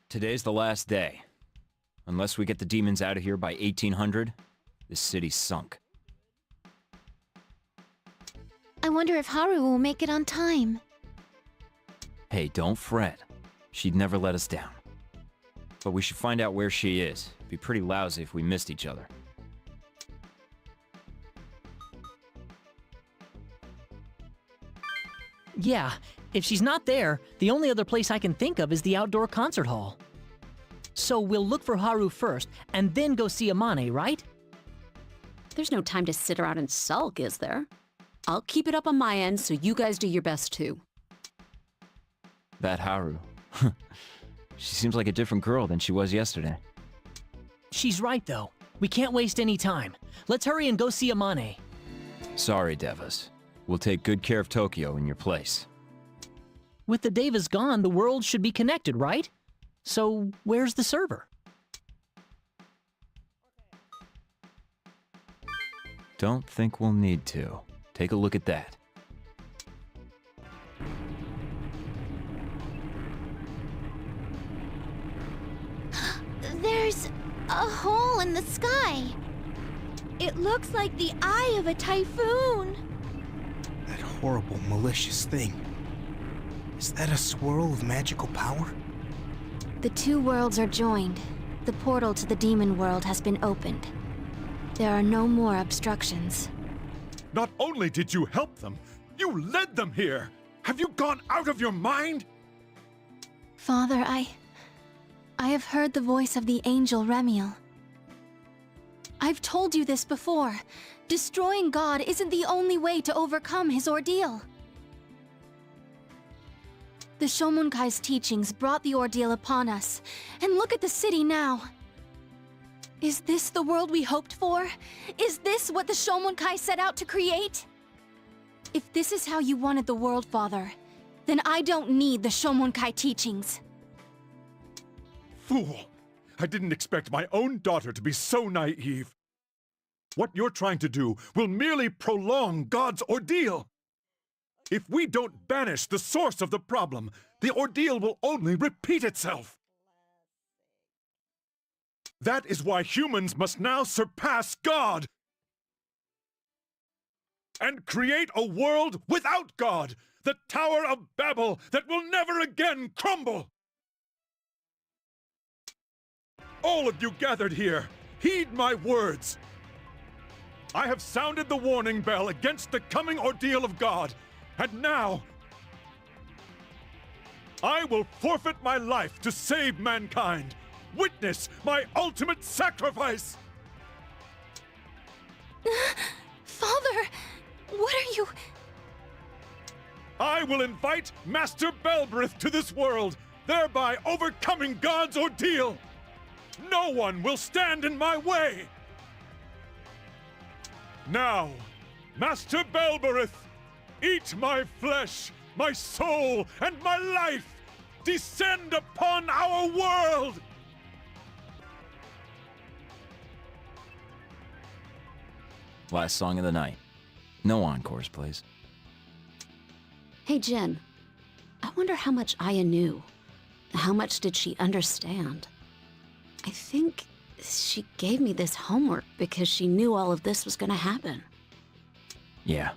Today's the last day. Unless we get the demons out of here by 1800, this city's sunk. I wonder if Haru will make it on time. Hey, don't fret. She'd never let us down. But we should find out where she is. It'd be pretty lousy if we missed each other. Yeah, if she's not there, the only other place I can think of is the outdoor concert hall. So we'll look for Haru first, and then go see Amane, right? There's no time to sit around and sulk, is there? I'll keep it up on my end, so you guys do your best too. That Haru. She seems like a different girl than she was yesterday. She's right, though. We can't waste any time. Let's hurry and go see Amane. Sorry, Devas. We'll take good care of Tokyo in your place. With the Devas gone, the world should be connected, right? So, where's the server? Don't think we'll need to. Take a look at that. There's a hole in the sky. It looks like the eye of a typhoon. That horrible, malicious thing. Is that a swirl of magical power? The two worlds are joined. The portal to the demon world has been opened. There are no more obstructions. Not only did you help them, you led them here! Have you gone out of your mind? Father, I have heard the voice of the angel Remiel. I've told you this before. Destroying God isn't the only way to overcome his ordeal. The Shomunkai's teachings brought the ordeal upon us, and look at the city now. Is this the world we hoped for? Is this what the Shomunkai set out to create? If this is how you wanted the world, Father, then I don't need the Shomunkai teachings. Fool! I didn't expect my own daughter to be so naive. What you're trying to do will merely prolong God's ordeal. If we don't banish the source of the problem, the ordeal will only repeat itself. That is why humans must now surpass God and create a world without God, the Tower of Babel that will never again crumble. All of you gathered here, heed my words. I have sounded the warning bell against the coming ordeal of God, and now I will forfeit my life to save mankind. Witness my ultimate sacrifice! Father, what are you... I will invite Master Belberith to this world, thereby overcoming God's ordeal! No one will stand in my way! Now, Master Belberith, eat my flesh, my soul, and my life! Descend upon our world! Last song of the night. No encores, please. Hey, Jin. I wonder how much Aya knew. How much did she understand? I think she gave me this homework because she knew all of this was gonna happen. Yeah.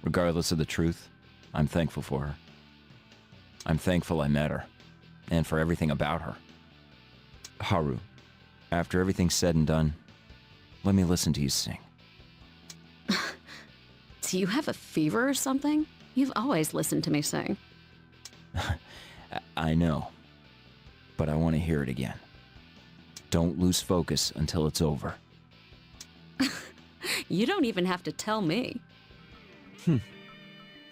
Regardless of the truth, I'm thankful for her. I'm thankful I met her, and for everything about her. Haru, after everything's said and done, let me listen to you sing. Do you have a fever or something? You've always listened to me sing. I know, but I want to hear it again. Don't lose focus until it's over. You don't even have to tell me.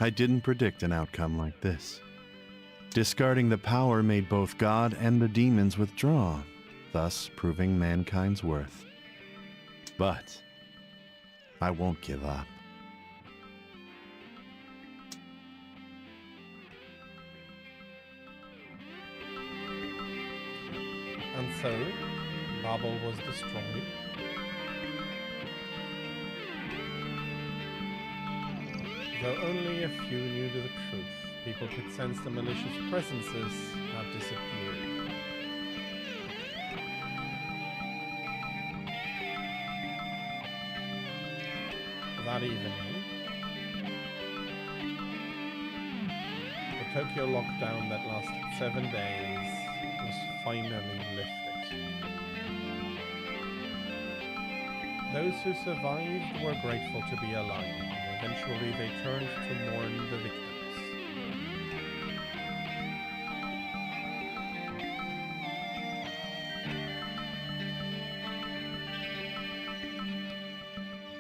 I didn't predict an outcome like this. Discarding the power made both God and the demons withdraw, thus proving mankind's worth. But I won't give up. And so, Babel was destroyed. Though only a few knew the truth, people could sense the malicious presences had disappeared. that evening, the Tokyo lockdown that lasted 7 days was finally lifted. Those who survived were grateful to be alive, and eventually they turned to mourn the victims.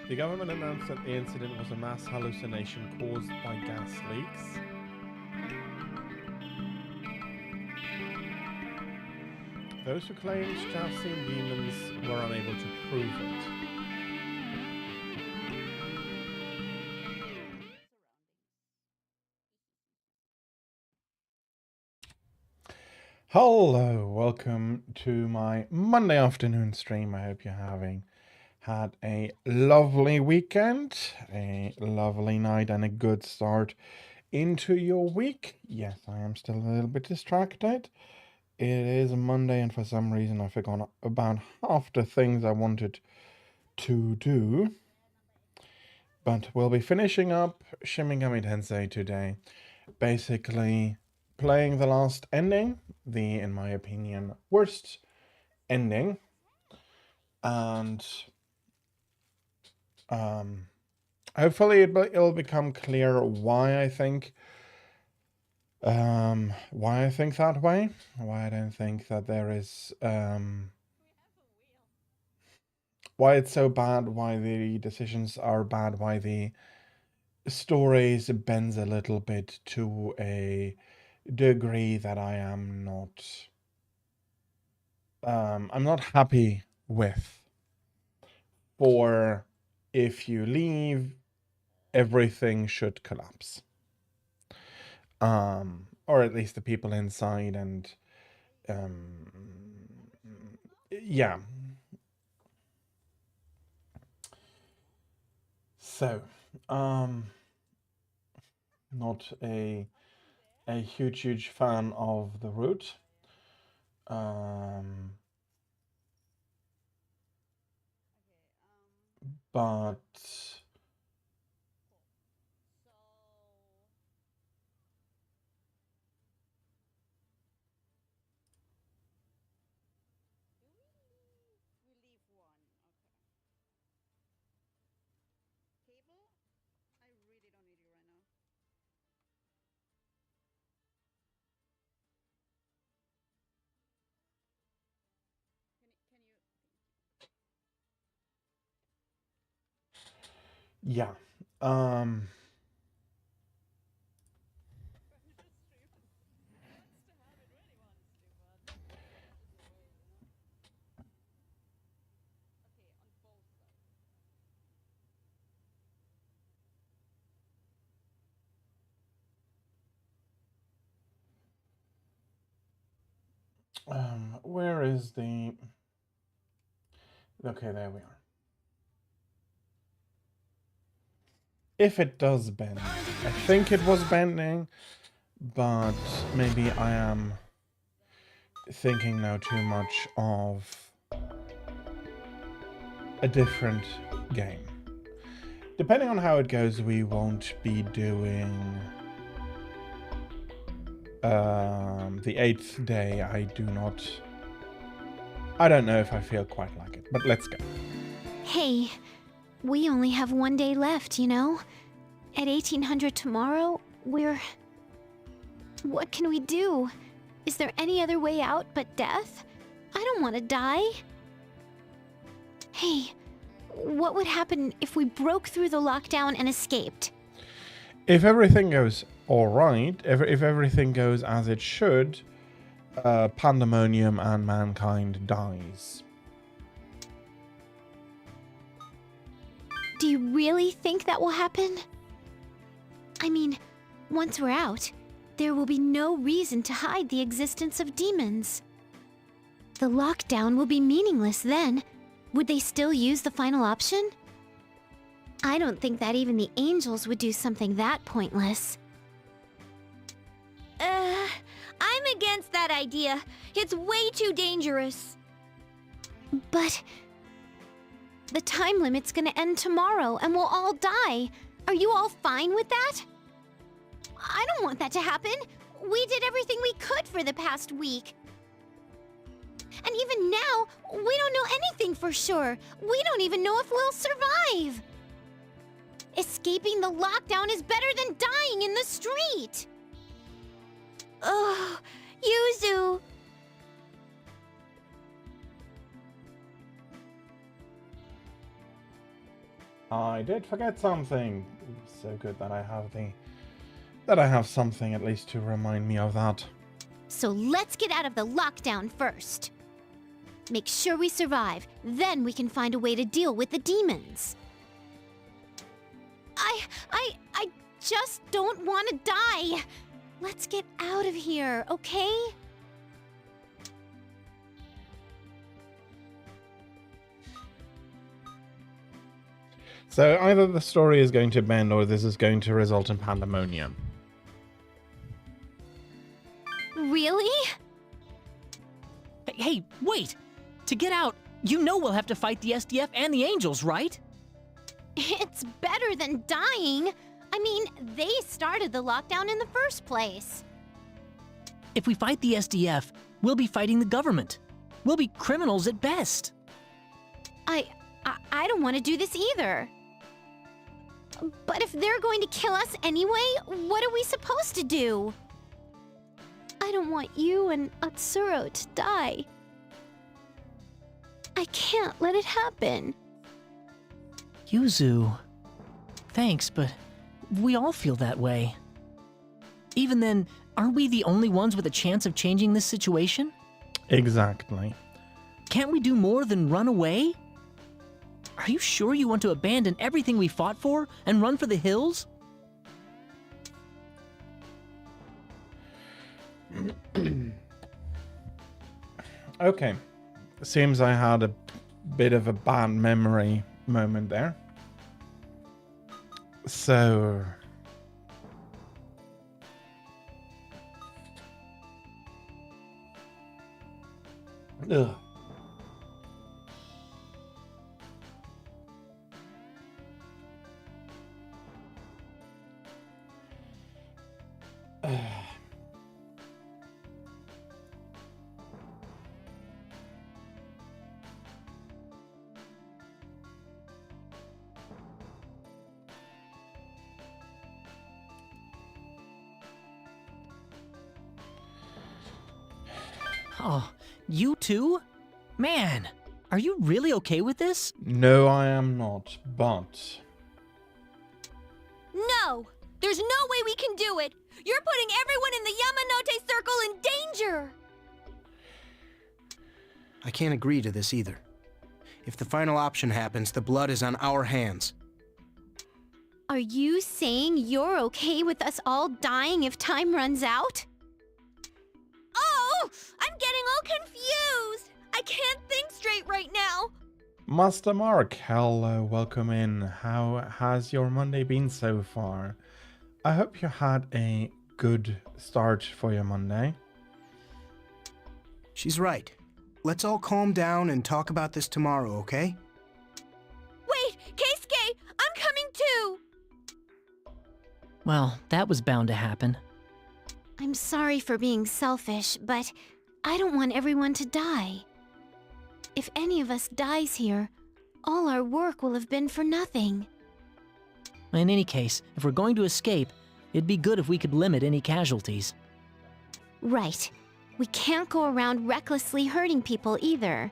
The government announced that the incident was a mass hallucination caused by gas leaks. Those who claimed to have seen demons were unable to prove it. Hello, welcome to my Monday afternoon stream. I hope you're having had a lovely weekend, a lovely night, and a good start into your week. Yes, I am still a little bit distracted. It is Monday, and for some reason I forgot about half the things I wanted to do. But we'll be finishing up Shin Megami Tensei today. Basically, playing the last ending, the, in my opinion, worst ending. And hopefully it'll become clear why I think that way. Why I don't think that there is why it's so bad, why the decisions are bad, why the stories bends a little bit to a degree that I am not I'm not happy with. For if you leave, everything should collapse. Or at least the people inside, and yeah. So, not a huge fan of the route. But yeah. Where is the... Okay, there we are. If it does bend, I think it was bending, but maybe I am thinking now too much of a different game. Depending on how it goes, we won't be doing the 8th day. I don't know if I feel quite like it, but let's go. Hey, we only have 1 day left, you know? At 1800 tomorrow, what can we do? Is there any other way out but death? I don't want to die. Hey, what would happen if we broke through the lockdown and escaped? If everything goes alright, if everything goes as it should, Pandemonium and mankind dies. Do you really think that will happen? I mean, once we're out, there will be no reason to hide the existence of demons. The lockdown will be meaningless then. Would they still use the final option? I don't think that even the angels would do something that pointless. I'm against that idea. It's way too dangerous. But The time limit's gonna end tomorrow and we'll all die. Are you all fine with that? I don't want that to happen. We did everything we could for the past week. And even now, we don't know anything for sure. We don't even know if we'll survive. Escaping the lockdown is better than dying in the street. Ugh, Yuzu. I did forget something. So good that I have something at least to remind me of that. So let's get out of the lockdown first. Make sure we survive, then we can find a way to deal with the demons. I just don't want to die. Let's get out of here, okay? So either the story is going to bend or this is going to result in pandemonium. Really? Hey, wait! To get out, you know we'll have to fight the SDF and the Angels, right? It's better than dying. I mean, they started the lockdown in the first place. If we fight the SDF, we'll be fighting the government. We'll be criminals at best. I don't want to do this either. But if they're going to kill us anyway, what are we supposed to do? I don't want you and Atsuro to die. I can't let it happen. Yuzu, thanks, but we all feel that way. Even then, aren't we the only ones with a chance of changing this situation? Exactly. Can't we do more than run away? Are you sure you want to abandon everything we fought for and run for the hills? Okay. Seems I had a bit of a bad memory moment there. So... Ugh. Oh, you too? Man, are you really okay with this? No, I am not, but... No! There's no way we can do it! You're putting everyone in the Yamanote Circle in danger! I can't agree to this either. If the final option happens, the blood is on our hands. Are you saying you're okay with us all dying if time runs out? Oh! I'm getting all confused! I can't think straight right now! Master Mark, hello, welcome in. How has your Monday been so far? I hope you had a good start for your Monday. She's right. Let's all calm down and talk about this tomorrow, okay? Wait! Keisuke! I'm coming too! Well, that was bound to happen. I'm sorry for being selfish, but I don't want everyone to die. If any of us dies here, all our work will have been for nothing. In any case, if we're going to escape, it'd be good if we could limit any casualties. Right. We can't go around recklessly hurting people either.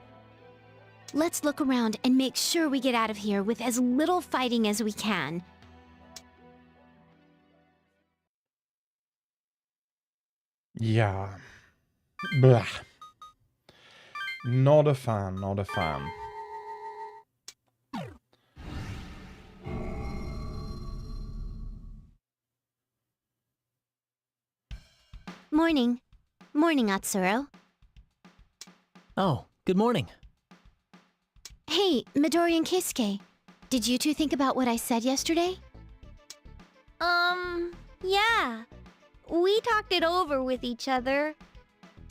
Let's look around and make sure we get out of here with as little fighting as we can. Yeah. Blah. Not a fan, not a fan. Morning. Morning, Atsuro. Oh, good morning. Hey, Midori and Keisuke. Did you two think about what I said yesterday? Yeah. We talked it over with each other.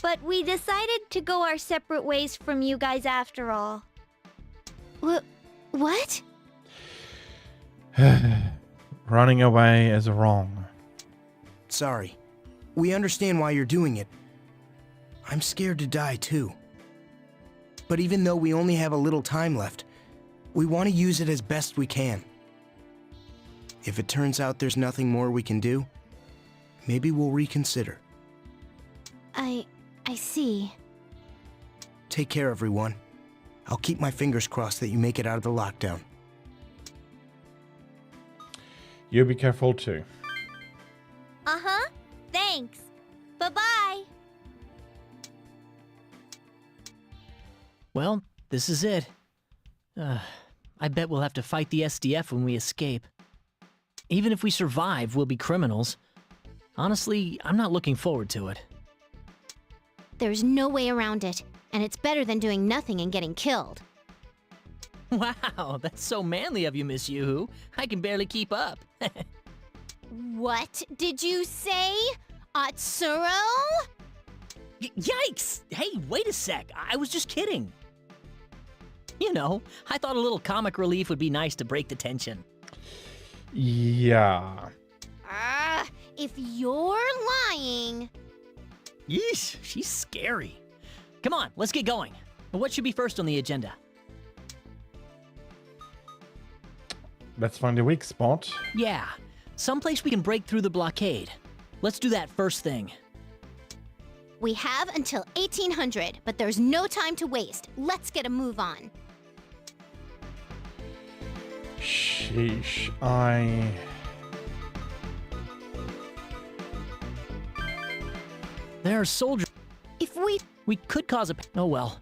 But we decided to go our separate ways from you guys after all. What? Running away is wrong. Sorry. We understand why you're doing it. I'm scared to die too. But even though we only have a little time left, we want to use it as best we can. If it turns out there's nothing more we can do, maybe we'll reconsider. I see. Take care, everyone. I'll keep my fingers crossed that you make it out of the lockdown. You be careful too. Uh-huh. Thanks. Bye-bye. Well, this is it. I bet we'll have to fight the SDF when we escape. Even if we survive, we'll be criminals. Honestly, I'm not looking forward to it. There's no way around it, and it's better than doing nothing and getting killed. Wow, that's so manly of you, Miss Yoo-hoo. I can barely keep up. What did you say? Atsuro? Yikes! Hey, wait a sec. I was just kidding. You know, I thought a little comic relief would be nice to break the tension. Yeah. If you're lying... Yeesh, she's scary. Come on, let's get going. What should be first on the agenda? Let's find a weak spot. Yeah, someplace we can break through the blockade. Let's do that first thing. We have until 1800, but there's no time to waste. Let's get a move on. Sheesh, There are soldiers. If We could cause a... Oh well.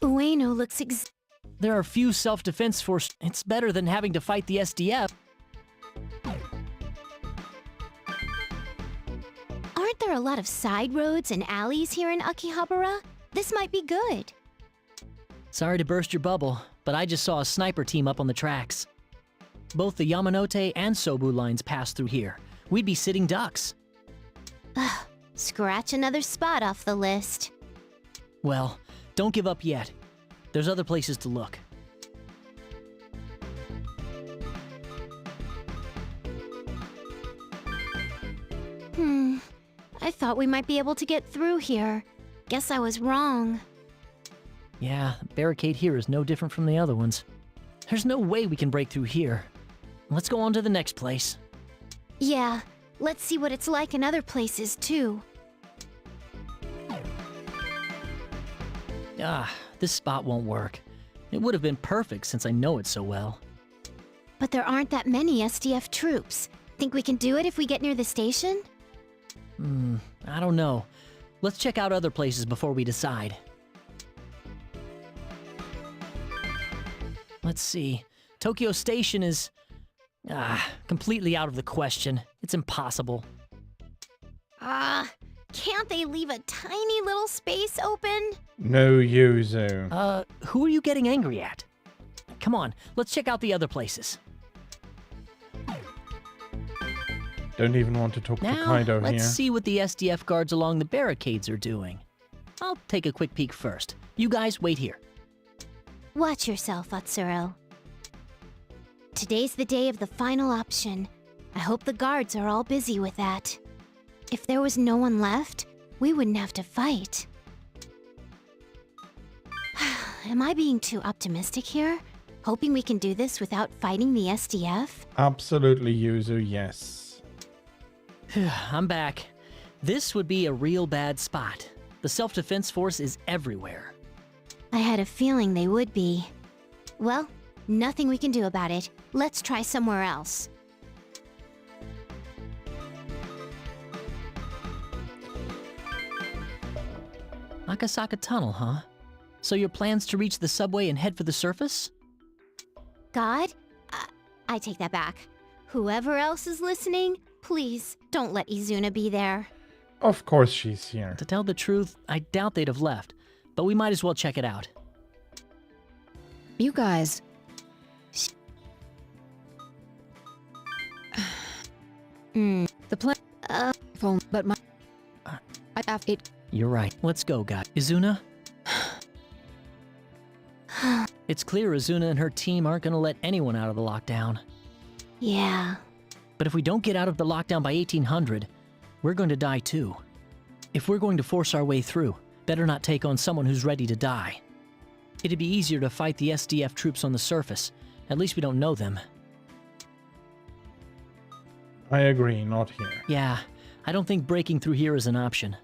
Ueno looks There are few self-defense forces. It's better than having to fight the SDF. Aren't there a lot of side roads and alleys here in Akihabara? This might be good. Sorry to burst your bubble, but I just saw a sniper team up on the tracks. Both the Yamanote and Sobu lines pass through here. We'd be sitting ducks. Scratch another spot off the list. Well, don't give up yet. There's other places to look. I thought we might be able to get through here. Guess I was wrong. Yeah, the barricade here is no different from the other ones. There's no way we can break through here. Let's go on to the next place. Yeah, let's see what it's like in other places too. This spot won't work. It would have been perfect since I know it so well. But there aren't that many SDF troops. Think we can do it if we get near the station? I don't know. Let's check out other places before we decide. Let's see. Tokyo Station is... completely out of the question. It's impossible. Can't they leave a tiny little space open? No, Yuzu. Who are you getting angry at? Come on, let's check out the other places. Don't even want to talk to Now, Kaido let's here. see what the SDF guards along the barricades are doing. I'll take a quick peek first. You guys wait here. Watch yourself, Atsuro. Today's the day of the final option. I hope the guards are all busy with that. If there was no one left, we wouldn't have to fight. Am I being too optimistic here? Hoping we can do this without fighting the SDF? Absolutely, Yuzu, yes. I'm back. This would be a real bad spot. The self-defense force is everywhere. I had a feeling they would be. Well, nothing we can do about it. Let's try somewhere else. Akasaka Tunnel, huh? So your plans to reach the subway and head for the surface? God? I take that back. Whoever else is listening, please don't let Izuna be there. Of course she's here. To tell the truth, I doubt they'd have left, but we might as well check it out. You guys... The plan. Phone, but my. I have it. You're right. Let's go, guys. Izuna? It's clear Izuna and her team aren't gonna let anyone out of the lockdown. Yeah. But if we don't get out of the lockdown by 1800, we're going to die too. If we're going to force our way through, better not take on someone who's ready to die. It'd be easier to fight the SDF troops on the surface. At least we don't know them. I agree, not here. Yeah, I don't think breaking through here is an option.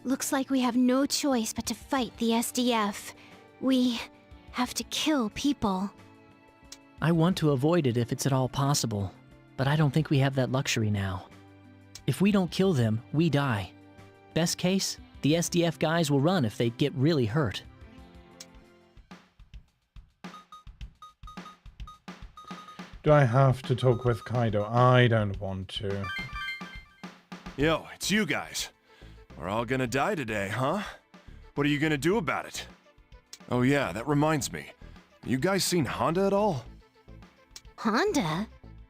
Looks like we have no choice but to fight the SDF. We have to kill people. I want to avoid it if it's at all possible, but I don't think we have that luxury now. If we don't kill them, we die. Best case, the SDF guys will run if they get really hurt. Do I have to talk with Kaido? I don't want to. Yo, it's you guys. We're all gonna die today, huh? What are you gonna do about it? Oh yeah, that reminds me. You guys seen Honda at all? Honda?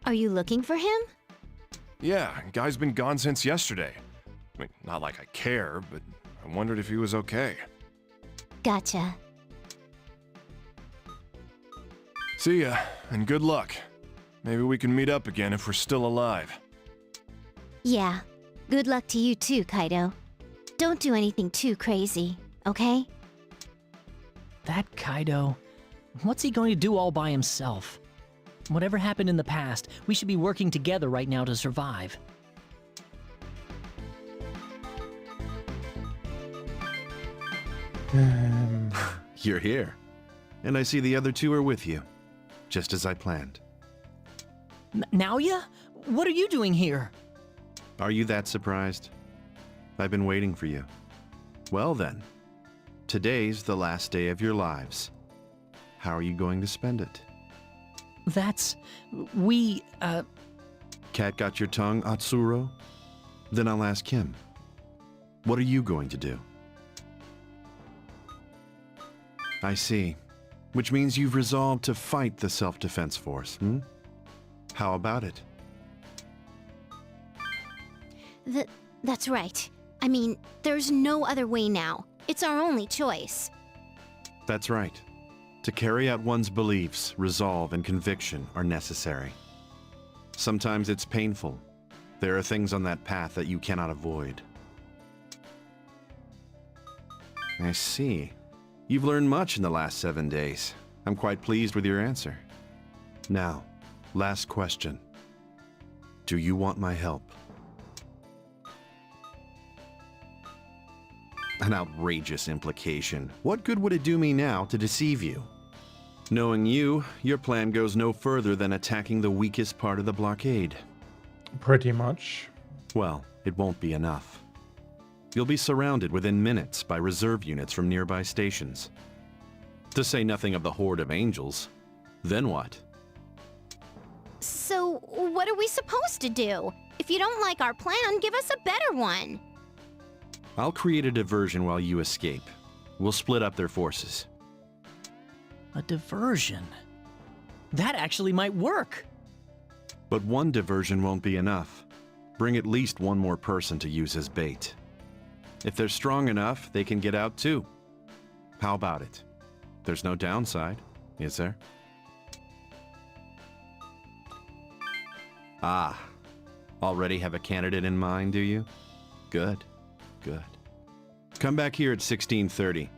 Are you looking for him? Yeah, guy's been gone since yesterday. I mean, not like I care, but I wondered if he was okay. Gotcha. See ya, and good luck. Maybe we can meet up again if we're still alive. Yeah. Good luck to you too, Kaido. Don't do anything too crazy, okay? That Kaido, what's he going to do all by himself? Whatever happened in the past, we should be working together right now to survive. You're here. And I see the other two are with you. Just as I planned. Naoya? What are you doing here? Are you that surprised? I've been waiting for you. Well then, today's the last day of your lives. How are you going to spend it? Cat got your tongue, Atsuro? Then I'll ask him. What are you going to do? I see. Which means you've resolved to fight the self-defense force, hmm? How about it? That's right. I mean, there's no other way now. It's our only choice. That's right. To carry out one's beliefs, resolve, and conviction are necessary. Sometimes it's painful. There are things on that path that you cannot avoid. I see. You've learned much in the last 7 days. I'm quite pleased with your answer. Now, last question. Do you want my help? An outrageous implication. What good would it do me now to deceive you? Knowing you, your plan goes no further than attacking the weakest part of the blockade. Pretty much. Well, it won't be enough. You'll be surrounded within minutes by reserve units from nearby stations. To say nothing of the horde of angels. Then what? So, what are we supposed to do? If you don't like our plan, give us a better one. I'll create a diversion while you escape. We'll split up their forces. A diversion? That actually might work. But one diversion won't be enough. Bring at least one more person to use as bait. If they're strong enough, they can get out too. How about it? There's no downside, is there? Ah, already have a candidate in mind, do you? Good, good. Come back here at 16:30.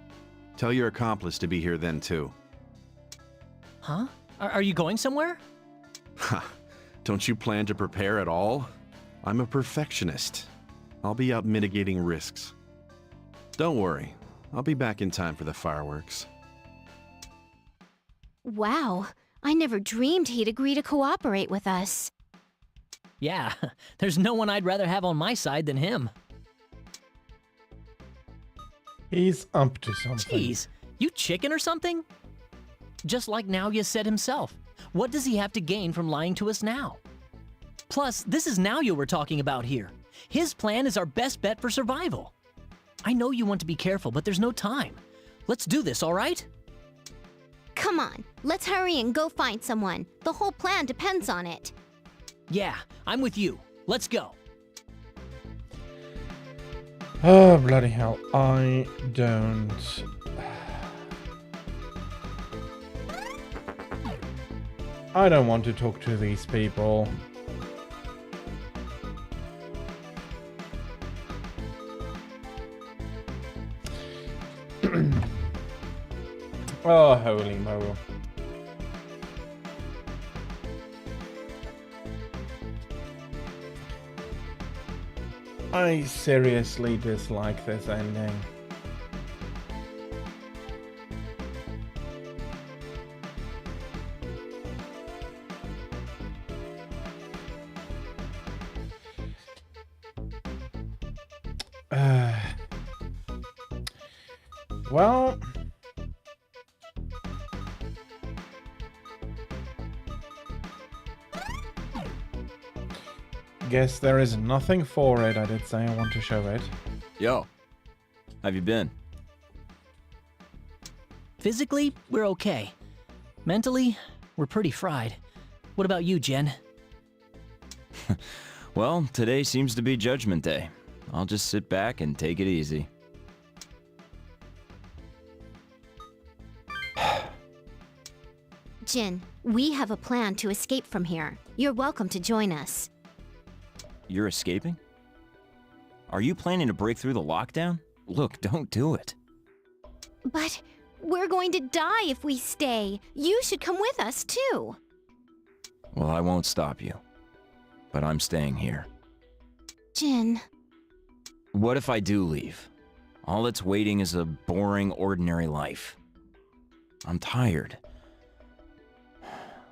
Tell your accomplice to be here then too. Huh? Are you going somewhere? Ha! Don't you plan to prepare at all? I'm a perfectionist. I'll be out mitigating risks. Don't worry, I'll be back in time for the fireworks. Wow, I never dreamed he'd agree to cooperate with us. Yeah, there's no one I'd rather have on my side than him. He's up to something. Jeez, you chicken or something? Just like Naoya said himself, what does he have to gain from lying to us now? Plus, this is Naoya we're talking about here. His plan is our best bet for survival. I know you want to be careful, but there's no time. Let's do this, all right? Come on, let's hurry and go find someone. The whole plan depends on it. Yeah, I'm with you. Let's go. Oh, bloody hell. I don't... I don't want to talk to these people. Oh, holy mo. I seriously dislike this ending. Well... guess there is nothing for it. I did say I want to show it. Yo, have you been? Physically, we're okay. Mentally, we're pretty fried. What about you, Jen? Well, today seems to be Judgment Day. I'll just sit back and take it easy. Jin, we have a plan to escape from here. You're welcome to join us. You're escaping? Are you planning to break through the lockdown? Look, don't do it. But we're going to die if we stay. You should come with us, too. Well, I won't stop you. But I'm staying here. Jin. What if I do leave? All that's waiting is a boring, ordinary life. I'm tired.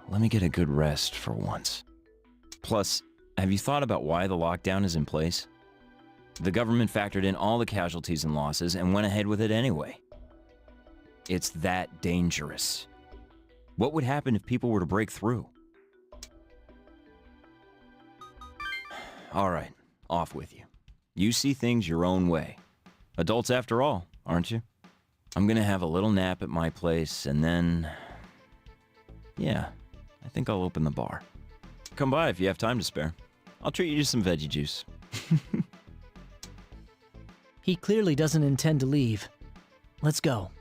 Let me get a good rest for once. Plus, have you thought about why the lockdown is in place? The government factored in all the casualties and losses and went ahead with it anyway. It's that dangerous. What would happen if people were to break through? All right, off with you. You see things your own way. Adults after all, aren't you? I'm gonna have a little nap at my place and then... yeah, I think I'll open the bar. Come by if you have time to spare. I'll treat you to some veggie juice. He clearly doesn't intend to leave. Let's go.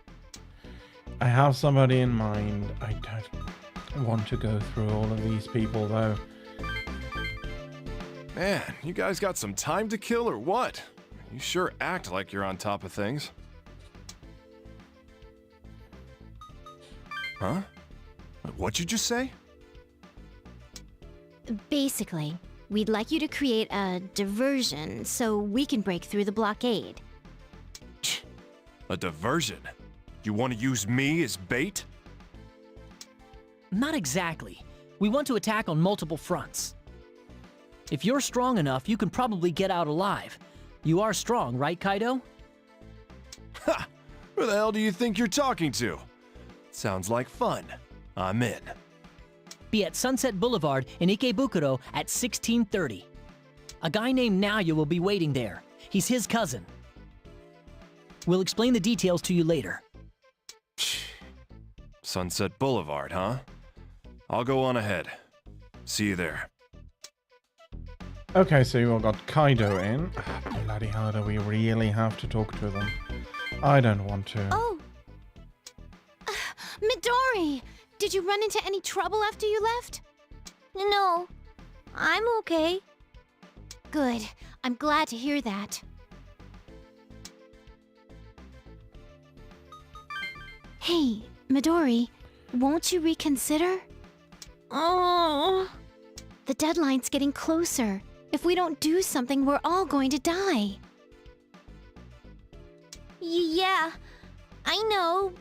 I have somebody in mind. I don't want to go through all of these people, though. Man, you guys got some time to kill or what? You sure act like you're on top of things. Huh? What'd you just say? Basically, we'd like you to create a diversion so we can break through the blockade. A diversion? You want to use me as bait? Not exactly. We want to attack on multiple fronts. If you're strong enough, you can probably get out alive. You are strong, right, Kaido? Ha! Who the hell do you think you're talking to? Sounds like fun. I'm in. Be at Sunset Boulevard in Ikebukuro at 16:30. A guy named Naoya will be waiting there. He's his cousin. We'll explain the details to you later. Sunset Boulevard, huh? I'll go on ahead. See you there. Okay, so you all got Kaido in. Bloody hell, do we really have to talk to them? I don't want to. Oh! Midori! Did you run into any trouble after you left? No. I'm okay. Good. I'm glad to hear that. Hey, Midori, won't you reconsider? Oh. The deadline's getting closer. If we don't do something, we're all going to die. Yeah, I know,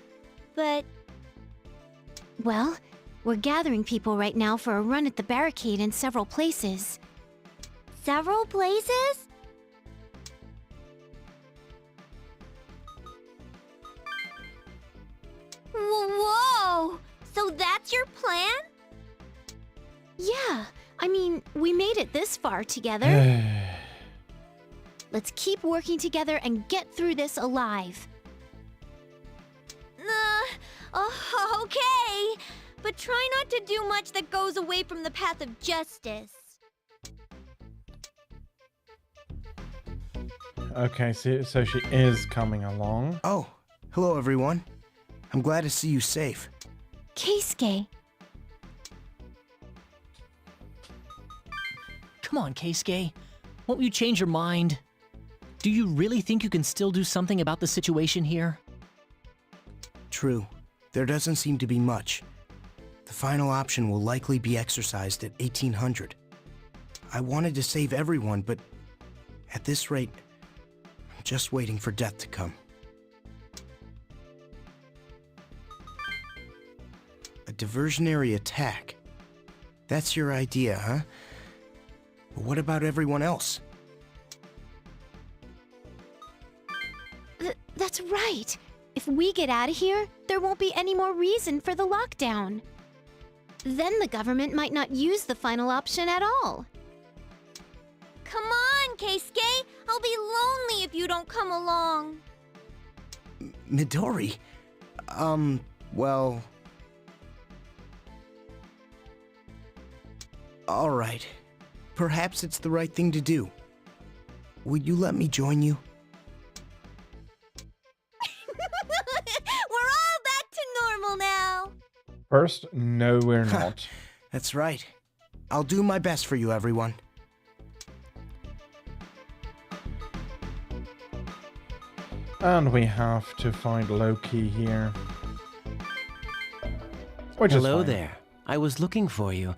but... Well, we're gathering people right now for a run at the barricade in several places. Several places? Whoa! So that's your plan? Yeah, I mean, we made it this far together. Let's keep working together and get through this alive. Okay, but try not to do much that goes away from the path of justice. Okay, so she is coming along. Oh, hello everyone. I'm glad to see you safe. Keisuke, Come on, Keisuke. Won't you change your mind? Do you really think you can still do something about the situation here? True. There doesn't seem to be much. The final option will likely be exercised at 1800. I wanted to save everyone, but at this rate, I'm just waiting for death to come. A diversionary attack. That's your idea, huh? But what about everyone else? that's right. If we get out of here, there won't be any more reason for the lockdown. Then the government might not use the final option at all. Come on, Keisuke! I'll be lonely if you don't come along. Midori? Well... Alright. Perhaps it's the right thing to do. Would you let me join you? We're all back to normal now. First, no, we're not. That's right. I'll do my best for you, everyone. And we have to find Loki here. Which is Hello fine. there. I was looking for you.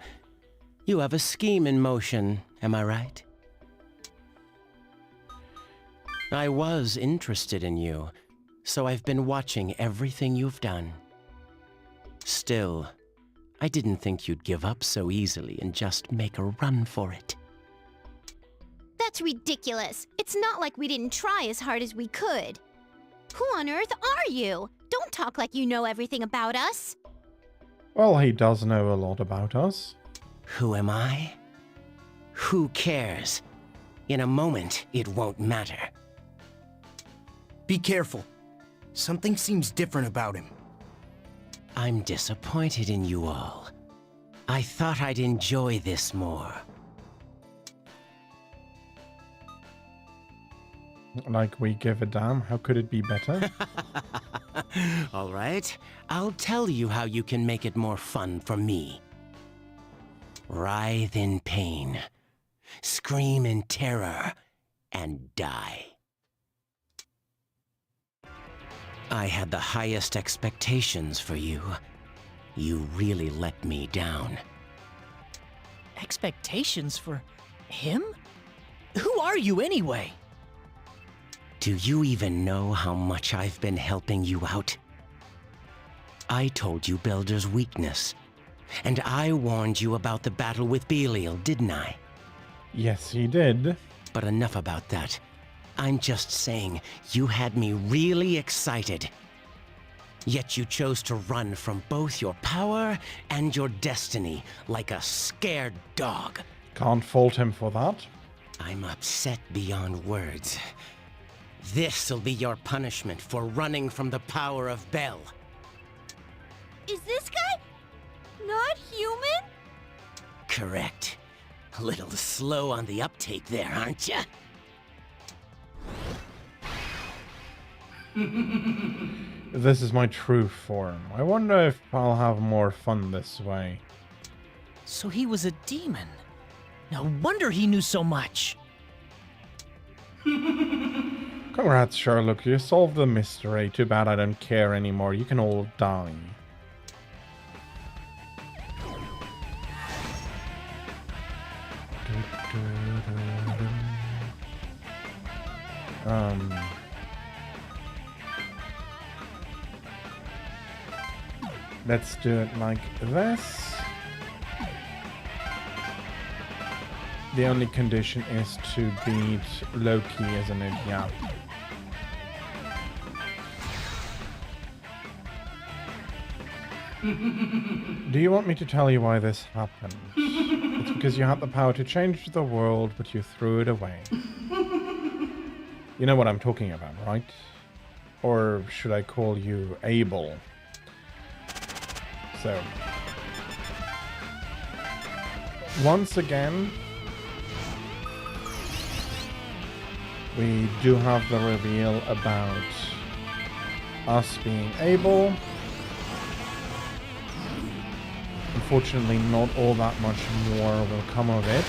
You have a scheme in motion, am I right? I was interested in you, so I've been watching everything you've done. Still, I didn't think you'd give up so easily and just make a run for it. That's ridiculous. It's not like we didn't try as hard as we could. Who on earth are you? Don't talk like you know everything about us. Well, he does know a lot about us. Who am I? Who cares? In a moment, it won't matter. Be careful. Something seems different about him. I'm disappointed in you all. I thought I'd enjoy this more. Like we give a damn. How could it be better? All right, I'll tell you how you can make it more fun for me. Writhe in pain, scream in terror, and die. I had the highest expectations for you. You really let me down. Expectations for him? Who are you anyway? Do you even know how much I've been helping you out? I told you Belder's weakness, and I warned you about the battle with Belial, didn't I? Yes, he did. But enough about that. I'm just saying, you had me really excited. Yet you chose to run from both your power and your destiny like a scared dog. Can't fault him for that. I'm upset beyond words. This'll be your punishment for running from the power of Bel. Is this guy not human? Correct. A little slow on the uptake there, aren't ya? This is my true form. I wonder if I'll have more fun this way. So he was a demon. No wonder he knew so much. Congrats, Sherlock. You solved the mystery. Too bad I don't care anymore. You can all die. Let's do it like this. The only condition is to beat Loki, isn't it? Yeah. Do you want me to tell you why this happened? It's because you had the power to change the world, but you threw it away. You know what I'm talking about, right? Or should I call you Abel? So, once again, we do have the reveal about us being able. Unfortunately, not all that much more will come of it.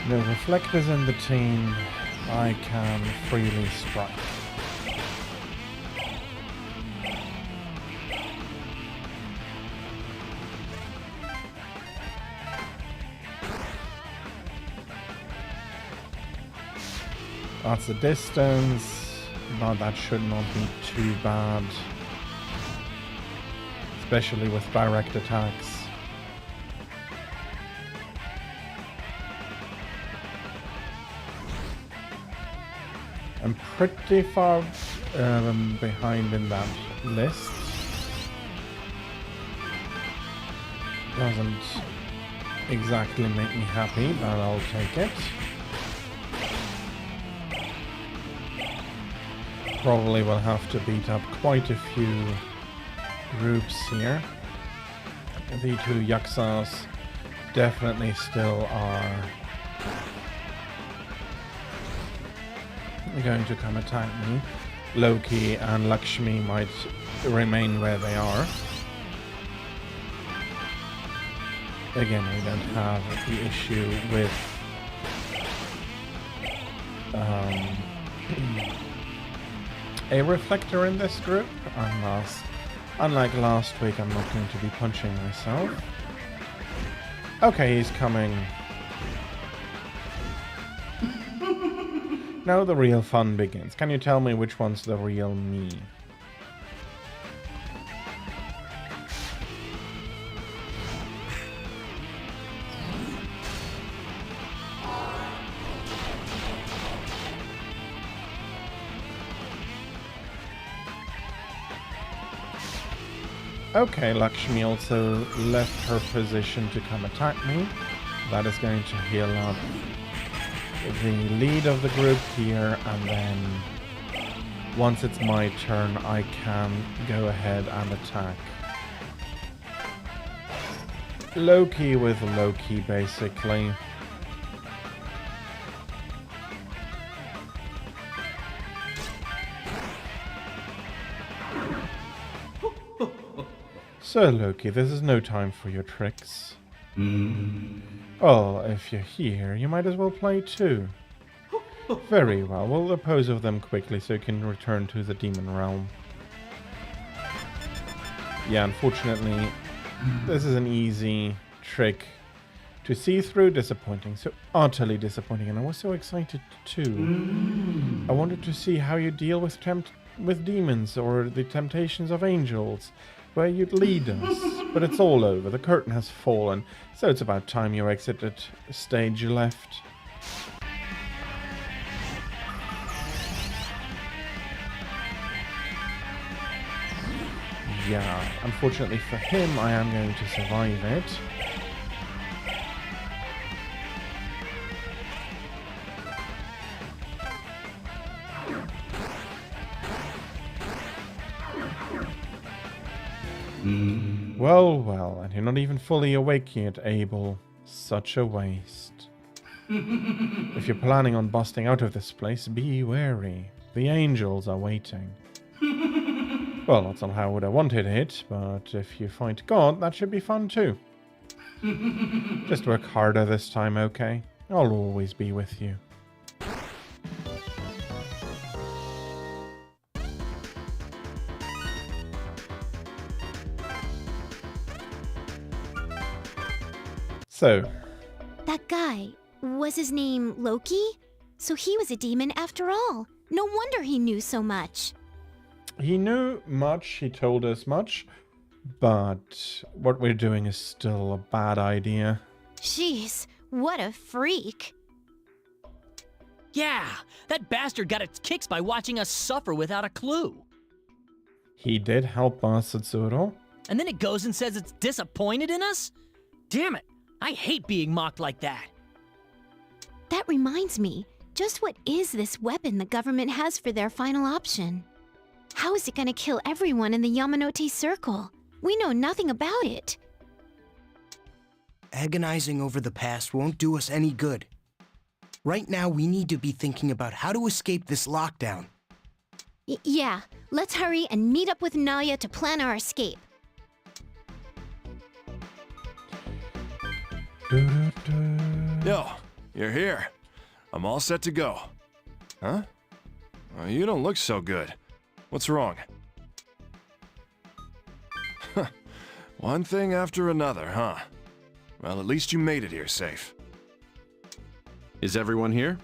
No reflectors in the team, I can freely strike. That's the distance, but that should not be too bad. Especially with direct attacks. I'm pretty far behind in that list. Doesn't exactly make me happy, but I'll take it. Probably will have to beat up quite a few groups here. The two Yaksas definitely still are going to come attack me. Loki and Lakshmi might remain where they are. Again, we don't have the issue with a reflector in this group, unlike last week, I'm not going to be punching myself. Okay, he's coming. Now the real fun begins. Can you tell me which one's the real me? Okay, Lakshmi also left her position to come attack me. That is going to heal up the lead of the group here, and then once it's my turn, I can go ahead and attack. Loki with Loki, basically. So, Loki, this is no time for your tricks. Well, if you're here, you might as well play too. Very well, we'll dispose of them quickly so you can return to the demon realm. Yeah, unfortunately, this is an easy trick to see through. Disappointing, so utterly disappointing, and I was so excited too. I wanted to see how you deal with demons or the temptations of angels, where you'd lead us, but it's all over. The curtain has fallen, so it's about time you exited stage left. Yeah, unfortunately for him, I am going to survive it. Well, well, and you're not even fully awake yet, Abel. Such a waste. If you're planning on busting out of this place, be wary. The angels are waiting. Well, that's not how I would have wanted it, but if you fight God, that should be fun too. Just work harder this time, okay? I'll always be with you. So, That guy, was his name Loki? So he was a demon after all. No wonder he knew so much. he knew much, he told us much, but what we're doing is still a bad idea. Jeez, what a freak. Yeah, that bastard got its kicks by watching us suffer without a clue. He did help us, Satsuro. And then it goes and says it's disappointed in us? Damn it! I hate being mocked like that. That reminds me, just what is this weapon the government has for their final option? How is it gonna kill everyone in the Yamanote Circle? We know nothing about it. Agonizing over the past won't do us any good. Right now, we need to be thinking about how to escape this lockdown. Yeah, let's hurry and meet up with Naya to plan our escape. Yo, you're here. I'm all set to go. Huh? You don't look so good. What's wrong? One thing after another, huh? Well, at least you made it here safe. Is everyone here?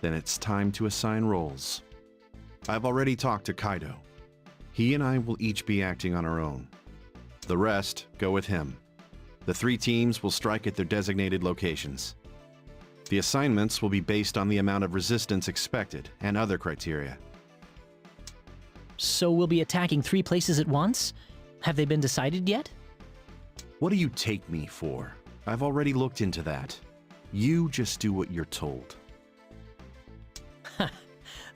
Then it's time to assign roles. I've already talked to Kaido. He and I will each be acting on our own. The rest go with him. The 3 teams will strike at their designated locations. The assignments will be based on the amount of resistance expected and other criteria. So we'll be attacking 3 places at once? Have they been decided yet? What do you take me for? I've already looked into that. You just do what you're told.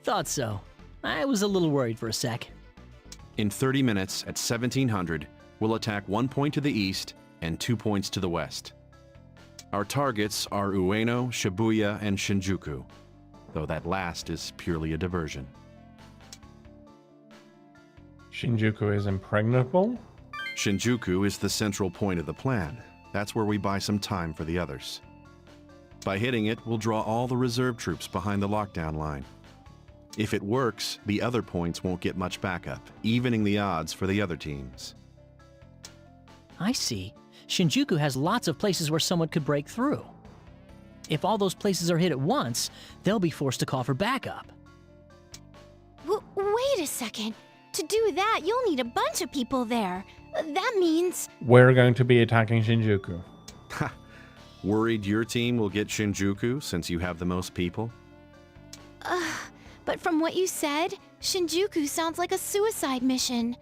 Thought so. I was a little worried for a sec. In 30 minutes at 1700, we'll attack 1 point to the east and 2 points to the west. Our targets are Ueno, Shibuya, and Shinjuku, though that last is purely a diversion. Shinjuku is impregnable? Shinjuku is the central point of the plan. That's where we buy some time for the others. By hitting it, we'll draw all the reserve troops behind the lockdown line. If it works, the other points won't get much backup, evening the odds for the other teams. I see. Shinjuku has lots of places where someone could break through. If all those places are hit at once, they'll be forced to call for backup. Wait a second. To do that, you'll need a bunch of people there. That means... We're going to be attacking Shinjuku. Ha! Worried your team will get Shinjuku since you have the most people? But from what you said, Shinjuku sounds like a suicide mission.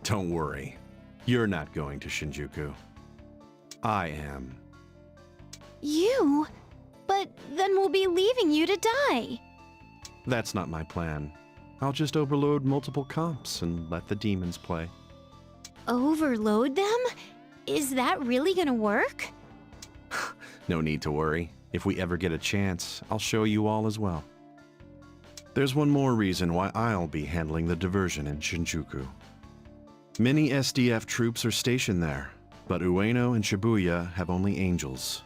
Don't worry. You're not going to Shinjuku. I am. You? But then we'll be leaving you to die. That's not my plan. I'll just overload multiple comps and let the demons play. Overload them? Is that really gonna work? No need to worry. If we ever get a chance, I'll show you all as well. There's one more reason why I'll be handling the diversion in Shinjuku. Many SDF troops are stationed there, but Ueno and Shibuya have only angels.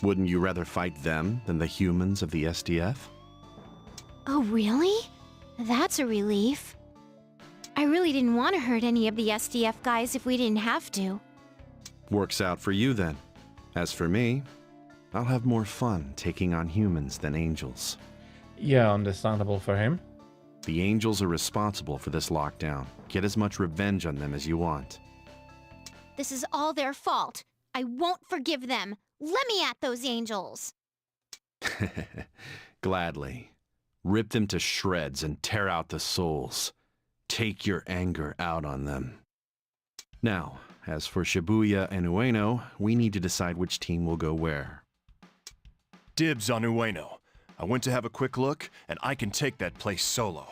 Wouldn't you rather fight them than the humans of the SDF? Oh, really? That's a relief. I really didn't want to hurt any of the SDF guys if we didn't have to. Works out for you then. As for me, I'll have more fun taking on humans than angels. Yeah, understandable for him. The angels are responsible for this lockdown. Get as much revenge on them as you want. This is all their fault. I won't forgive them. Let me at those angels. Gladly. Rip them to shreds and tear out the souls. Take your anger out on them. Now, as for Shibuya and Ueno, we need to decide which team will go where. Dibs on Ueno. I went to have a quick look, and I can take that place solo.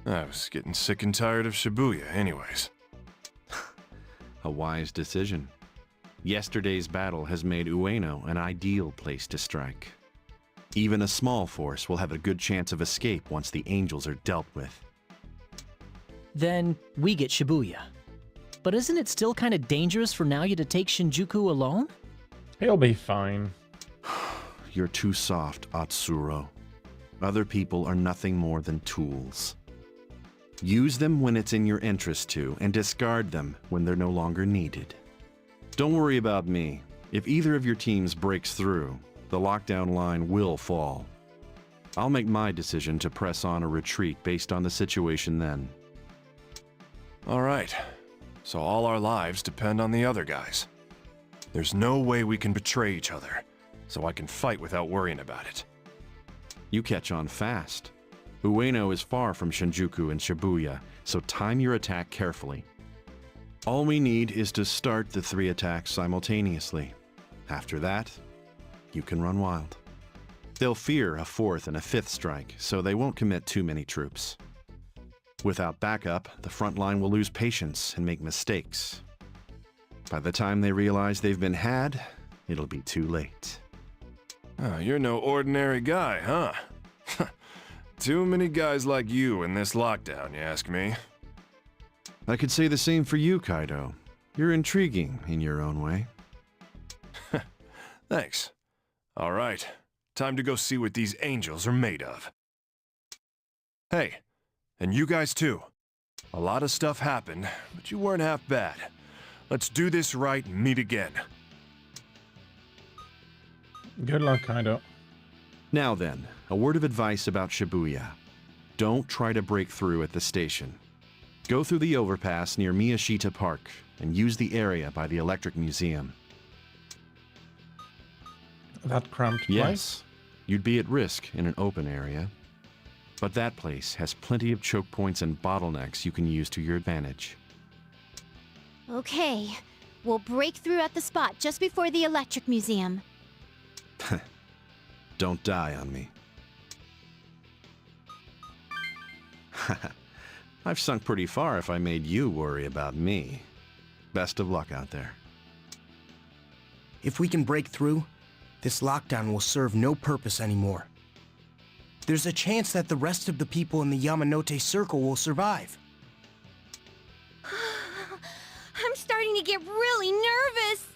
I was getting sick and tired of Shibuya anyways. A wise decision. Yesterday's battle has made Ueno an ideal place to strike. Even a small force will have a good chance of escape once the angels are dealt with. Then we get Shibuya. But isn't it still kind of dangerous for Naoya to take Shinjuku alone? He'll be fine. You're too soft, Atsuro. Other people are nothing more than tools. Use them when it's in your interest to, and discard them when they're no longer needed. Don't worry about me. If either of your teams breaks through, the lockdown line will fall. I'll make my decision to press on a retreat based on the situation then. All right. So all our lives depend on the other guys. There's no way we can betray each other, so I can fight without worrying about it. You catch on fast. Ueno is far from Shinjuku and Shibuya, so time your attack carefully. All we need is to start the 3 attacks simultaneously. After that, you can run wild. They'll fear a 4th and a 5th strike, so they won't commit too many troops. Without backup, the front line will lose patience and make mistakes. By the time they realize they've been had, it'll be too late. Oh, you're no ordinary guy, huh? Too many guys like you in this lockdown, you ask me. I could say the same for you, Kaido. You're intriguing in your own way. Thanks. All right, time to go see what these angels are made of. Hey, and you guys too. A lot of stuff happened, but you weren't half bad. Let's do this right and meet again. Good luck, Kaido. Now then, a word of advice about Shibuya. Don't try to break through at the station. Go through the overpass near Miyashita Park and use the area by the Electric Museum. That cramped place? Yes, you'd be at risk in an open area. But that place has plenty of choke points and bottlenecks you can use to your advantage. Okay, we'll break through at the spot just before the Electric Museum. Don't die on me. I've sunk pretty far if I made you worry about me. Best of luck out there. If we can break through, this lockdown will serve no purpose anymore. There's a chance that the rest of the people in the Yamanote Circle will survive. I'm starting to get really nervous.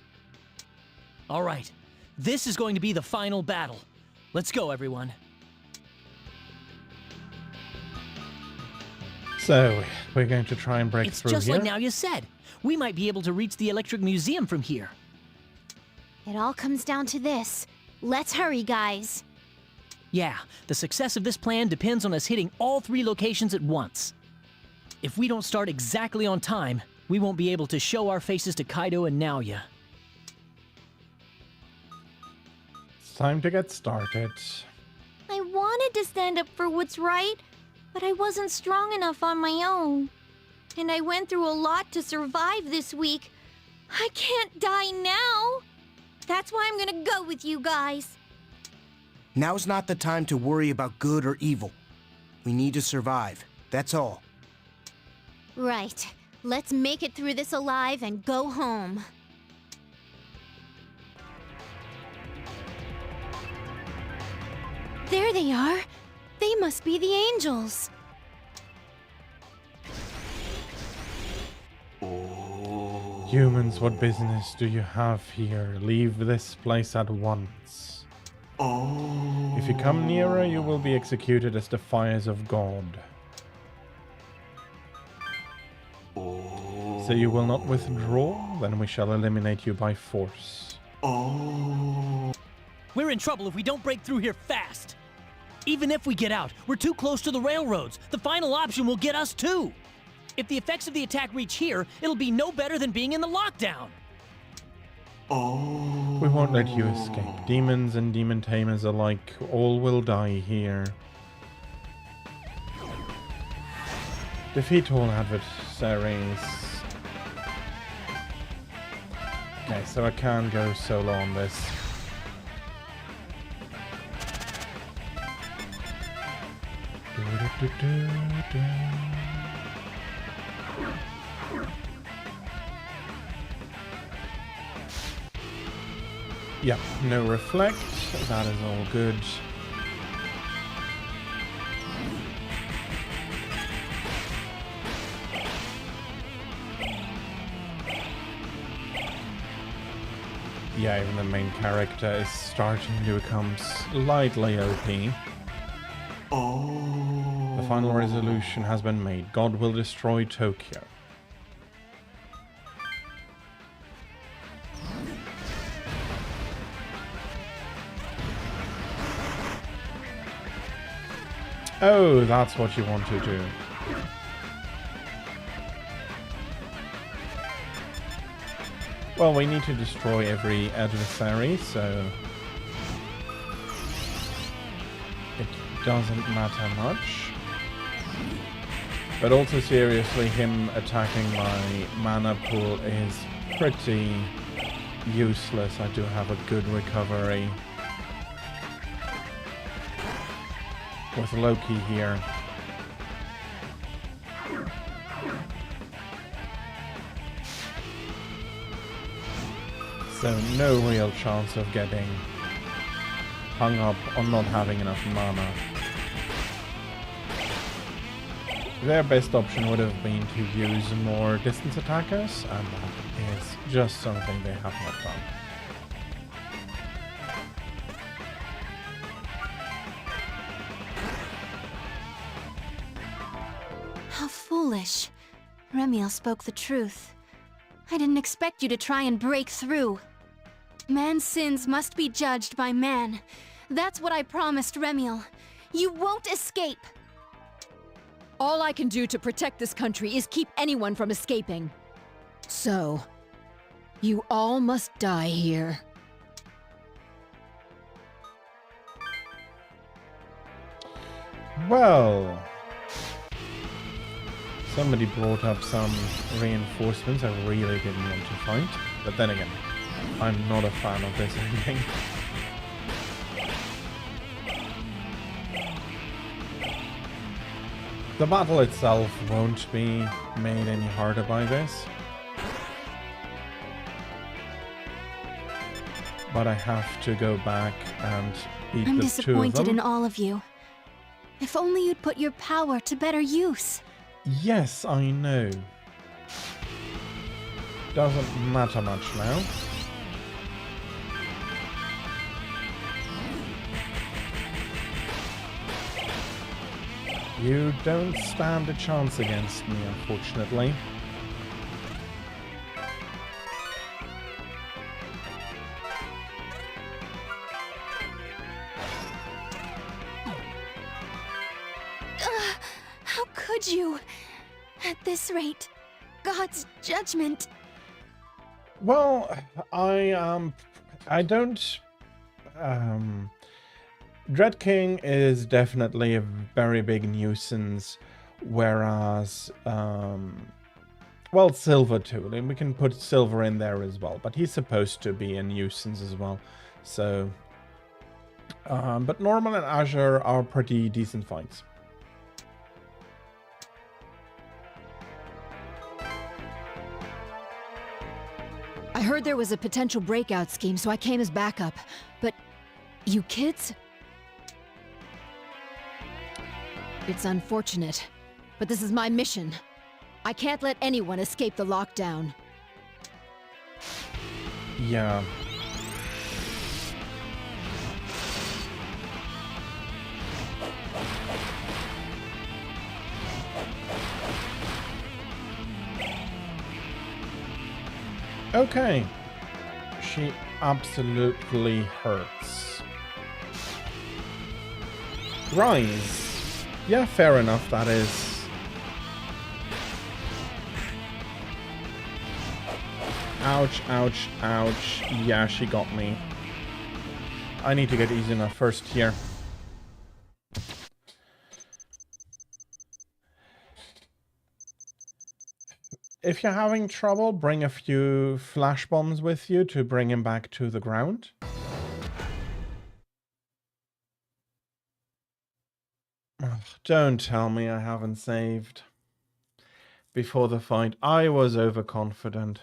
All right, this is going to be the final battle. Let's go, everyone. So, we're going to try and break It's through just here. like now you said. We might be able to reach the Electric Museum from here. It all comes down to this. Let's hurry, guys. Yeah, the success of this plan depends on us hitting all 3 locations at once. If we don't start exactly on time, we won't be able to show our faces to Kaido and Naoya. It's time to get started. I wanted to stand up for what's right, but I wasn't strong enough on my own. And I went through a lot to survive this week. I can't die now. That's why I'm gonna go with you guys. Now's not the time to worry about good or evil. We need to survive, that's all. Right. Let's make it through this alive and go home. There they are. They must be the angels. Humans, what business do you have here? Leave this place at once. If you come nearer, you will be executed as the fires of God. So you will not withdraw? Then we shall eliminate you by force. We're in trouble if we don't break through here fast. Even if we get out, we're too close to the railroads. The final option will get us too. If the effects of the attack reach here, it'll be no better than being in the lockdown. We won't let you escape. Demons and demon tamers alike, all will die here. Defeat all adversaries. Okay, so I can go solo on this. Yep, no reflect. That is all good. Yeah, even the main character is starting to become slightly OP. The final resolution has been made. God will destroy Tokyo. Oh, that's what you want to do. Well, we need to destroy every adversary, so it doesn't matter much. But also seriously, him attacking my mana pool is pretty useless. I do have a good recovery with Loki here. So no real chance of getting hung up on not having enough mana. Their best option would have been to use more distance attackers, and that is just something they have not done. How foolish. Remiel spoke the truth. I didn't expect you to try and break through. Man's sins must be judged by man. That's what I promised Remiel. You won't escape! All I can do to protect this country is keep anyone from escaping. So, you all must die here. Well, somebody brought up some reinforcements I really didn't want to fight, but then again, I'm not a fan of this ending. The battle itself won't be made any harder by this, but I have to go back and beat I'm the two of disappointed them. in all of you. If only you'd put your power to better use. Yes, I know. Doesn't matter much now. You don't stand a chance against me, unfortunately. How could you? At this rate, God's judgment. Well, I don't, Dread King is definitely a very big nuisance, whereas, well, Silver too, and we can put Silver in there as well, but he's supposed to be a nuisance as well, so, but Normal and Azure are pretty decent fights. I heard there was a potential breakout scheme, so I came as backup. But you kids? It's unfortunate, but this is my mission. I can't let anyone escape the lockdown. Yeah. Okay. She absolutely hurts. Rise. Yeah, fair enough, that is. Ouch, ouch, ouch. Yeah, she got me. I need to get Izuna first here. If you're having trouble, bring a few flash bombs with you to bring him back to the ground. Ugh, don't tell me I haven't saved. Before the fight, I was overconfident.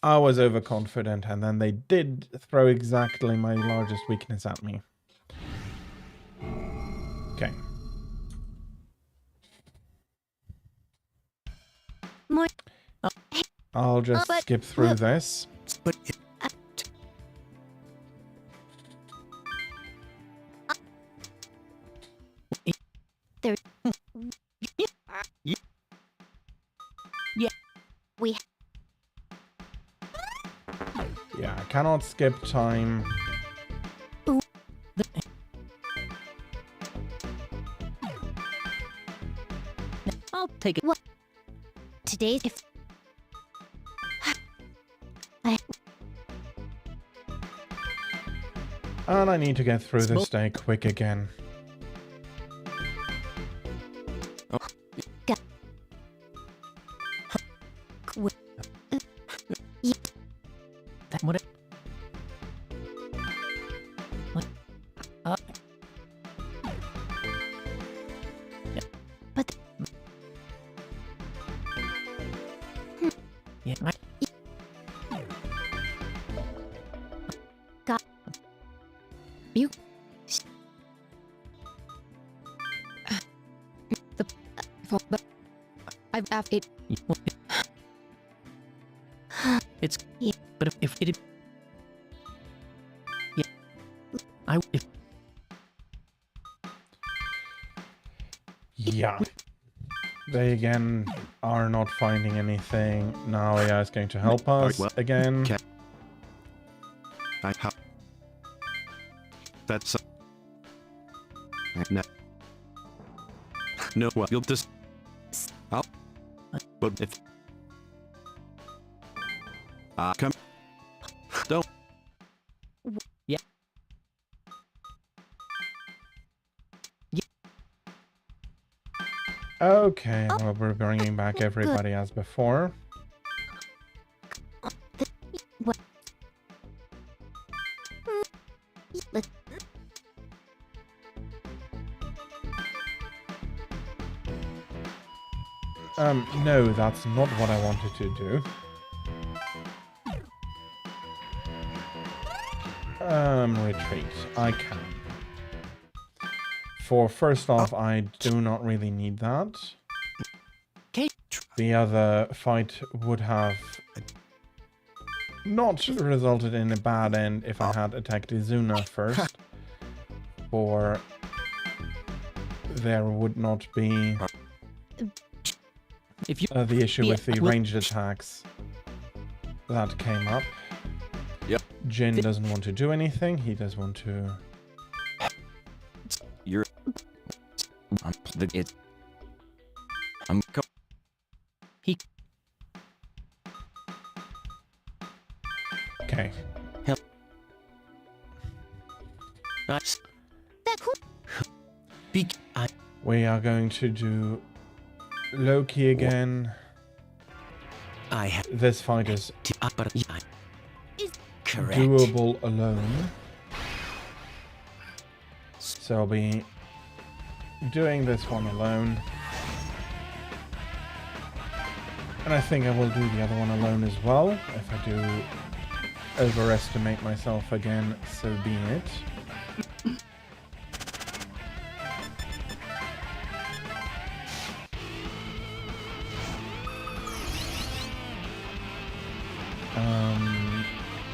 And then they did throw exactly my largest weakness at me. Okay. I'll just skip through this. But There. Yeah, I cannot skip time. I'll take it. What? Today's if And I need to get through this day quick again. Yeah. Got you. But I've it. It's Yeah. But if it. Yeah. If. Yeah. They again are not finding anything. Now AI is going to help us again. That's no. Well, you'll just. But if come, don't. Yeah. Okay, well, we're bringing back everybody as before. No, that's not what I wanted to do. Retreat. I can. For first off, I do not really need that. The other fight would have not resulted in a bad end if I had attacked Izuna first. Or there would not be If you the issue with the ranged attacks that came up. Yep. Jin doesn't want to do anything. He does want to. You're. I'm. He. Okay. Help. Nice. We are going to do Loki again. I have This fight is correct. doable alone. So I'll be doing this one alone. And I think I will do the other one alone as well. If I do overestimate myself again, so be it.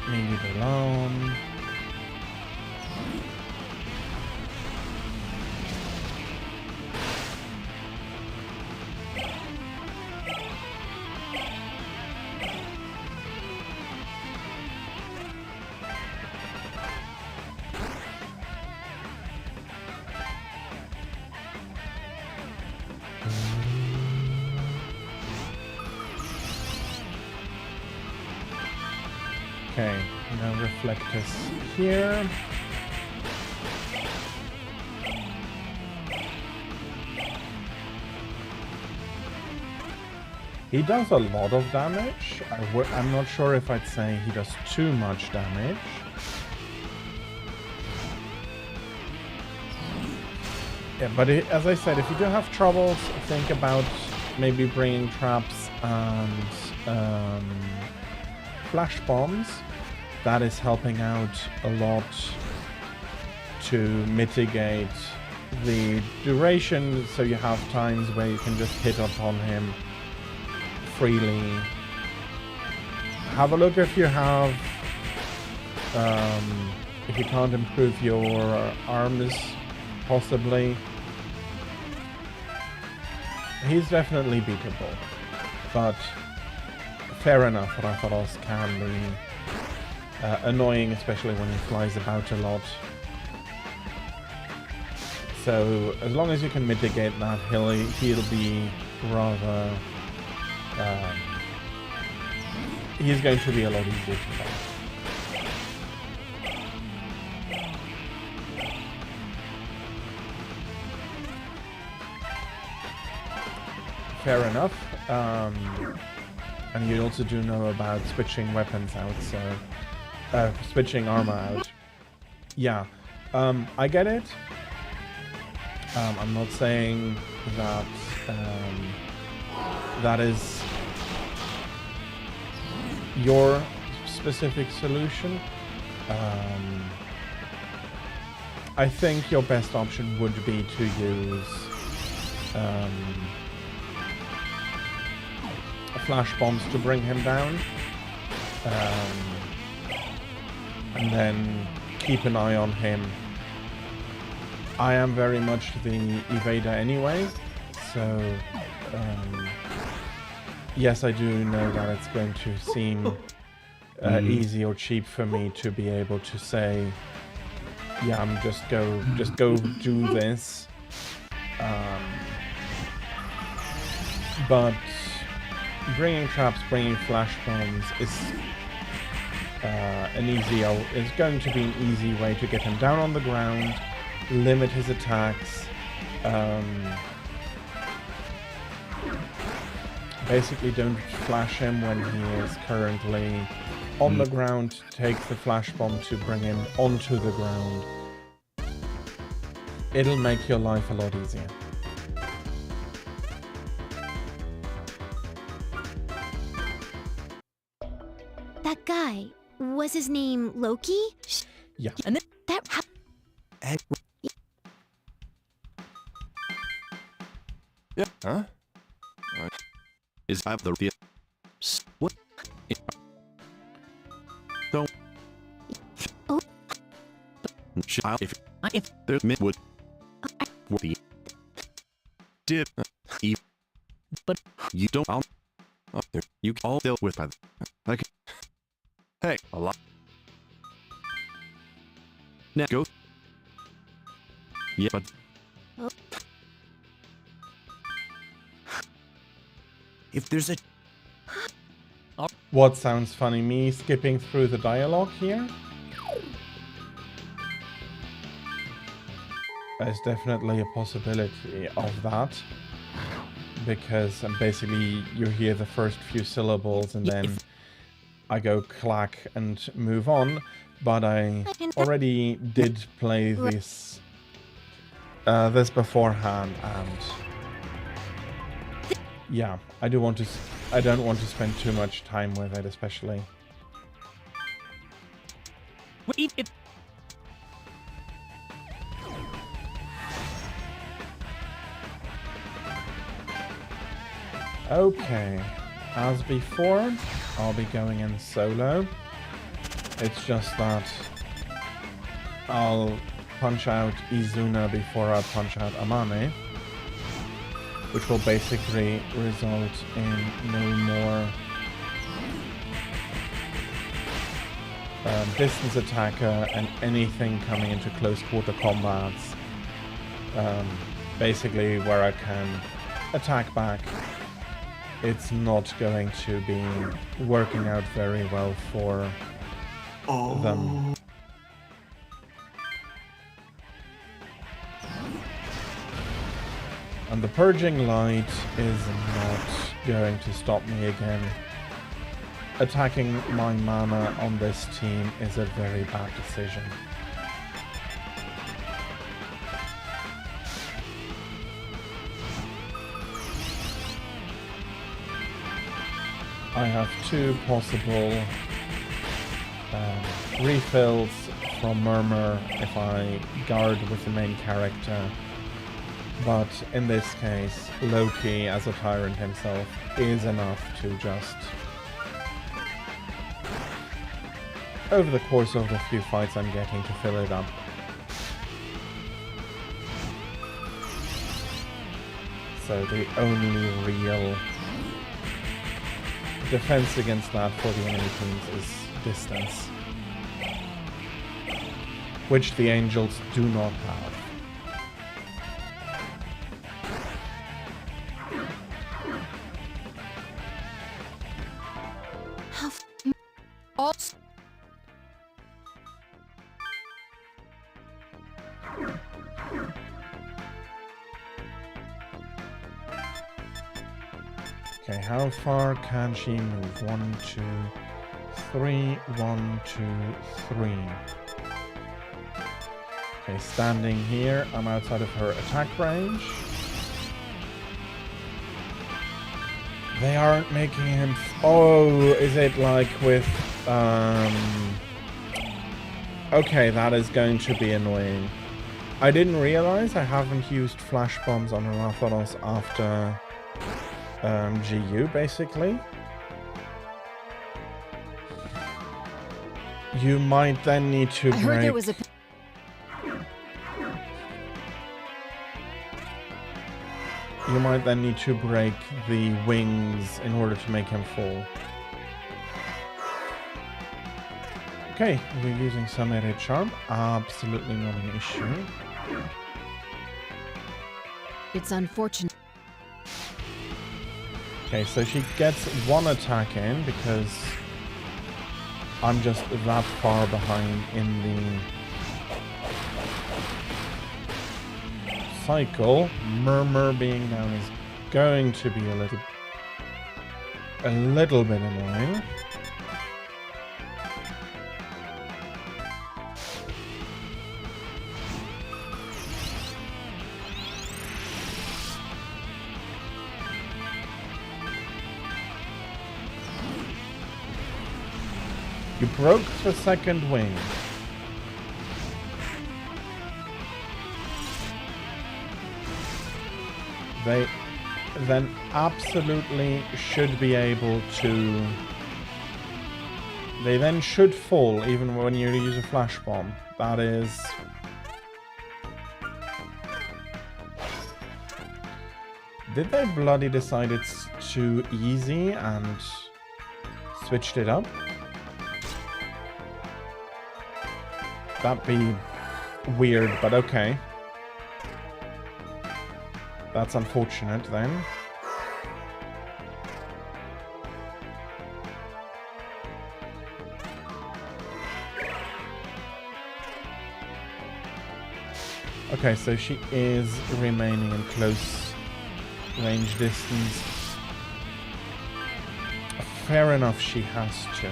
Maybe the alone. Okay, now reflectors here. He does a lot of damage. I'm not sure if I'd say he does too much damage. Yeah, but as I said, if you do have troubles, think about maybe bringing traps and flash bombs. That is helping out a lot to mitigate the duration, so you have times where you can just hit upon him freely. Have a look if you have if you can't improve your arms, possibly. He's definitely beatable, but fair enough, Rathalos can be annoying, especially when he flies about a lot. So as long as you can mitigate that, he'll be rather. He's going to be a lot easier to fight. Fair enough. And you also do know about switching weapons out, so switching armor out. Yeah, I get it. I'm not saying that that is your specific solution, I think your best option would be to use flash bombs to bring him down, and then keep an eye on him. I am very much the evader anyway, so yes, I do know that it's going to seem easy or cheap for me to be able to say, yeah, just go do this. But bringing traps, bringing flash bombs is going to be an easy way to get him down on the ground, limit his attacks, basically don't flash him when he is currently on the ground, take the flash bomb to bring him onto the ground. It'll make your life a lot easier. That guy, was his name Loki? Yeah. And then That Yeah, huh? Is I the what? Don't. Oh. If there's mid would the did but you don't all there you all deal with by okay. Hey, a lot. Now go. Yeah, but If there's a... What sounds funny? Me skipping through the dialogue here? There's definitely a possibility of that. Because basically you hear the first few syllables and then I go clack and move on. But I already did play this beforehand, and yeah, I don't want to spend too much time with it, especially. Okay, as before, I'll be going in solo. It's just that I'll punch out Izuna before I punch out Amane, which will basically result in no more distance attacker and anything coming into close quarter combats. Basically where I can attack back. It's not going to be working out very well for them. And the Purging Light is not going to stop me again. Attacking my mana on this team is a very bad decision. I have two possible refills from Murmur if I guard with the main character. But in this case, Loki, as a tyrant himself, is enough to just... over the course of the few fights I'm getting to fill it up. So the only real defense against that for the enemy teams is distance, which the Angels do not have. Okay, how far can she move? 1, 2, 3, 1, 2, 3. Okay, standing here, I'm outside of her attack range. They aren't making him... Oh, is it like with... Okay, that is going to be annoying. I didn't realize I haven't used flash bombs on Rathalos after GU, basically. You might then need to break... I heard there was a... You might then need to break the wings in order to make him fall. Okay, we're using some Red Charm. Absolutely not an issue. It's unfortunate. Okay, so she gets one attack in because I'm just that far behind in the cycle. Murmur being down is going to be a little bit annoying. You broke the second wing. They then absolutely should be able to... They then should fall even when you use a flash bomb. That is... Did they bloody decide it's too easy and switched it up? That'd be weird, but okay. That's unfortunate then. Okay, so she is remaining in close range distance. Fair enough, she has to.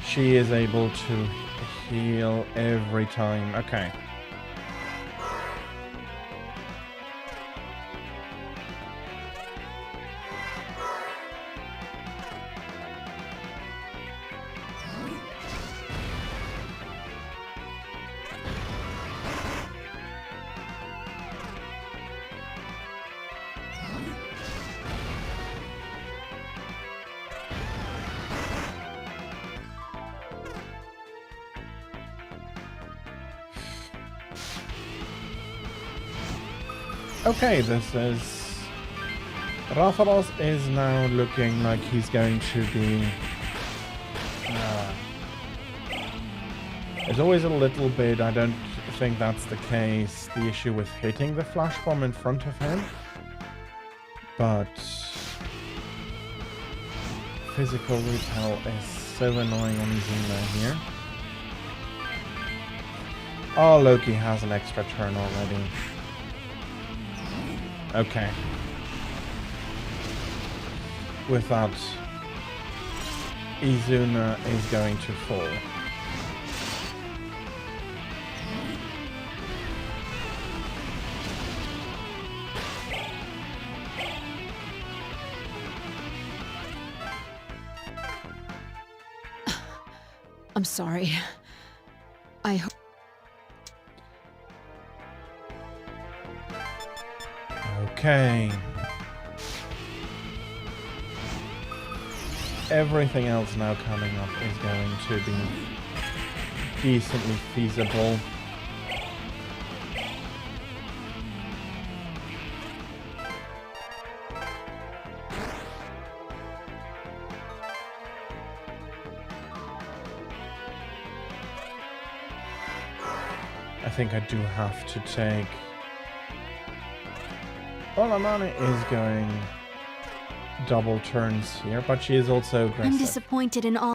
She is able to heal every time. Okay. Okay, this is... Rathalos is now looking like he's going to be... There's always a little bit, I don't think that's the case, the issue with hitting the flash bomb in front of him. But... Physical repel is so annoying on Izuna here. Oh, Loki has an extra turn already. Okay. With that, Izuna is going to fall. I'm sorry. I hope... Okay. Everything else now coming up is going to be decently feasible. I think I do have to take... Olamane is going double turns here, but she is also aggressive. I'm disappointed in all...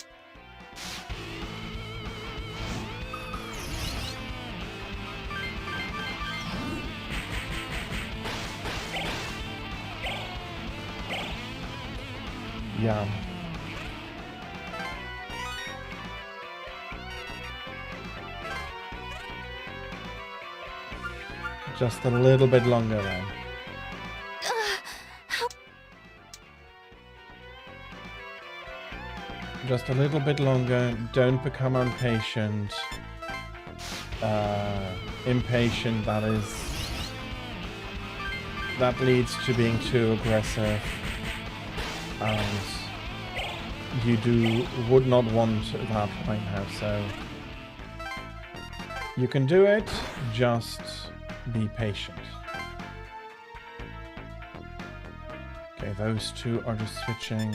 Yeah. Just a little bit longer then. Just a little bit longer. Don't become impatient. Impatient, that leads to being too aggressive. And you would not want that right now, so you can do it, just be patient. Okay, those two are just switching.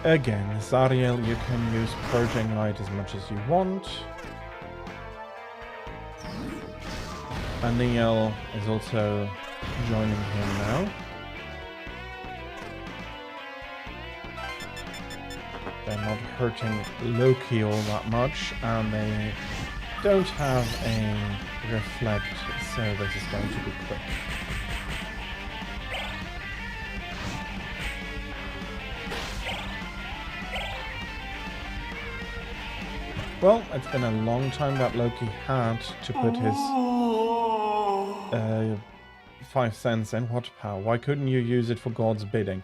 Again, Zariel, you can use Purging Light as much as you want. Aniel is also joining him now. They're not hurting Loki all that much, and they don't have a reflect, so this is going to be quick. Well, it's been a long time that Loki had to put his 5 cents in. What power? Why couldn't you use it for God's bidding?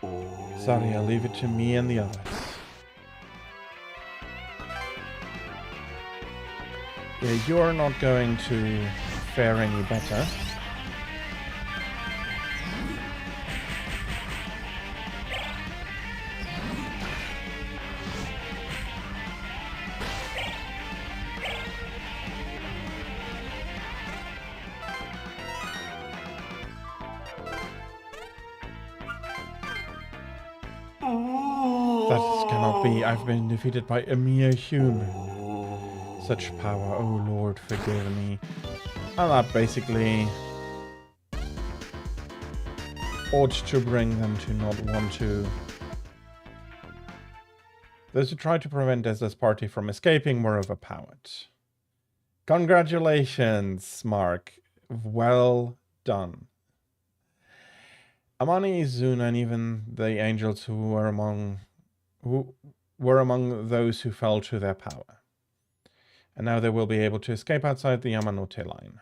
Sorry, I'll leave it to me and the others. Yeah, you're not going to fare any better. That cannot be. I've been defeated by a mere human. Such power, oh Lord, forgive me. And that basically ought to bring them to not want to. Those who tried to prevent Desda's party from escaping were overpowered. Congratulations, Mark. Well done. Amani, Zuna, and even the angels who were among those who fell to their power. And now they will be able to escape outside the Yamanote line.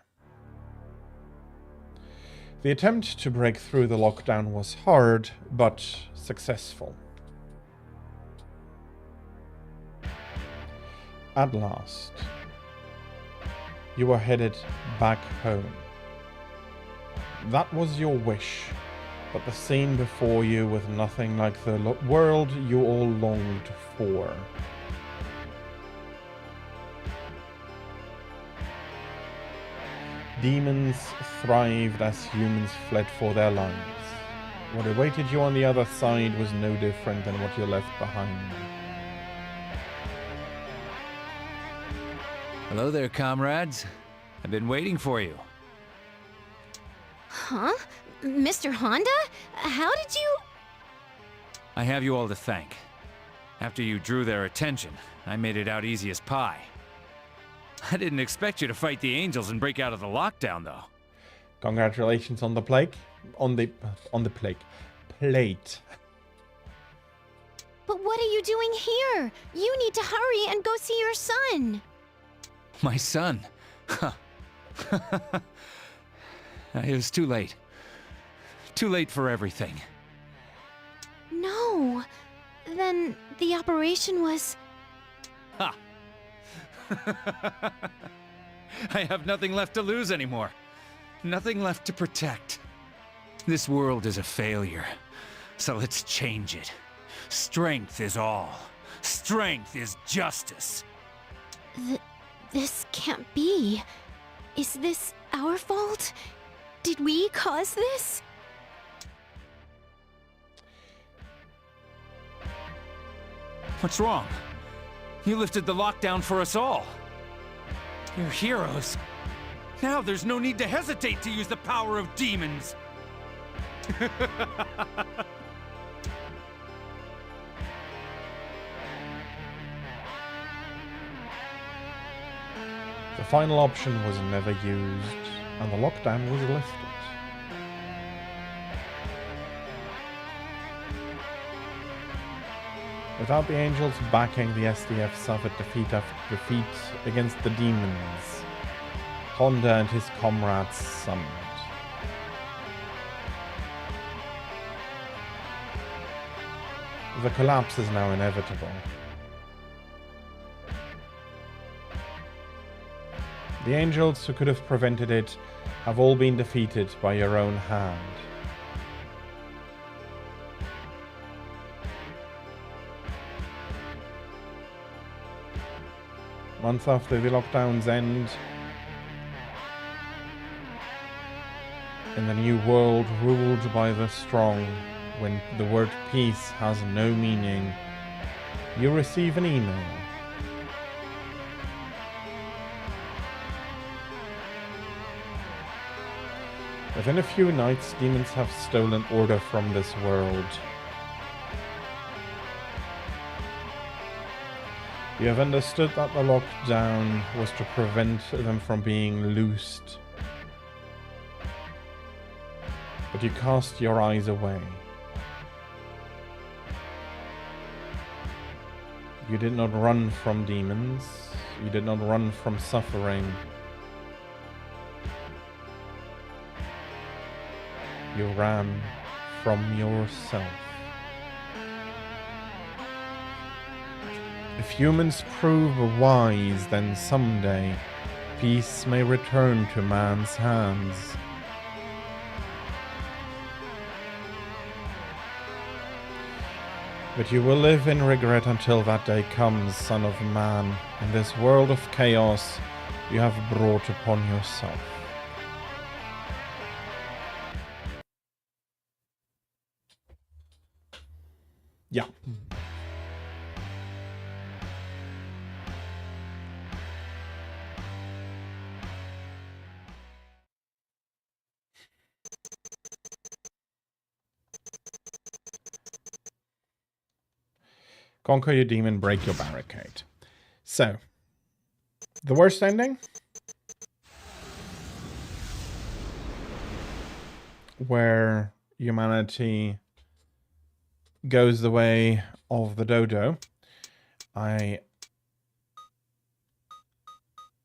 The attempt to break through the lockdown was hard, but successful. At last, you are headed back home. That was your wish, but the scene before you was nothing like the world you all longed for. Demons thrived as humans fled for their lives. What awaited you on the other side was no different than what you left behind. Hello there, comrades. I've been waiting for you. Huh? Mr. Honda? How did you... I have you all to thank. After you drew their attention, I made it out easy as pie. I didn't expect you to fight the angels and break out of the lockdown, though. Congratulations on the plate. On the plate. But what are you doing here? You need to hurry and go see your son. My son? It was too late. Too late for everything. No. Then the operation was... Ha! I have nothing left to lose anymore. Nothing left to protect. This world is a failure, so let's change it. Strength is all. Strength is justice. This can't be. Is this our fault? Did we cause this? What's wrong? You lifted the lockdown for us all. You're heroes. Now there's no need to hesitate to use the power of demons. The final option was never used, and the lockdown was lifted. Without the angels backing, the SDF suffered defeat after defeat against the demons. Honda and his comrades summoned. The collapse is now inevitable. The angels who could have prevented it have all been defeated by your own hand. Months after the lockdown's end, in the new world ruled by the strong, when the word peace has no meaning, you receive an email. Within a few nights, demons have stolen order from this world. You have understood that the lockdown was to prevent them from being loosed. But you cast your eyes away. You did not run from demons. You did not run from suffering. You ran from yourself. If humans prove wise, then someday peace may return to man's hands. But you will live in regret until that day comes, son of man, in this world of chaos you have brought upon yourself. Yeah. Conquer your demon, break your barricade. So, the worst ending? Where humanity goes the way of the dodo. I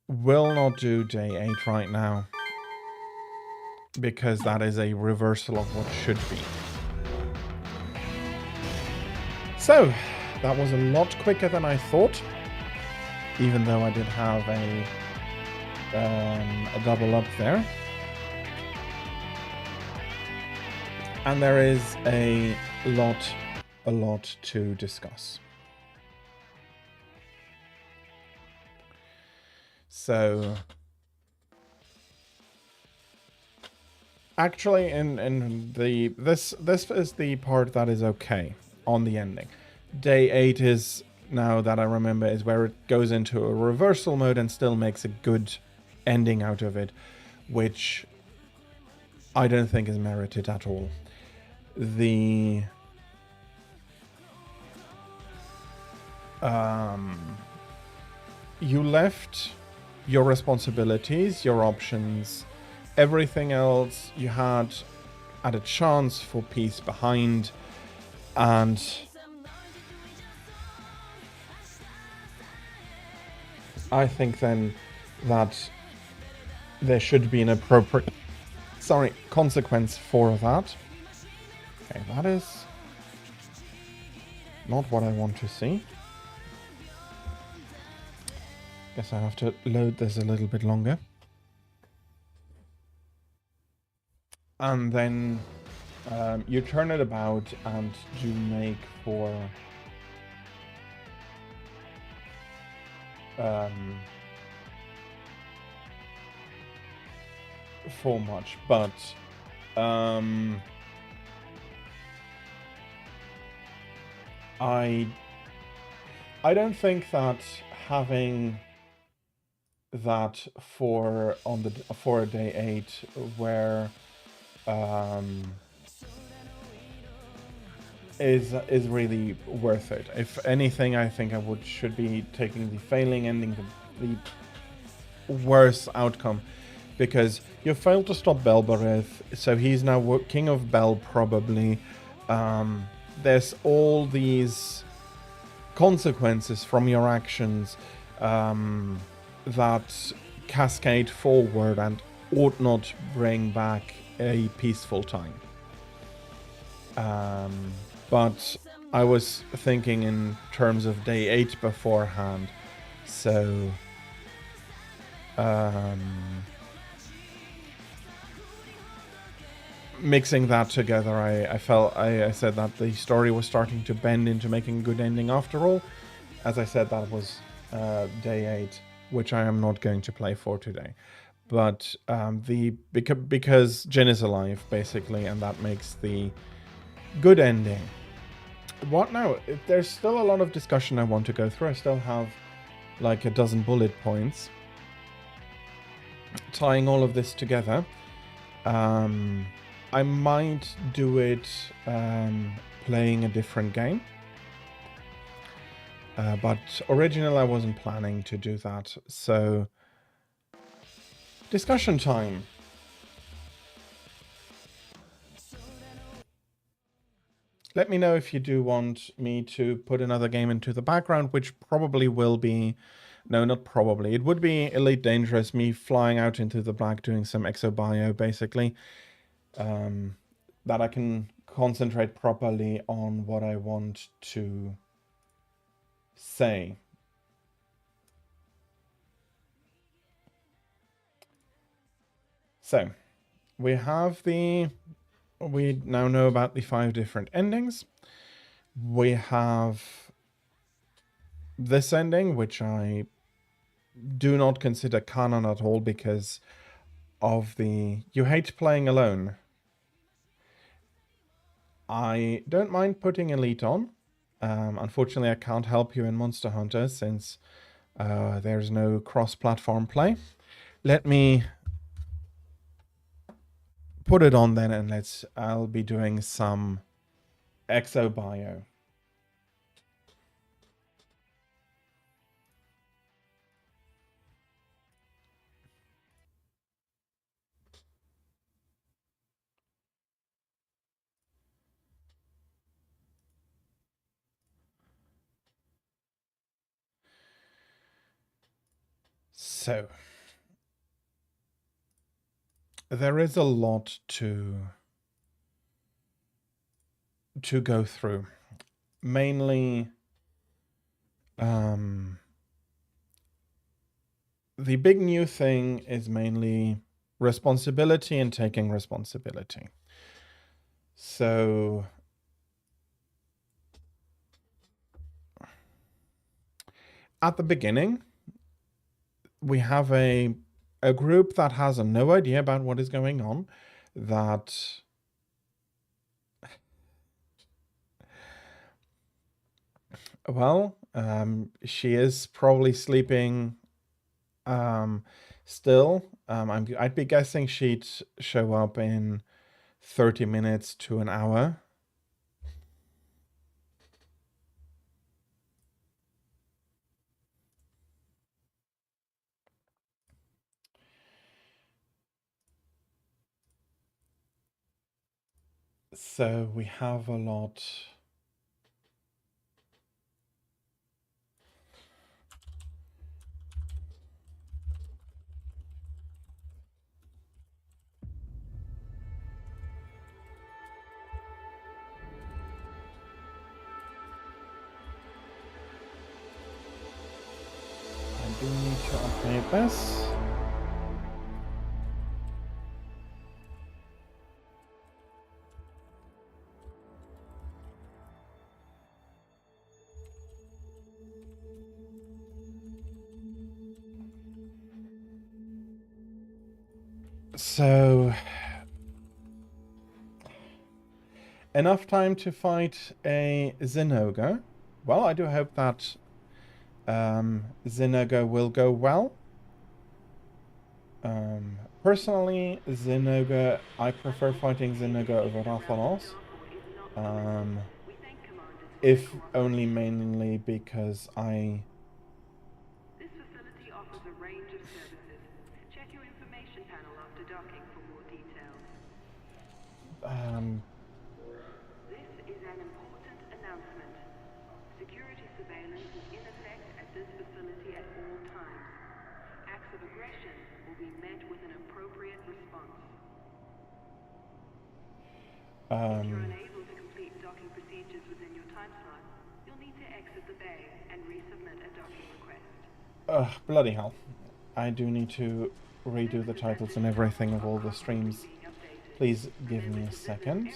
will not do day 8 right now, because that is a reversal of what should be. So, that was a lot quicker than I thought, even though I did have a double up there. And there is a lot to discuss. So, actually, this is the part that is okay on the ending. Day 8 is, now that I remember, is where it goes into a reversal mode and still makes a good ending out of it, which I don't think is merited at all. You left your responsibilities, your options, everything else you had a chance for peace behind, and I think then that there should be an appropriate, consequence for that. Okay, that is not what I want to see. Guess I have to load this a little bit longer. And then you turn it about and do make for much, but I don't think that having that for day 8 where is really worth it. If anything, I think I should be taking the failing ending, worse outcome, because you failed to stop Belberith, so he's now king of Bel probably. There's all these consequences from your actions that cascade forward and ought not bring back a peaceful time. But I was thinking in terms of day 8 beforehand, so mixing that together, I said that the story was starting to bend into making a good ending after all. As I said, that was day 8, which I am not going to play for today. But because Jin is alive, basically, and that makes the good ending. What now? There's still a lot of discussion I want to go through. I still have like a dozen bullet points. Tying all of this together. I might do it playing a different game. But originally I wasn't planning to do that. So, discussion time. Let me know if you do want me to put another game into the background, which probably will be... No, not probably. It would be Elite Dangerous, me flying out into the black, doing some Exobio, basically. That I can concentrate properly on what I want to say. So, we now know about the 5 different endings. We have this ending, which I do not consider canon at all because of the... You hate playing alone. I don't mind putting Elite on. Unfortunately, I can't help you in Monster Hunter since there's no cross-platform play. Let me put it on then, and I'll be doing some Exobio. So, there is a lot to go through. Mainly, the big new thing is mainly responsibility and taking responsibility. So, at the beginning, we have a group that has no idea about what is going on, that well, she is probably sleeping still. I'd be guessing she'd show up in 30 minutes to an hour. So we have a lot. I do need to update this. So, enough time to fight a Zinogre. Well, I do hope that Zinogre will go well. Personally, Zinogre, I prefer fighting Zinogre over Rathalos. If only mainly because I offers a range of services. Check your information panel after docking for more details. This is an important announcement. Security surveillance is in effect at this facility at all times. Acts of aggression will be met with an appropriate response. If you're unable to complete docking procedures within your time slot, you'll need to exit the bay and resubmit a docking request. Bloody hell. I do need to redo the titles and everything of all the streams. Please give me a second.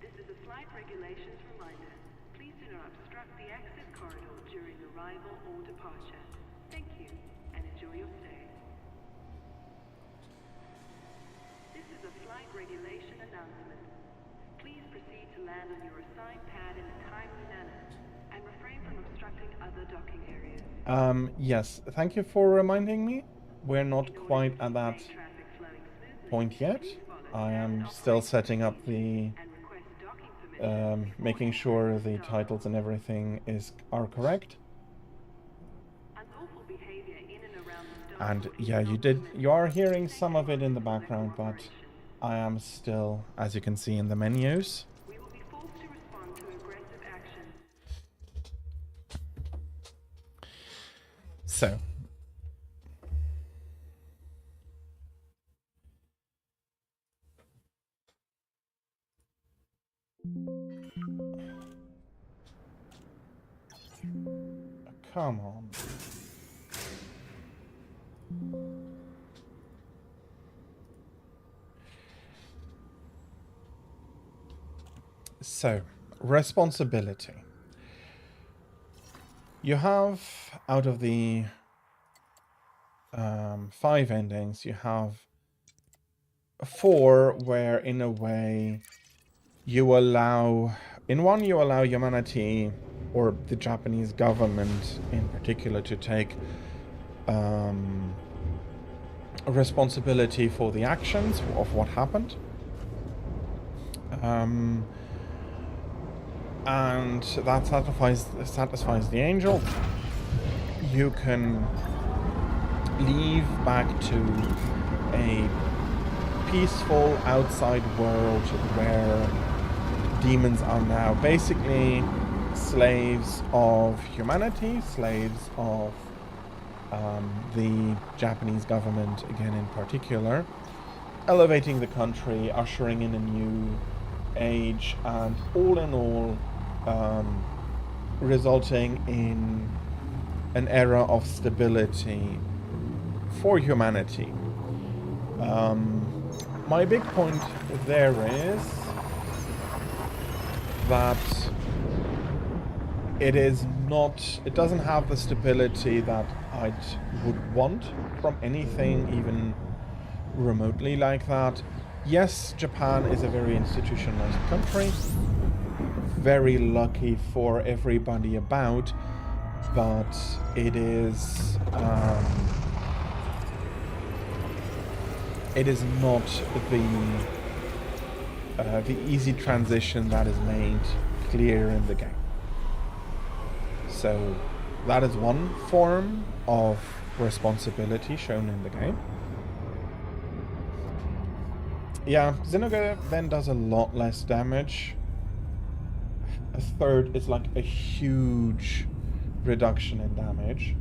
This is a flight regulations reminder. Please do not obstruct the exit corridor during arrival or departure. Thank you, and enjoy your stay. This is a flight regulation announcement. Please proceed to land on your assigned pad in a timely manner, and refrain from obstructing other docking areas. Yes, thank you for reminding me. We're not quite at that point yet. I am still setting up the making sure the titles and everything are correct. And yeah, you are hearing some of it in the background, but I am still, as you can see in the menus. So come on. So, responsibility. You have, out of the 5 endings, you have 4 where, in a way, you allow... In one, you allow humanity, or the Japanese government in particular, to take responsibility for the actions of what happened. And that satisfies the angel. You can leave back to a peaceful outside world where demons are now basically slaves of humanity, slaves of the Japanese government, again in particular, elevating the country, ushering in a new age, and all in all resulting in an era of stability for humanity. My big point there is that it doesn't have the stability that I would want from anything even remotely like that. Yes, Japan is a very institutionalized country, very lucky for everybody about, but it is not the easy transition that is made clear in the game. So that is one form of responsibility shown in the game. Yeah, Zinogre then does a lot less damage. A third is like a huge reduction in damage.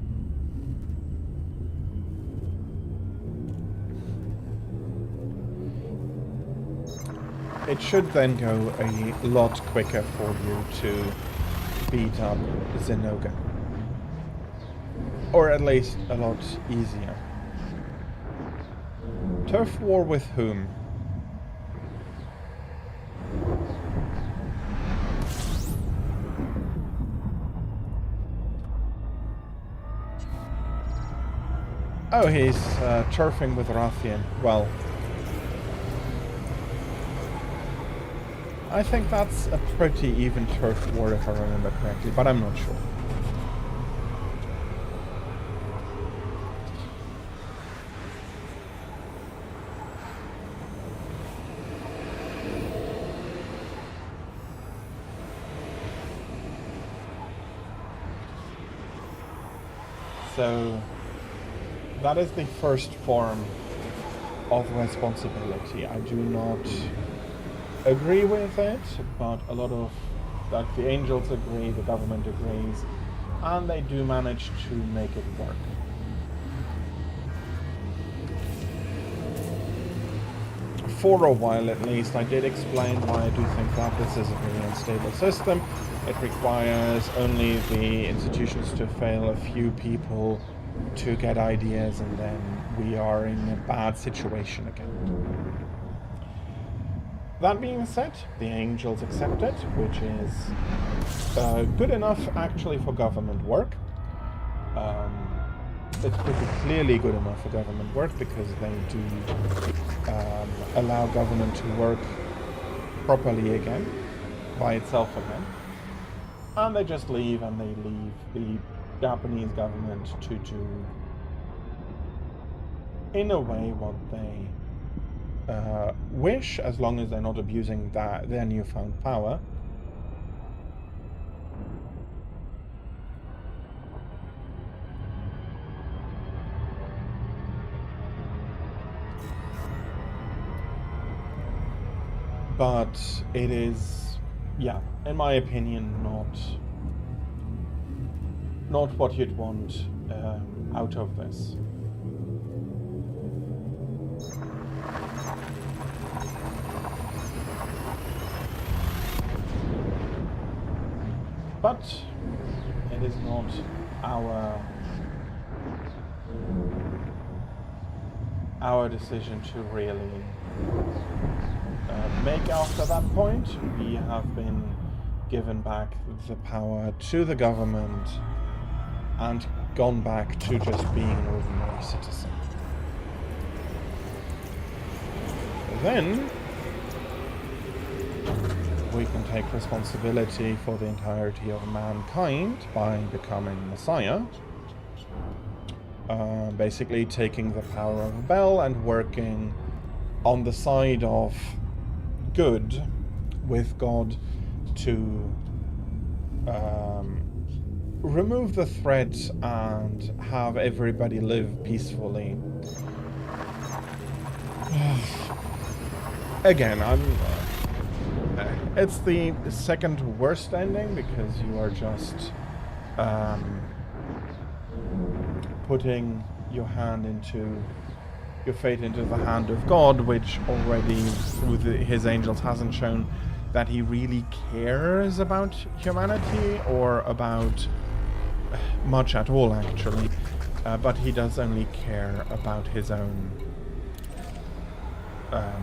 It should then go a lot quicker for you to beat up Zinogre. Or at least a lot easier. Turf war with whom? Oh, he's turfing with Rathian. Well, I think that's a pretty even turf war if I remember correctly, but I'm not sure. So that is the first form of responsibility. I do not agree with it, but a lot of, like, the angels agree, the government agrees, and they do manage to make it work. For a while at least. I did explain why I do think that this is a very unstable system. It requires only the institutions to fail a few people to get ideas, and then we are in a bad situation again. That being said, the angels accept it, which is good enough actually for government work. It's pretty clearly good enough for government work because they do allow government to work properly again, by itself again. And they just leave, and they leave the Japanese government to do, in a way, what they wish, as long as they're not abusing their newfound power. But it is, yeah, in my opinion, not what you'd want out of this. But it is not our decision to really make after that point. We have been given back the power to the government and gone back to just being an ordinary citizen. Then we can take responsibility for the entirety of mankind by becoming Messiah. Basically taking the power of a bell and working on the side of good with God to remove the threat and have everybody live peacefully. Again, it's the second worst ending because you are just putting your fate into the hand of God, which already through his angels hasn't shown that he really cares about humanity or about much at all, actually. But he does only care about his own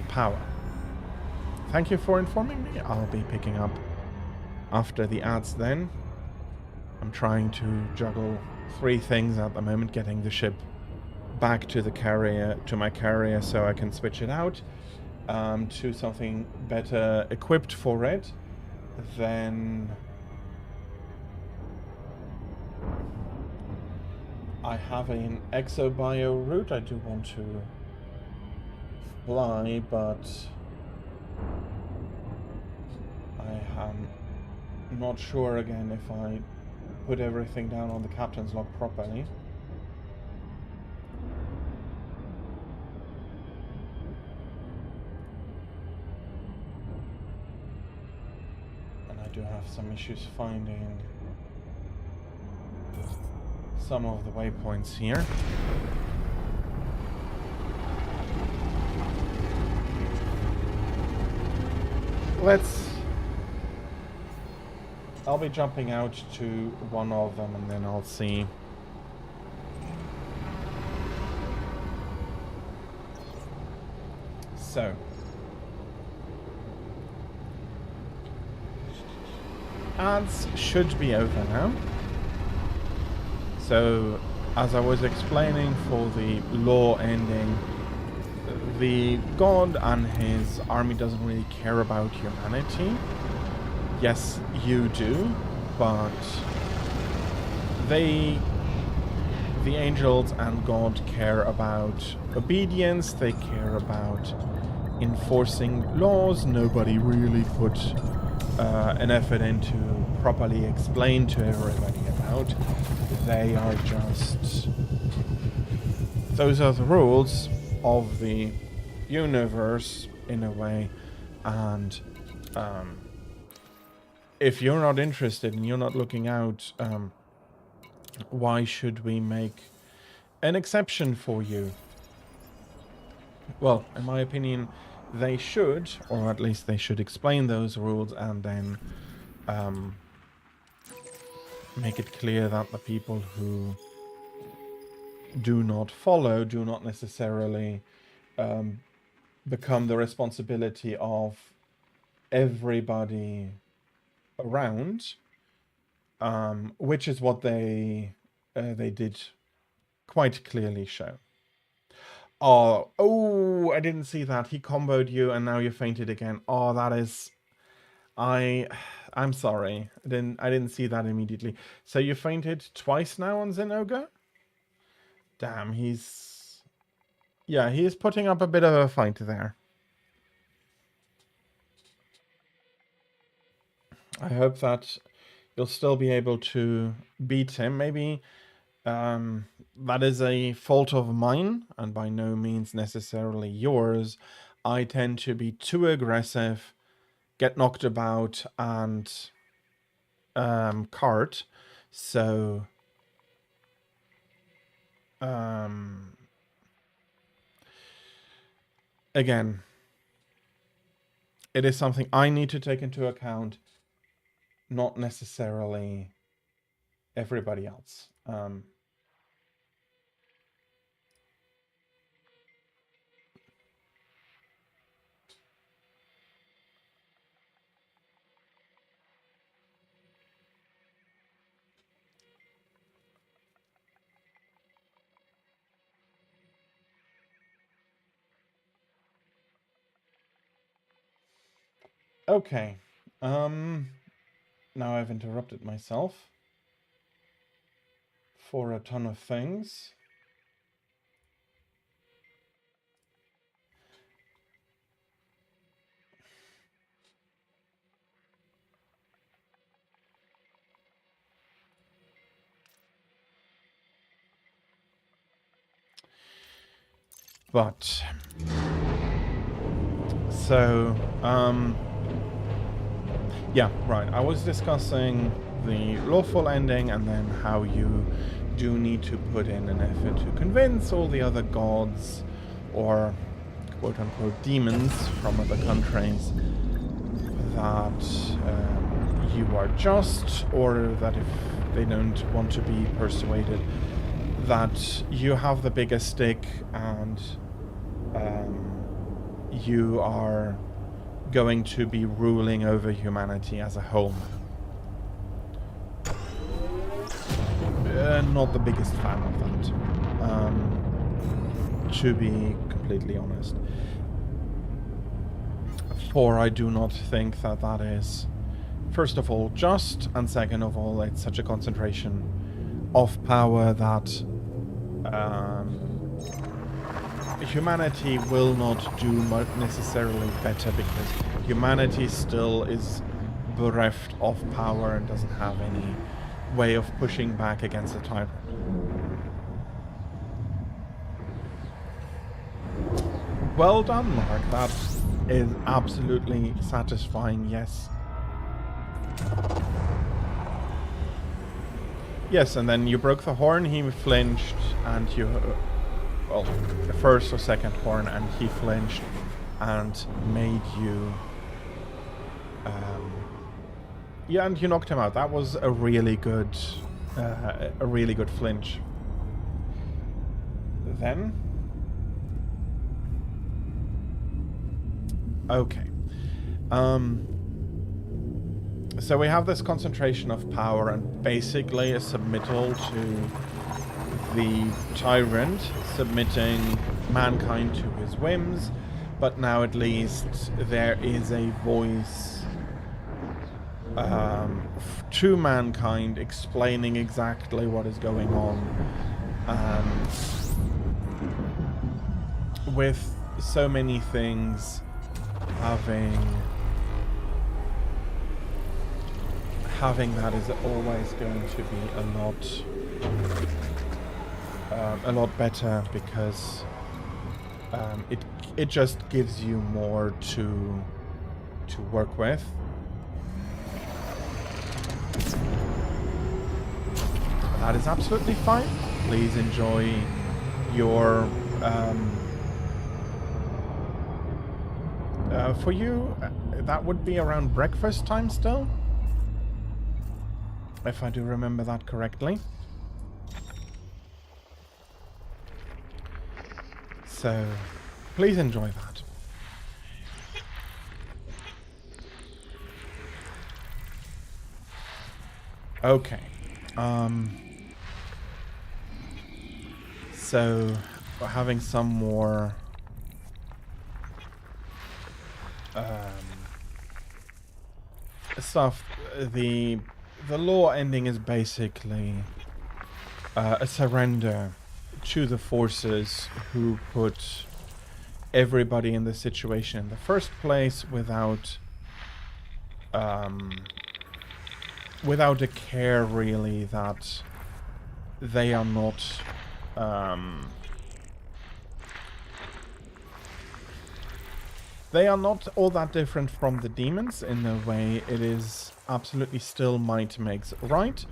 power. Thank you for informing me. I'll be picking up after the ads then. I'm trying to juggle 3 things at the moment, getting the ship back to the carrier, to my carrier, so I can switch it out to something better equipped for it. Then I have an Exobio route I do want to fly, but I am not sure again if I put everything down on the captain's log properly. And I do have some issues finding some of the waypoints here. I'll be jumping out to one of them and then I'll see. So. Ads should be over now. So, as I was explaining for the law ending, the god and his army doesn't really care about humanity. Yes, you do, but the angels and God care about obedience, they care about enforcing laws. Nobody really put an effort into properly explain to everybody about out. They are just... Those are the rules of the universe, in a way. And if you're not interested and you're not looking out, why should we make an exception for you? Well, in my opinion, they should, or at least they should explain those rules and then make it clear that the people who do not follow do not necessarily become the responsibility of everybody around, which is what they did quite clearly show. Oh, I didn't see that. He comboed you and now you fainted again. Oh, that is... I'm sorry. I didn't see that immediately. So you fainted twice now on Zinogre? Damn, he's... Yeah, he is putting up a bit of a fight there. I hope that you'll still be able to beat him. Maybe that is a fault of mine, and by no means necessarily yours. I tend to be too aggressive, get knocked about, and cart. So again, it is something I need to take into account, not necessarily everybody else. Okay. Now I've interrupted myself for a ton of things. But so yeah, right. I was discussing the lawful ending and then how you do need to put in an effort to convince all the other gods or quote-unquote demons from other countries that you are just, or that if they don't want to be persuaded, that you have the bigger stick and you are going to be ruling over humanity as a whole. Not the biggest fan of that, to be completely honest. For I do not think that that is, first of all, just, and second of all, it's such a concentration of power that humanity will not do necessarily better, because humanity still is bereft of power and doesn't have any way of pushing back against a tyrant. Well done, Mark. That is absolutely satisfying, yes. Yes, and then you broke the horn, he flinched, and you... well, the first or second horn, and he flinched and made you... yeah, and you knocked him out. That was a really good flinch. Then... okay. So we have this concentration of power and basically a submittal to the tyrant, submitting mankind to his whims, but now at least there is a voice to mankind explaining exactly what is going on, and with so many having that is always going to be a lot better, because it just gives you more to work with. That is absolutely fine. Please enjoy your for you, that would be around breakfast time still, if I do remember that correctly. So, please enjoy that. Okay. So, we're having some more stuff. The law ending is basically a surrender to the forces who put everybody in the situation in the first place without a care really that they are not all that different from the demons in the way it is absolutely still might makes right,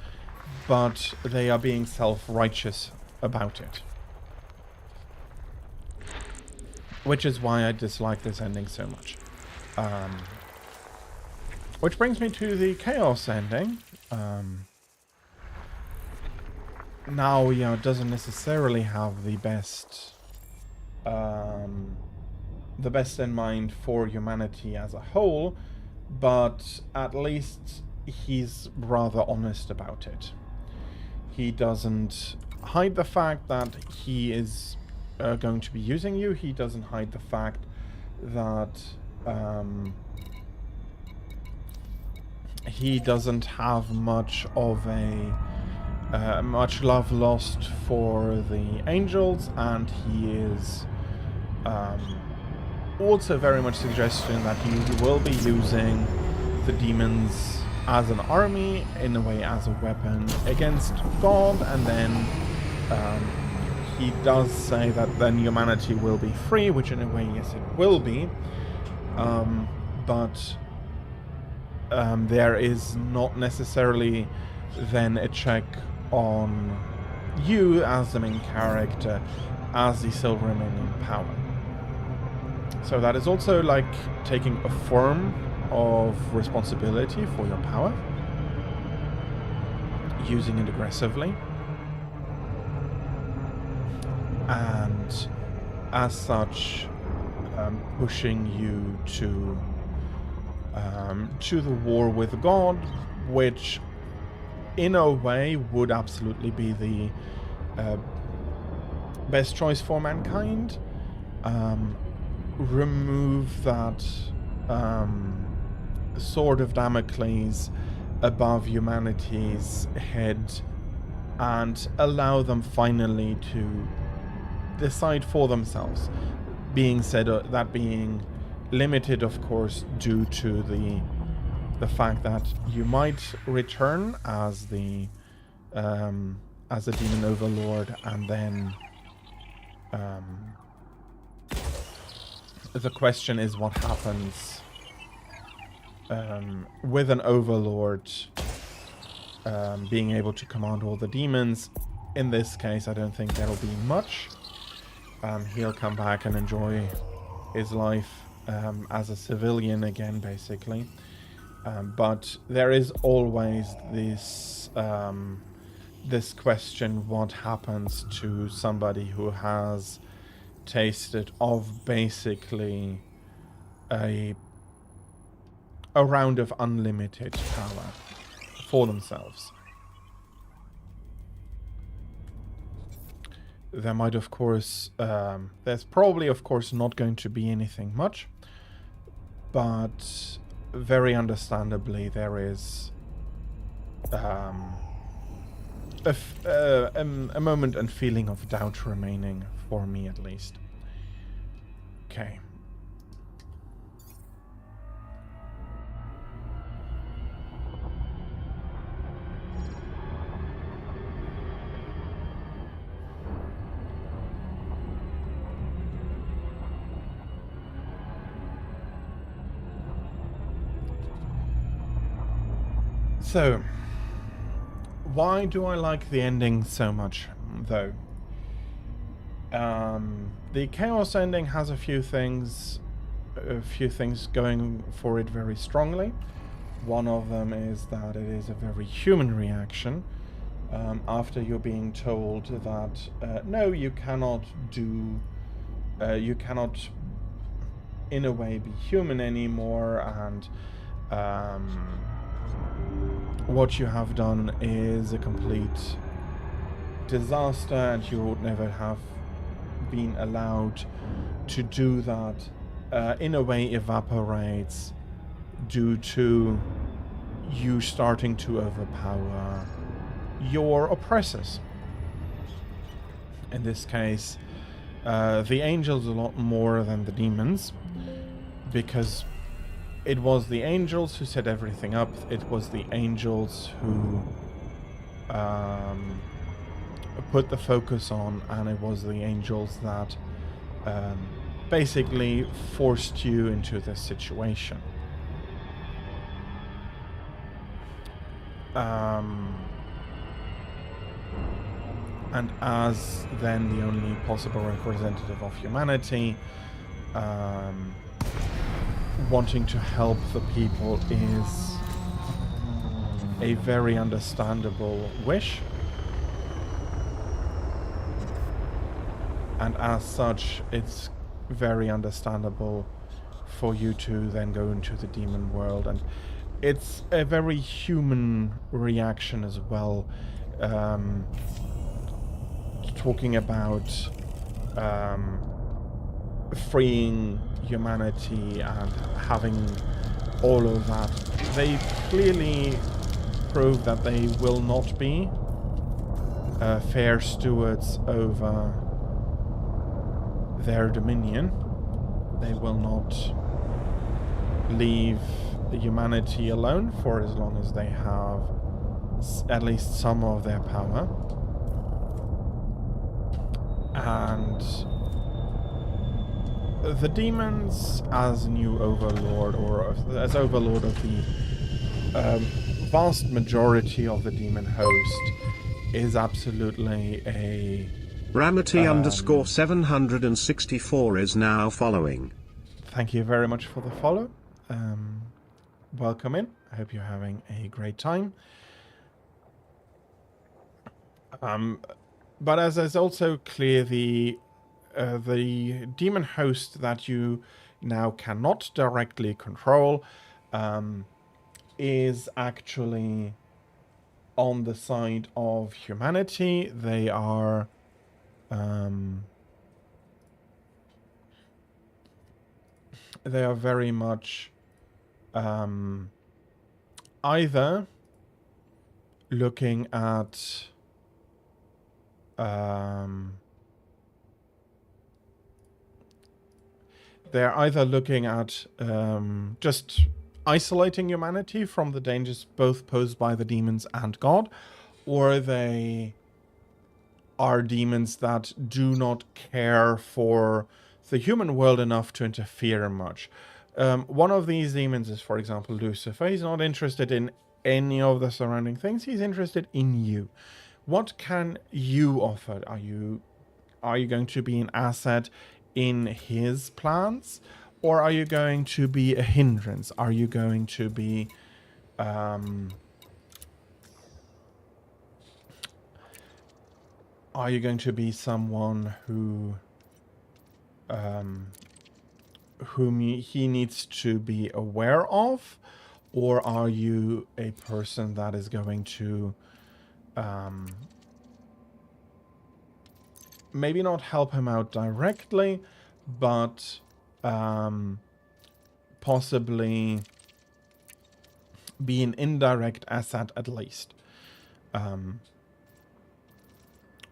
but they are being self-righteous about it. Which is why I dislike this ending so much. Which brings me to the Chaos ending. Now, you know, it doesn't necessarily have the best in mind for humanity as a whole, but at least he's rather honest about it. He doesn't hide the fact that he is going to be using you. He doesn't hide the fact that he doesn't have much of a much love lost for the angels, and he is also very much suggesting that he will be using the demons as an army, in a way as a weapon against God, and then he does say that then humanity will be free, which in a way, yes, it will be, but there is not necessarily then a check on you as the main character as the still remaining power. So that is also like taking a form of responsibility for your power, using it aggressively, and as such pushing you to the war with God, which in a way would absolutely be the best choice for mankind. Remove that sword of Damocles above humanity's head and allow them finally to decide for themselves. Being said, that being limited, of course, due to the fact that you might return as the demon overlord, and then the question is what happens with an overlord being able to command all the demons. In this case, I don't think there'll be much. He'll come back and enjoy his life as a civilian again, basically. But there is always this this question: what happens to somebody who has tasted of basically a round of unlimited power for themselves? There might, of course, there's probably, of course, not going to be anything much, but very understandably there is a moment and feeling of doubt remaining, for me at least. Okay. So, why do I like the ending so much, though? The Chaos ending has a few things going for it very strongly. One of them is that it is a very human reaction. After you're being told that no, you cannot in a way be human anymore, and what you have done is a complete disaster, and you would never have been allowed to do that, in a way evaporates due to you starting to overpower your oppressors. In this case, the angels a lot more than the demons, because it was the angels who set everything up. It was the angels who put the focus on, and it was the angels that basically forced you into this situation. And as then the only possible representative of humanity, wanting to help the people is a very understandable wish. And as such, it's very understandable for you to then go into the demon world. And it's a very human reaction as well. Talking about freeing humanity and having all of that. They clearly prove that they will not be fair stewards over their dominion. They will not leave humanity alone for as long as they have at least some of their power. And the demons, as new overlord, or as overlord of the vast majority of the demon host, is absolutely a... Ramity_764 is now following. Thank you very much for the follow. Welcome in. I hope you're having a great time. But as is also clear, the demon host that you now cannot directly control is actually on the side of humanity. They are very much either looking at they're either looking at just isolating humanity from the dangers both posed by the demons and God, or they are demons that do not care for the human world enough to interfere much. One of these demons is, for example, Lucifer. He's not interested in any of the surrounding things. He's interested in you. What can you offer? Are you going to be an asset in his plans, or are you going to be a hindrance? Are you going to be someone who whom he needs to be aware of, or are you a person that is going to maybe not help him out directly, but possibly be an indirect asset at least?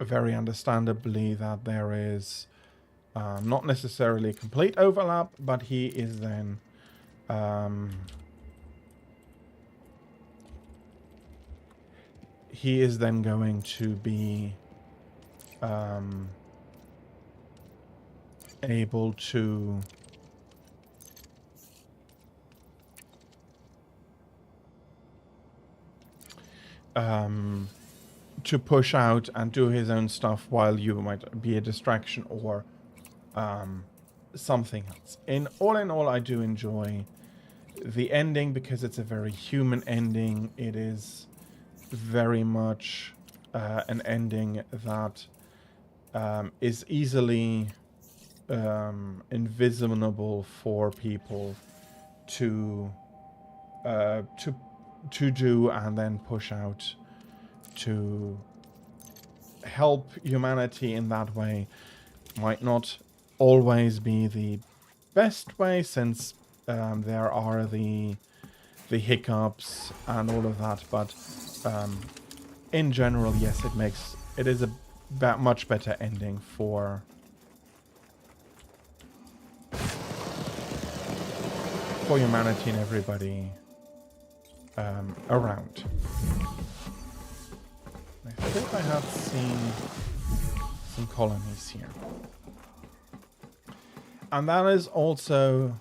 Very understandably that there is not necessarily complete overlap, but he is then going to be able to to push out and do his own stuff while you might be a distraction or something else. In all, I do enjoy the ending because it's a very human ending. It is very much an ending that is easily invisible for people to do and then push out to help humanity in that way. Might not always be the best way, since there are the hiccups and all of that, but in general, yes, it is a much better ending for humanity and everybody around. I thought I had seen some colonies here. And that is also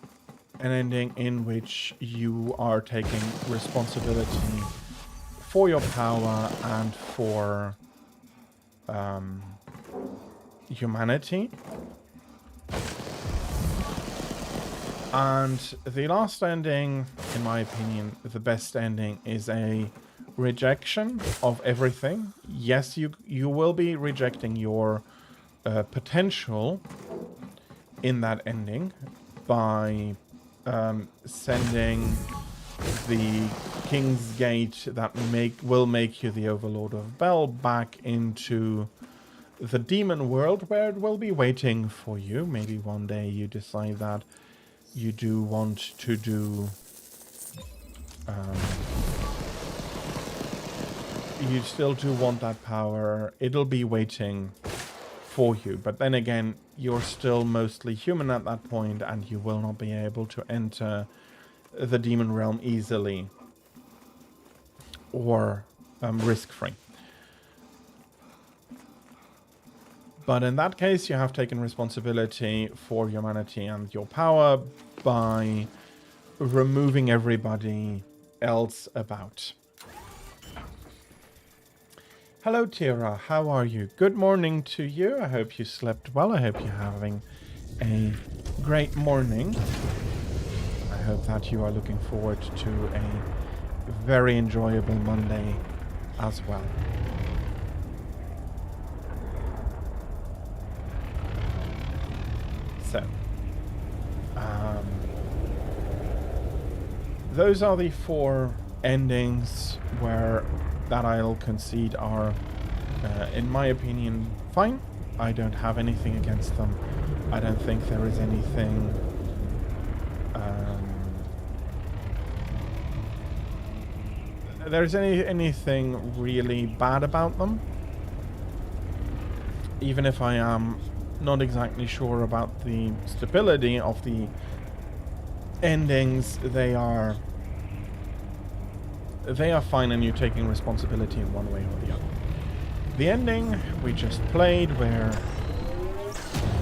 an ending in which you are taking responsibility for your power and for humanity. And the last ending, in my opinion, the best ending, is a rejection of everything. Yes, you will be rejecting your potential in that ending by sending the King's Gate that will make you the Overlord of Bel back into the demon world, where it will be waiting for you. Maybe one day you decide that you do want to do you still do want that power. It'll be waiting for you, but then again, you're still mostly human at that point, and you will not be able to enter the demon realm easily or risk-free. But in that case, you have taken responsibility for humanity and your power by removing everybody else about. Hello, Tira. How are you? Good morning to you. I hope you slept well. I hope you're having a great morning. I hope that you are looking forward to a very enjoyable Monday as well. So, those are the 4 endings that I'll concede are, in my opinion, fine. I don't have anything against them. I don't think there is anything anything really bad about them. Even if I am not exactly sure about the stability of the endings, they are fine, and you're taking responsibility in one way or the other. The ending we just played, where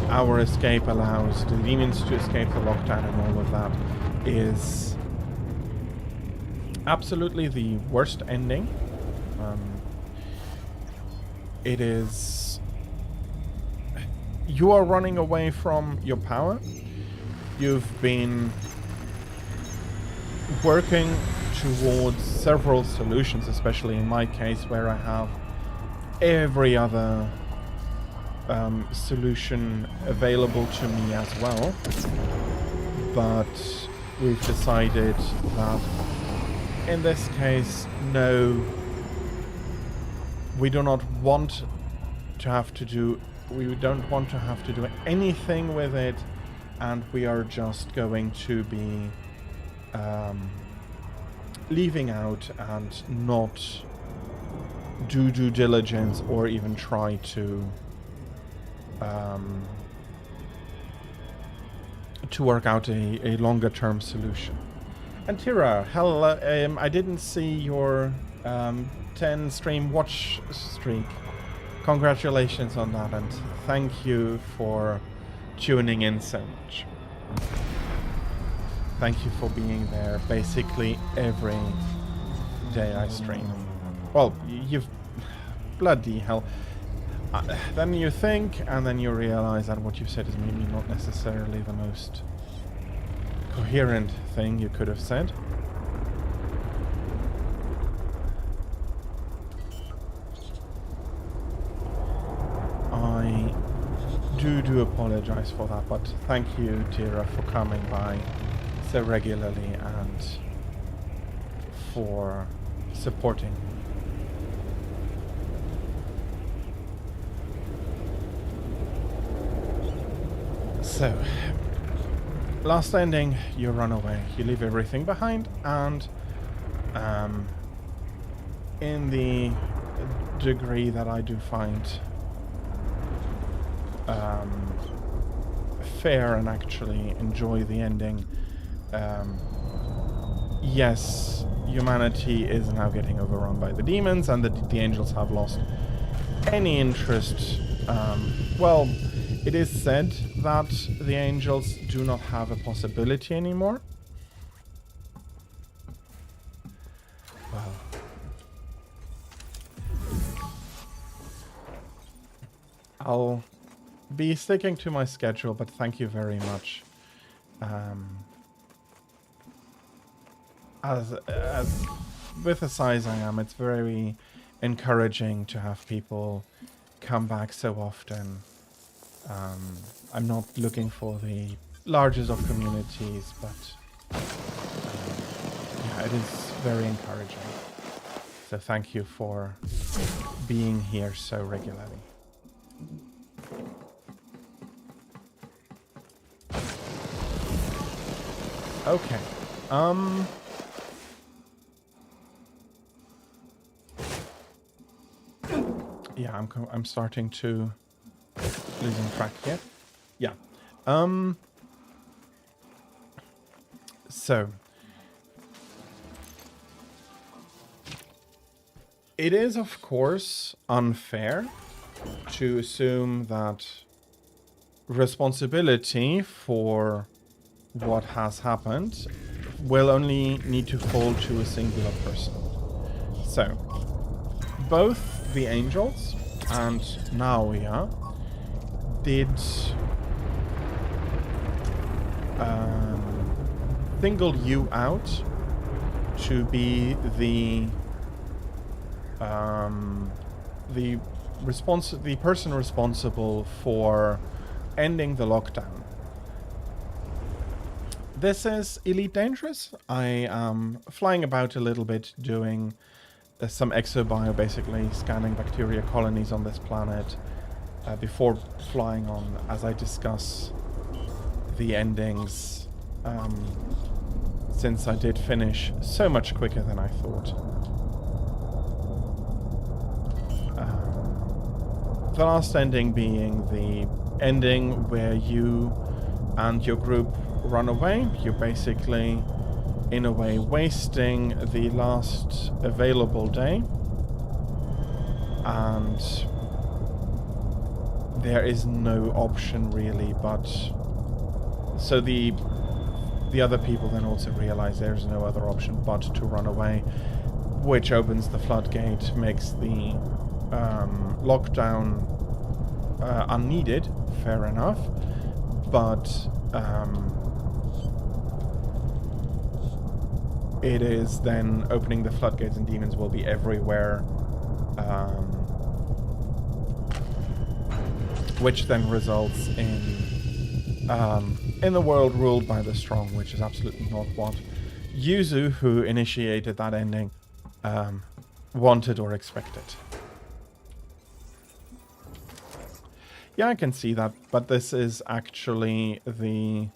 our escape allows the demons to escape the lockdown and all of that, is absolutely the worst ending. It is... You are running away from your power. You've been working towards several solutions, especially in my case, where I have every other solution available to me as well. But we've decided that in this case, no, we do not want to have to do... We don't want to have to do anything with it, and we are just going to be leaving out and not do due diligence or even try to work out a longer term solution. And Tira, hello, I didn't see your 10 stream watch streak. Congratulations on that, and thank you for tuning in so much. Thank you for being there basically every day I stream. Well, you've... Bloody hell. Then you think, and then you realize that what you've said is maybe not necessarily the most coherent thing you could have said. I do apologize for that, but thank you, Tira, for coming by so regularly and for supporting. So, last ending, you run away. You leave everything behind, and in the degree that I do find fair and actually enjoy the ending, yes, humanity is now getting overrun by the demons, and the angels have lost any interest. Well, it is said that the angels do not have a possibility anymore. Well, I'll be sticking to my schedule, but thank you very much. As with the size I am, it's very encouraging to have people come back so often. I'm not looking for the largest of communities, but yeah, it is very encouraging. So thank you for being here so regularly. Okay. Yeah, I'm starting to losing track here. Yeah. So it is, of course, unfair to assume that responsibility for what has happened will only need to fall to a singular person. So, both the angels and Naoya did single you out to be the person responsible for ending the lockdown. This is Elite Dangerous. I am flying about a little bit, doing some exobio, basically scanning bacteria colonies on this planet before flying on, as I discuss the endings, since I did finish so much quicker than I thought. The last ending being the ending where you and your group run away. You're basically, in a way, wasting the last available day, and there is no option really but... So the other people then also realize there's no other option but to run away, which opens the floodgate, makes the lockdown unneeded, fair enough, but it is then opening the floodgates, and demons will be everywhere, which then results in the world ruled by the strong, which is absolutely not what Yuzu, who initiated that ending, wanted or expected. Yeah, I can see that, but this is actually the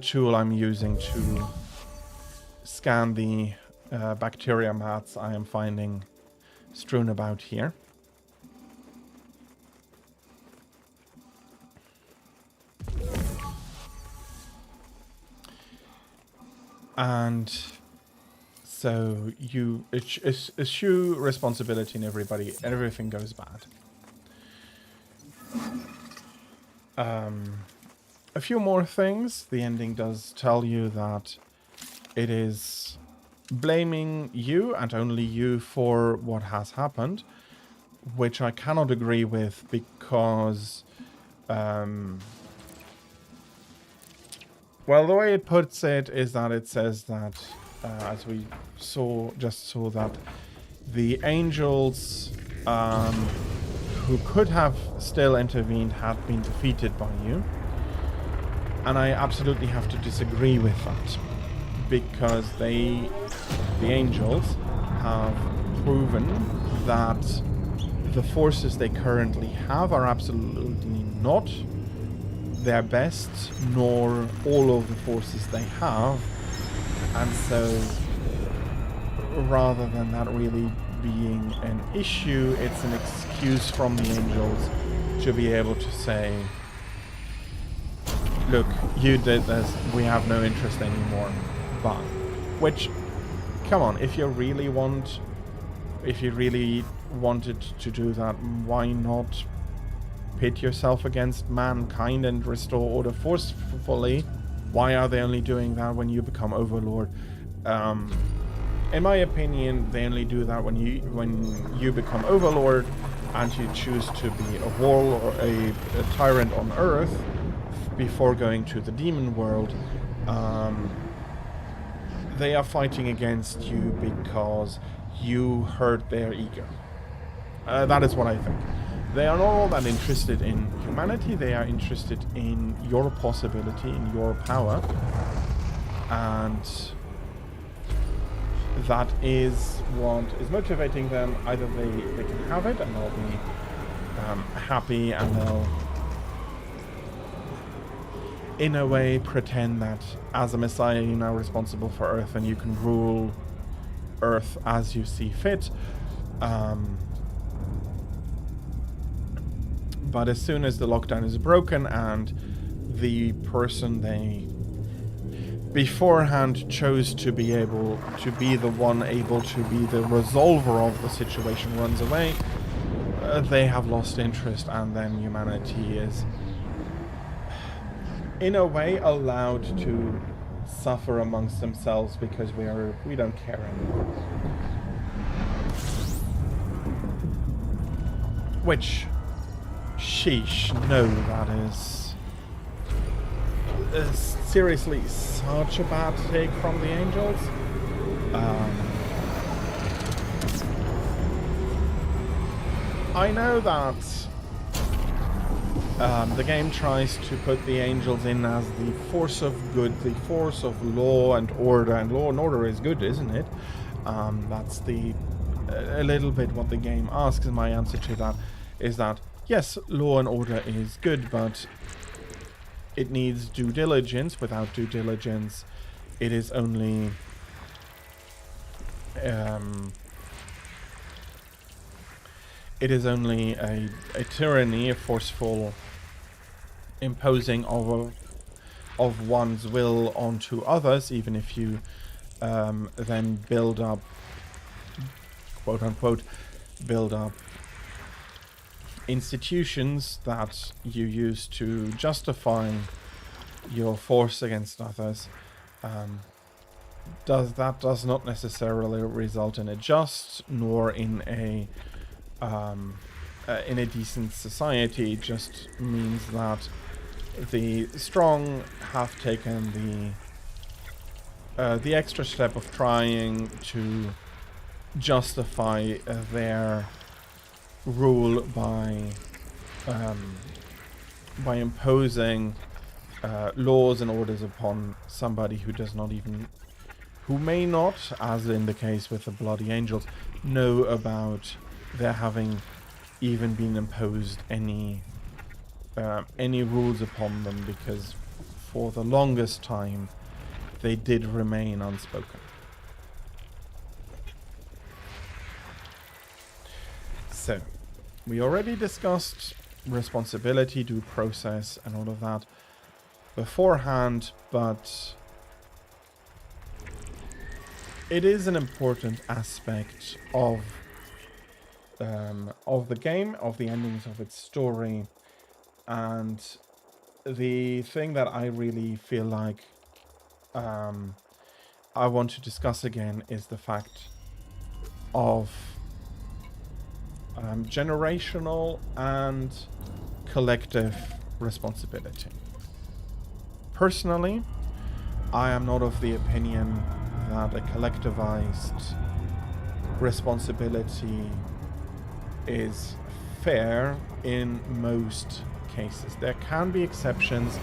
tool I'm using to scan the bacteria mats I am finding strewn about here. And so you eschew responsibility in everybody, and everything goes bad. A few more things. The ending does tell you that it is blaming you and only you for what has happened, which I cannot agree with because, well, the way it puts it is that it says that, as we just saw that the angels who could have still intervened had been defeated by you. And I absolutely have to disagree with that, because the angels have proven that the forces they currently have are absolutely not their best, nor all of the forces they have. And so, rather than that really being an issue, it's an excuse from the angels to be able to say, look, you did this, we have no interest anymore. But, which, come on, if you really wanted to do that, why not pit yourself against mankind and restore order forcefully? Why are they only doing that when you become overlord? In my opinion, they only do that when you become overlord and you choose to be a warlord or a tyrant on Earth before going to the demon world. They are fighting against you because you hurt their ego. That is what I think. They are not all that interested in humanity, they are interested in your possibility, in your power. And that is what is motivating them. Either they can have it and they'll be happy, and they'll, in a way, pretend that as a messiah you're now responsible for Earth and you can rule Earth as you see fit. But as soon as the lockdown is broken and the person they beforehand chose to be able to be the one able to be the resolver of the situation runs away, they have lost interest, and then humanity is in a way allowed to suffer amongst themselves because we don't care anymore. Which, sheesh, no, that is seriously such a bad take from the angels. I know that the game tries to put the angels in as the force of good, the force of law and order, and law and order is good, isn't it? That's a little bit what the game asks, and my answer to that is that, yes, law and order is good, but it needs due diligence. Without due diligence, it is only a tyranny, a forceful imposing of one's will onto others, even if you then build up, quote unquote, build up institutions that you use to justify your force against others. Does not necessarily result in a just nor in a decent society. It just means that the strong have taken the extra step of trying to justify their rule by imposing laws and orders upon somebody who does not even, who may not, as in the case with the Bloody Angels, know about there having even been imposed any rules upon them, because for the longest time they did remain unspoken. So, we already discussed responsibility, due process, and all of that beforehand, but it is an important aspect of the game, of the endings of its story, and the thing that I really feel like I want to discuss again is the fact of generational and collective responsibility. Personally, I am not of the opinion that a collectivized responsibility is fair in most cases. There can be exceptions,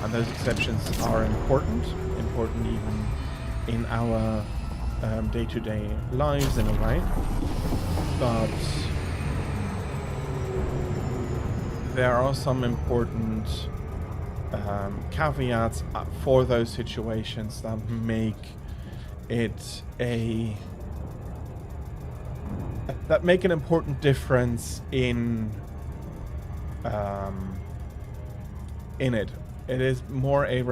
and those exceptions are important even in our day-to-day lives in a way, but there are some important caveats for those situations that make it that make an important difference in it. It is more a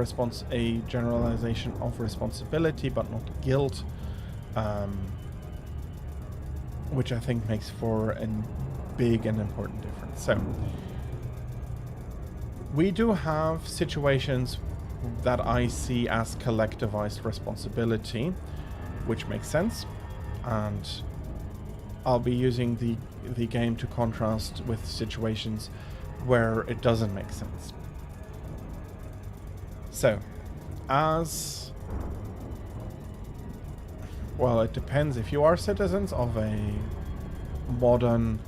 generalization of responsibility, but not guilt, which I think makes for a big and important difference. So we do have situations that I see as collectivized responsibility, which makes sense, and I'll be using the game to contrast with situations where it doesn't make sense. So, well, it depends. If you are citizens of a modern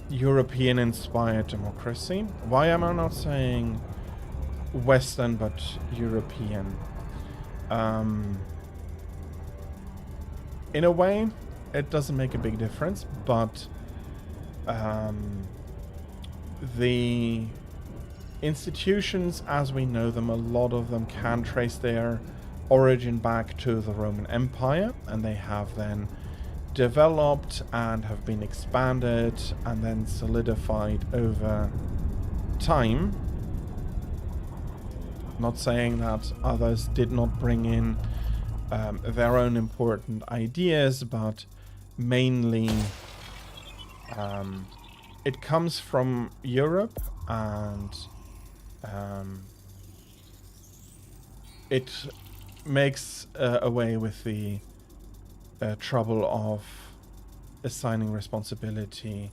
European-inspired democracy, why am I not saying Western but European? In a way, it doesn't make a big difference, but the institutions as we know them, a lot of them can trace their origin back to the Roman Empire, and they have then developed and have been expanded and then solidified over time. Not saying that others did not bring in their own important ideas, but mainly it comes from Europe, and it makes away with the trouble of assigning responsibility,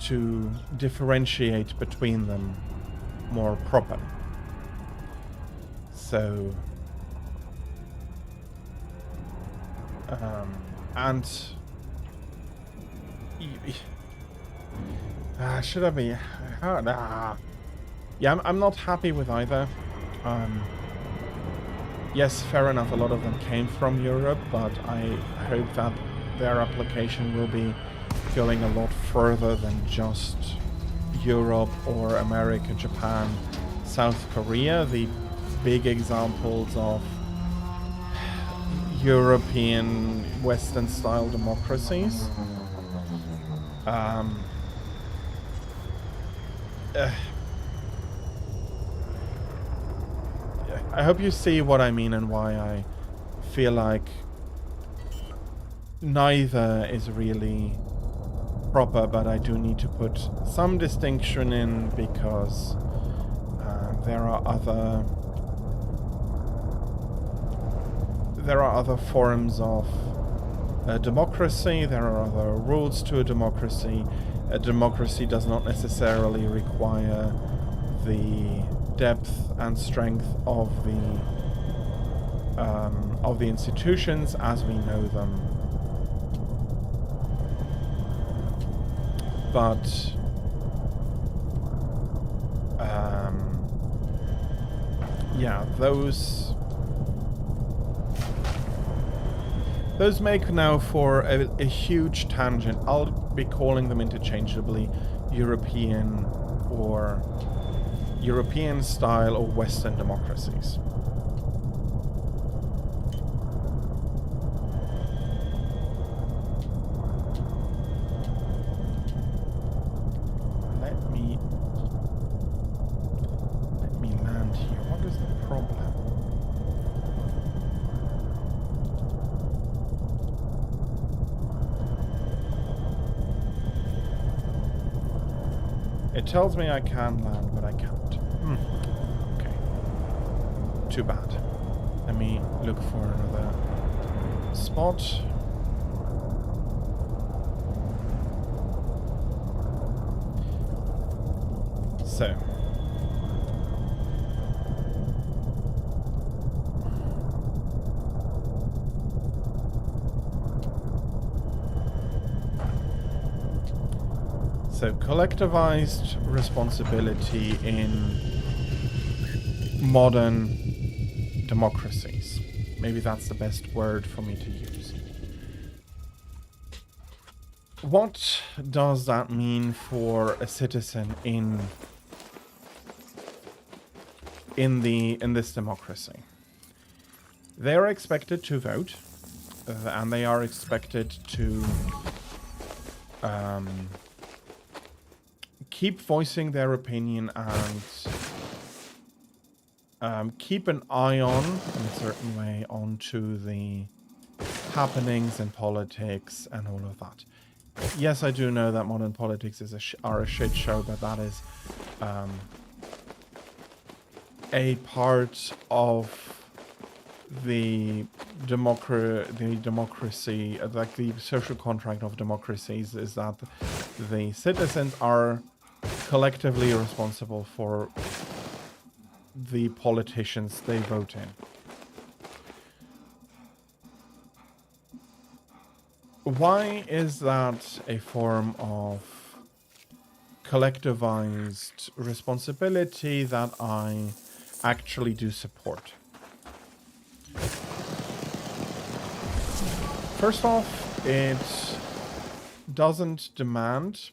to differentiate between them more properly. So, should I be? Yeah, I'm not happy with either. Yes, fair enough, a lot of them came from Europe, but I hope that their application will be going a lot further than just Europe or America, Japan, South Korea, the big examples of European Western-style democracies. I hope you see what I mean and why I feel like neither is really proper, but I do need to put some distinction in because there are other forms of democracy, there are other rules to a democracy. A democracy does not necessarily require the depth and strength of the institutions as we know them. But yeah, those make now for a huge tangent. I'll be calling them interchangeably European or European style or Western democracies. Let me land here. What is the problem? It tells me I can land, but I can't. me look for another spot. So. So, collectivized responsibility in modern democracies. Maybe that's the best word for me to use. What does that mean for a citizen in this democracy? They are expected to vote, and they are expected to keep voicing their opinion and keep an eye on, in a certain way, onto the happenings in politics and all of that. Yes, I do know that modern politics is are a shit show, but that is a part of the democracy, like the social contract of democracies, is that the citizens are collectively responsible for the politicians they vote in. Why is that a form of collectivized responsibility that I actually do support? First off, it doesn't demand,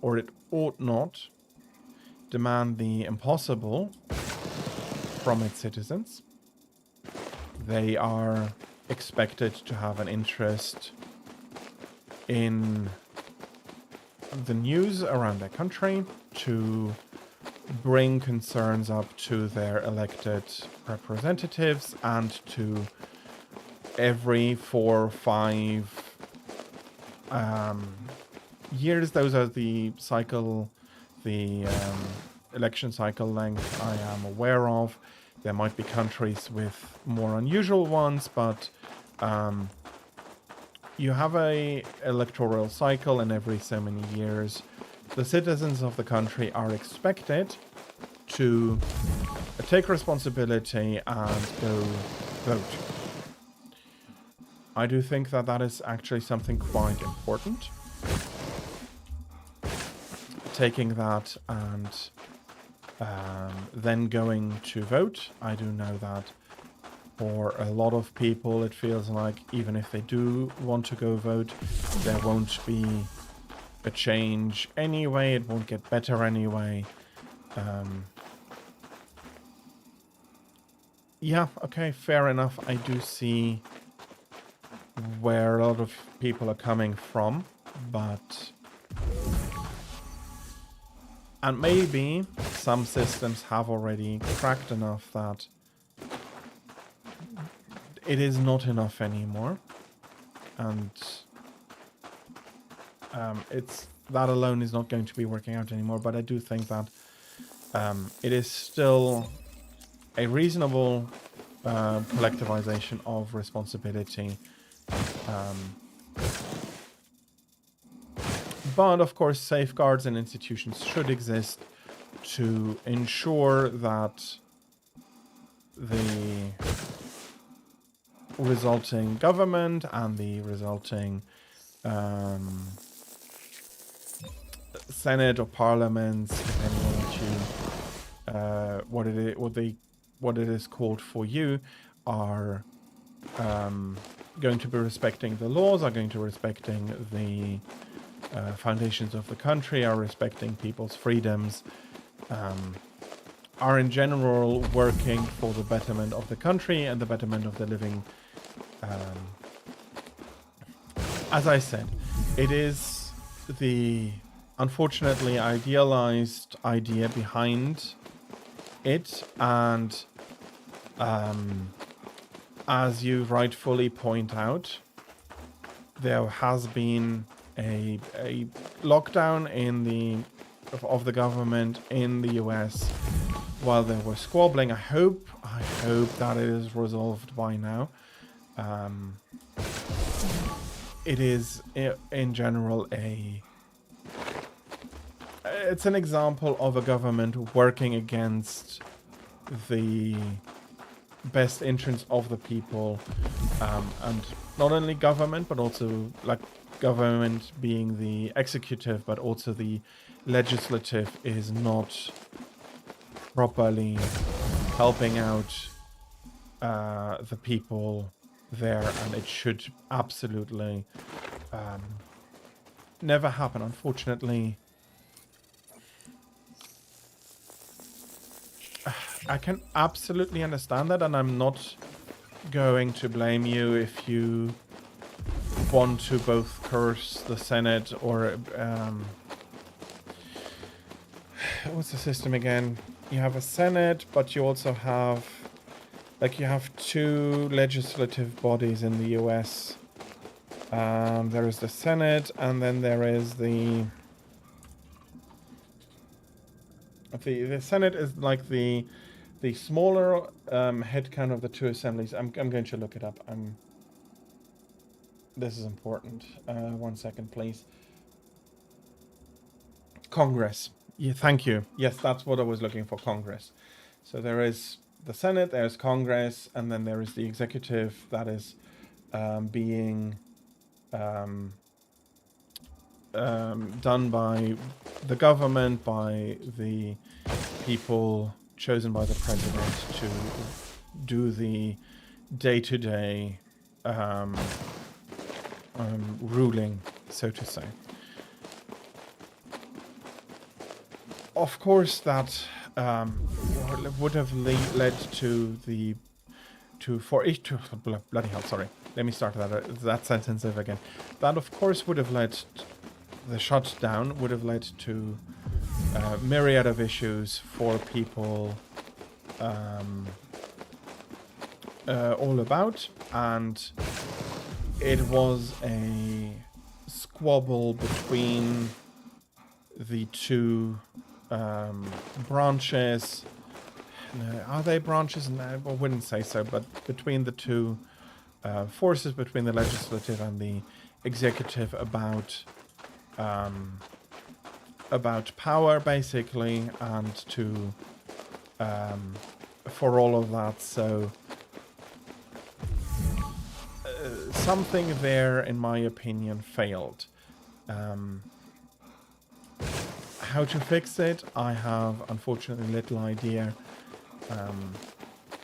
or it ought not demand, the impossible from its citizens. They are expected to have an interest in the news around their country, to bring concerns up to their elected representatives, and to every 4 or 5 years, those are the cycle, the election cycle length I am aware of. There might be countries with more unusual ones, but you have a electoral cycle, and every so many years the citizens of the country are expected to take responsibility and go vote. I do think that that is actually something quite important. Taking that and then going to vote. I do know that for a lot of people it feels like even if they do want to go vote, there won't be a change anyway, it won't get better anyway. Yeah, okay, fair enough. I do see where a lot of people are coming from, but... And maybe some systems have already cracked enough that it is not enough anymore. And it's that alone is not going to be working out anymore. But I do think that it is still a reasonable collectivization of responsibility. But of course, safeguards and institutions should exist to ensure that the resulting government and the resulting Senate or parliaments, depending on what it is called for you, are going to be respecting the laws, are going to be respecting the foundations of the country, are respecting people's freedoms, are in general working for the betterment of the country and the betterment of the living. As I said, it is the unfortunately idealized idea behind it, and as you rightfully point out, there has been a lockdown of the government in the US while they were squabbling. I hope hope that it is resolved by now. It is, in general, it's an example of a government working against the best interests of the people, and not only government, but also like government being the executive, but also the legislative is not properly helping out the people there, and it should absolutely never happen. Unfortunately, I can absolutely understand that, and I'm not going to blame you if you want to both curse the Senate or what's the system again? You have a Senate, but you also have, like, you have two legislative bodies in the US. There is the Senate, and then there is the Senate is like the smaller head count of the two assemblies. I'm going to look it up. This is important. 1 second, please. Congress. Yeah, thank you. Yes, that's what I was looking for. Congress. So there is the Senate, there's Congress, and then there is the executive that is being done by the government, by the people chosen by the president to do the day-to-day ruling, so to say. Of course, that would have led to the bloody hell. Sorry, let me start that sentence over again. That of course would have led the shutdown would have led to myriad of issues for people all about, and it was a squabble between the two branches. Are they branches? No, I wouldn't say so, but between the two forces, between the legislative and the executive, about power, basically, and to for all of that. So something there, in my opinion, failed. How to fix it, I have unfortunately little idea.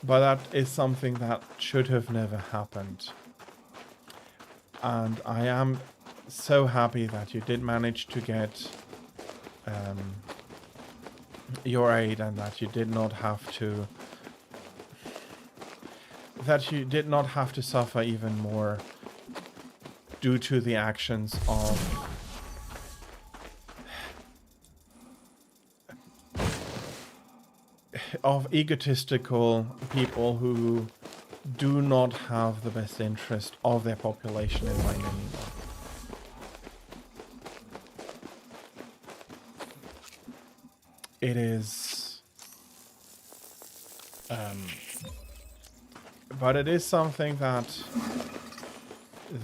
But that is something that should have never happened. And I am so happy that you did manage to get your aid, and that you did not have to suffer even more due to the actions of egotistical people who do not have the best interest of their population in mind anymore. It is, but it is something that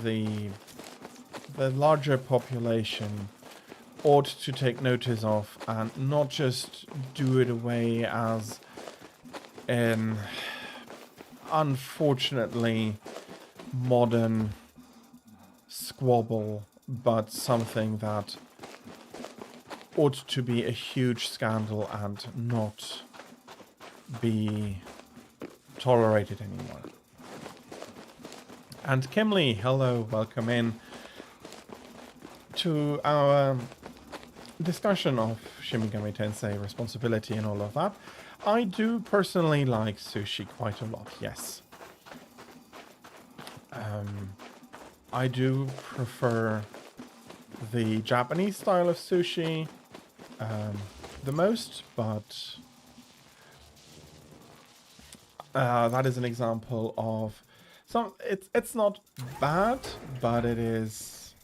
the larger population ought to take notice of, and not just do it away as an unfortunately modern squabble, but something that ought to be a huge scandal and not be tolerated anymore. And Kimley, hello, welcome in to our discussion of Shin Megami Tensei responsibility and all of that. I do personally like sushi quite a lot, yes. I do prefer the Japanese style of sushi the most, but that is an example of some. It's not bad, but it is.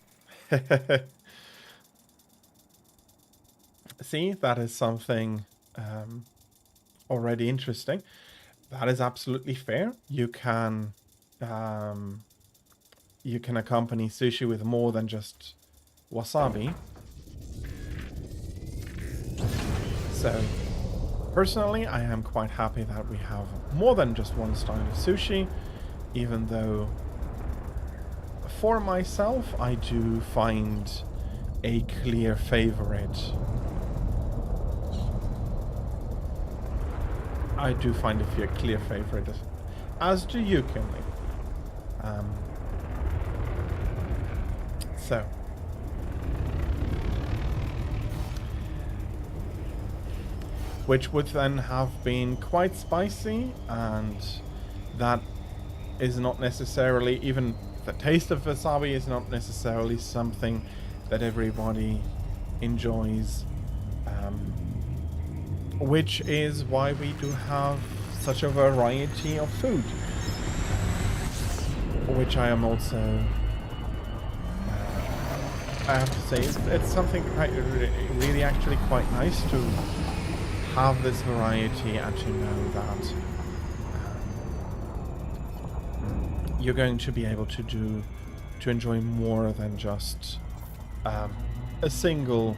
See, that is something already interesting. that is absolutely fair. You can accompany sushi with more than just wasabi. So, personally, I am quite happy that we have more than just one style of sushi, even though for myself, I do find a clear favorite. I do find a clear favorite, as do you, Kinley. So, which would then have been quite spicy, and that is not necessarily, even the taste of wasabi is not necessarily something that everybody enjoys, which is why we do have such a variety of food, which I am also, I have to say, it's something really actually quite nice to have this variety and to know that you're going to be able to enjoy more than just a single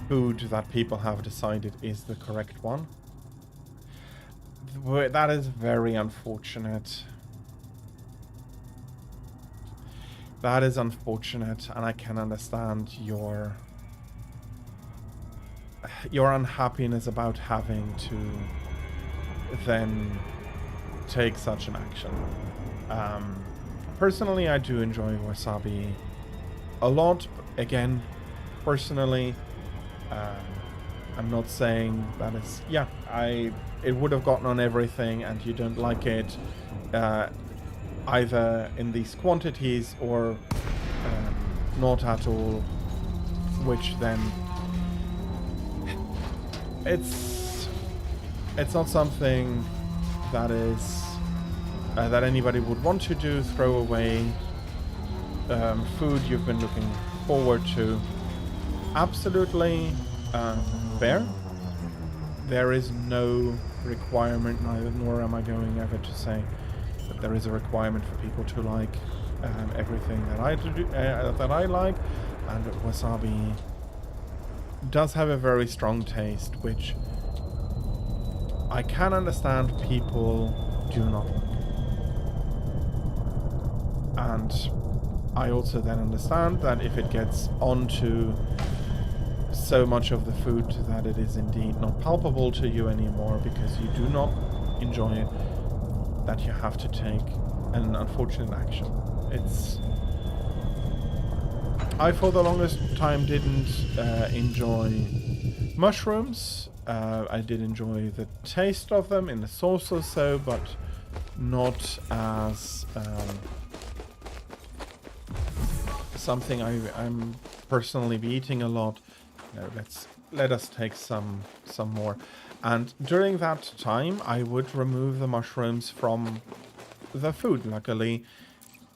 food that people have decided is the correct one. That is very unfortunate. That is unfortunate, and I can understand your unhappiness about having to then take such an action. Personally, I do enjoy wasabi a lot. Again, personally, I'm not saying that it's, yeah, it would have gotten on everything and you don't like it either in these quantities or not at all, which then it's not something that is that anybody would want to do. Throw away food you've been looking forward to. Absolutely fair. There is no requirement, nor am I going ever to say that there is a requirement for people to like everything that I do, that I like, and wasabi does have a very strong taste, which I can understand people do not like. And I also then understand that if it gets onto so much of the food that it is indeed not palpable to you anymore because you do not enjoy it, that you have to take an unfortunate action. I for the longest time didn't enjoy mushrooms. I did enjoy the taste of them in the sauce or so, but not as something I'm personally be eating a lot. No, let us take some more. And during that time, I would remove the mushrooms from the food. Luckily,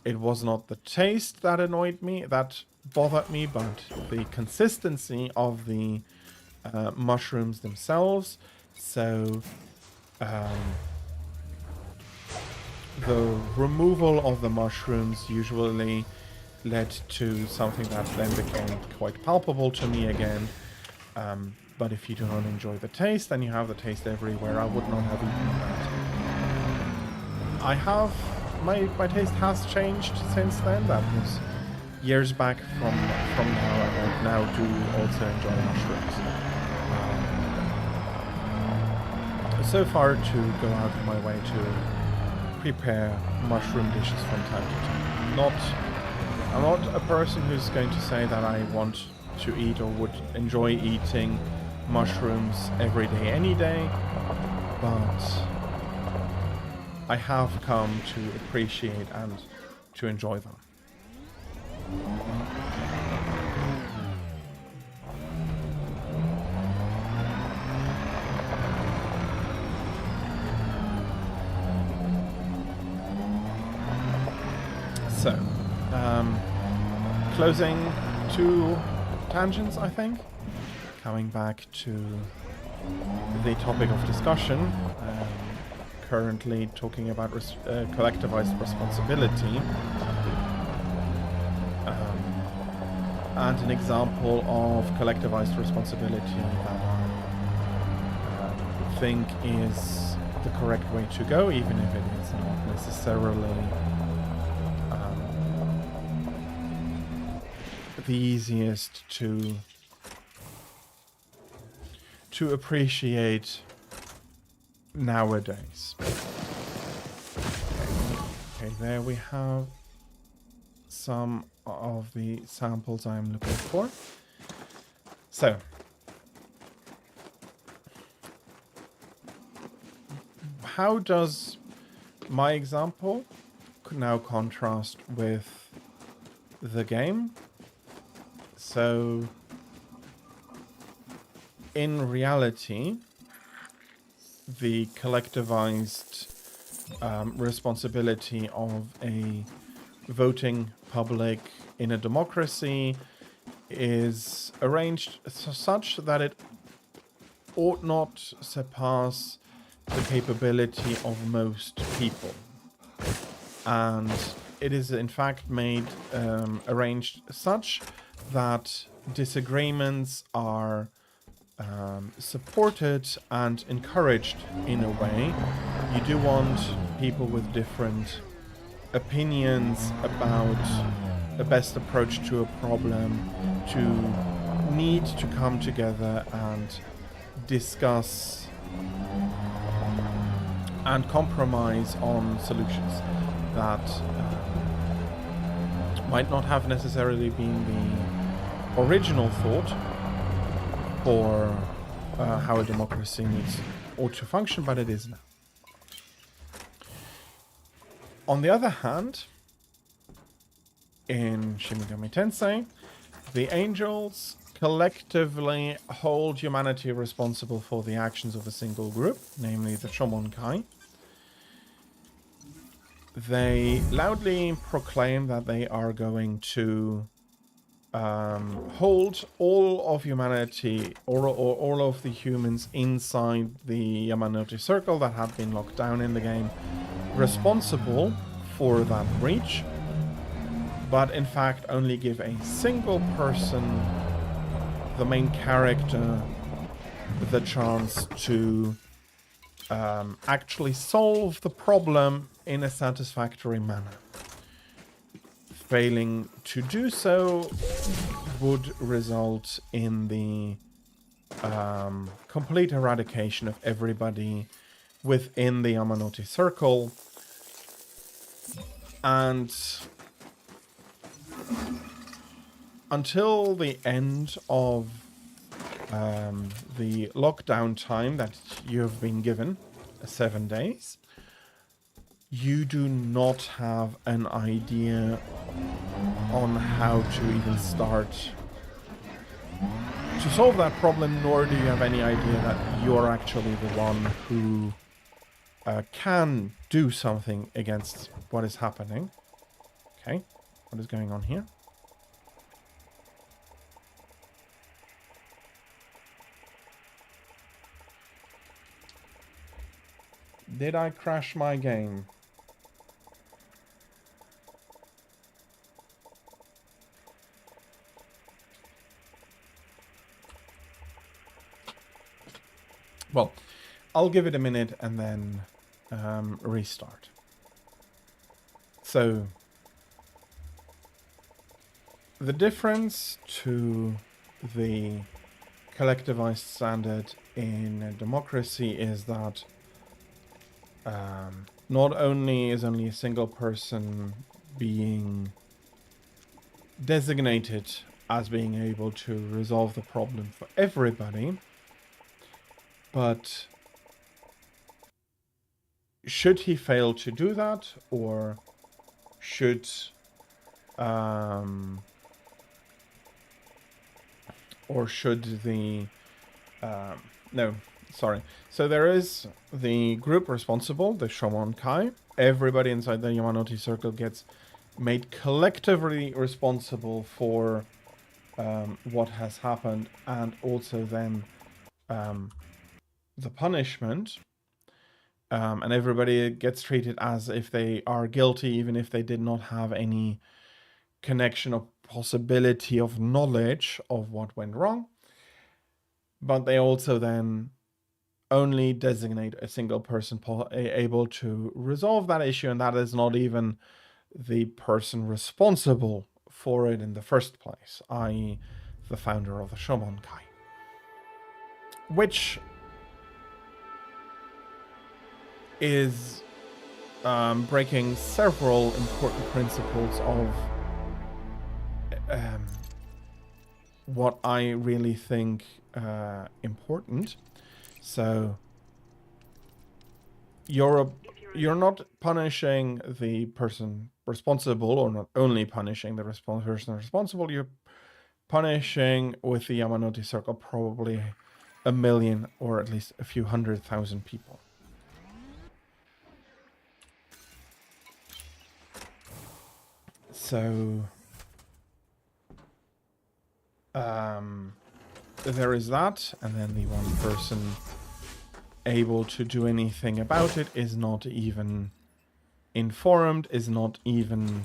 it was not the taste that annoyed me, that bothered me, but the consistency of the mushrooms themselves. So the removal of the mushrooms usually led to something that then became quite palpable to me again. But if you do not enjoy the taste, then you have the taste everywhere. I would not have eaten that. I have... My taste has changed since then. That was years back from now, and I now do also enjoy mushrooms. So far to go out of my way to prepare mushroom dishes from time to time. I'm not a person who's going to say that I want to eat or would enjoy eating mushrooms every day, any day, but I have come to appreciate and to enjoy them. So, closing 2 tangents, I think. Coming back to the topic of discussion. currently talking about collectivized responsibility. And an example of collectivized responsibility that I think is the correct way to go, even if it is not necessarily the easiest to appreciate nowadays. Okay, there we have some of the samples I'm looking for. So, how does my example now contrast with the game? So, in reality, the collectivized responsibility of a voting public in a democracy is arranged such that it ought not surpass the capability of most people. And it is in fact made arranged such that disagreements are supported and encouraged in a way. You do want people with different opinions about the best approach to a problem to need to come together and discuss and compromise on solutions that might not have necessarily been the original thought for how a democracy ought to function, but it is now. On the other hand, in Shin Megami Tensei, the angels collectively hold humanity responsible for the actions of a single group, namely the Shomonkai. They loudly proclaim that they are going to hold all of humanity, or all of the humans inside the Yamanote Circle that have been locked down in the game, responsible for that breach, but in fact only give a single person, the main character, the chance to actually solve the problem in a satisfactory manner. Failing to do so would result in the complete eradication of everybody within the Yamanote Circle. And until the end of the lockdown time that you've been given, 7 days, you do not have an idea on how to even start to solve that problem, nor do you have any idea that you're actually the one who can do something against what is happening. Okay, what is going on here? Did I crash my game? Well, I'll give it a minute and then restart. So, the difference to the collectivized standard in a democracy is that not only is only a single person being designated as being able to resolve the problem for everybody, but should he fail to do that, or should the no, sorry. So there is the group responsible, the Shomonkai. Everybody inside the Yamanote Circle gets made collectively responsible for what has happened, and also then the punishment. And everybody gets treated as if they are guilty, even if they did not have any connection or possibility of knowledge of what went wrong. But they also then only designate a single person able to resolve that issue, and that is not even the person responsible for it in the first place, i.e. the founder of the Shomonkai. Which is breaking several important principles of what I really think important. So you're not punishing the person responsible, or not only punishing the person responsible, you're punishing with the Yamanote Circle probably 1 million or at least a few 100,000 people. So there is that, and then the one person able to do anything about it is not even informed, is not even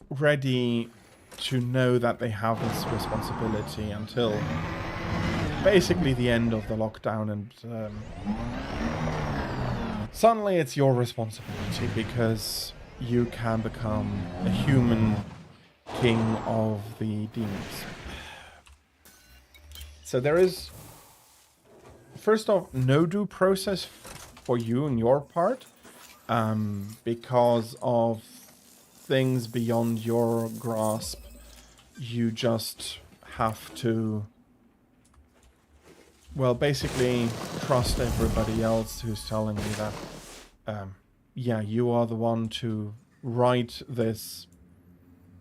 ready to know that they have this responsibility until basically the end of the lockdown, and suddenly it's your responsibility because you can become a human king of the demons. So there is, first off, no due process for you and your part, because of things beyond your grasp. You just have to, well, basically trust everybody else who's telling you that, yeah, you are the one to right this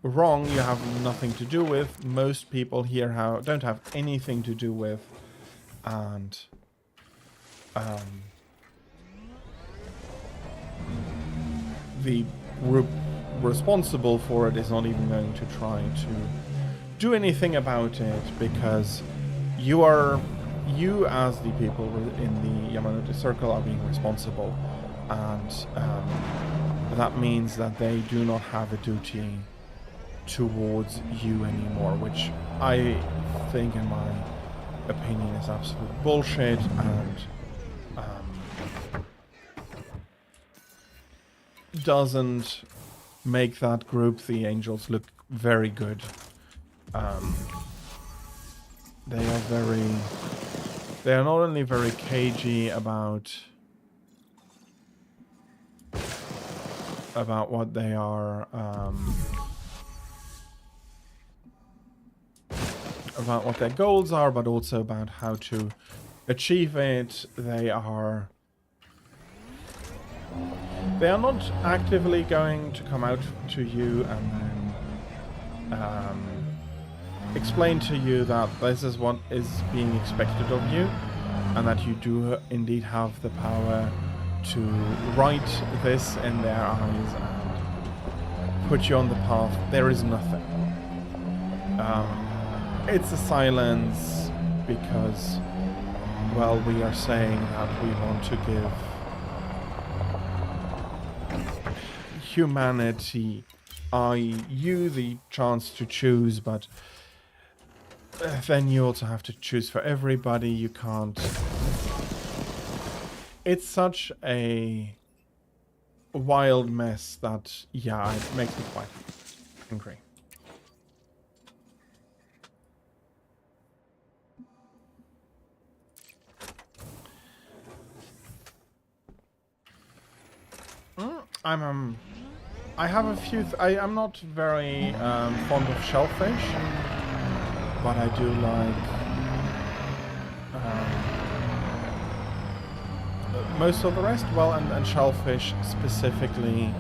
wrong you have nothing to do with. Most people here don't have anything to do with, and the group responsible for it is not even going to try to do anything about it, because you as the people in the Yamanote Circle are being responsible, and that means that they do not have a duty towards you anymore, which I think, in my opinion, is absolute bullshit, and doesn't make that group, the Angels, look very good. They are not only very cagey about what they are, about what their goals are, but also about how to achieve it. They are not actively going to come out to you and then explain to you that this is what is being expected of you, and that you do indeed have the power to right this in their eyes and put you on the path. There is nothing. It's a silence because, well, we are saying that we want to give humanity, you, the chance to choose, but then you also have to choose for everybody. You can't. It's such a wild mess that, yeah, it makes me quite angry. I have a few. I'm not very fond of shellfish, but I do like most of the rest. Well, and shellfish specifically.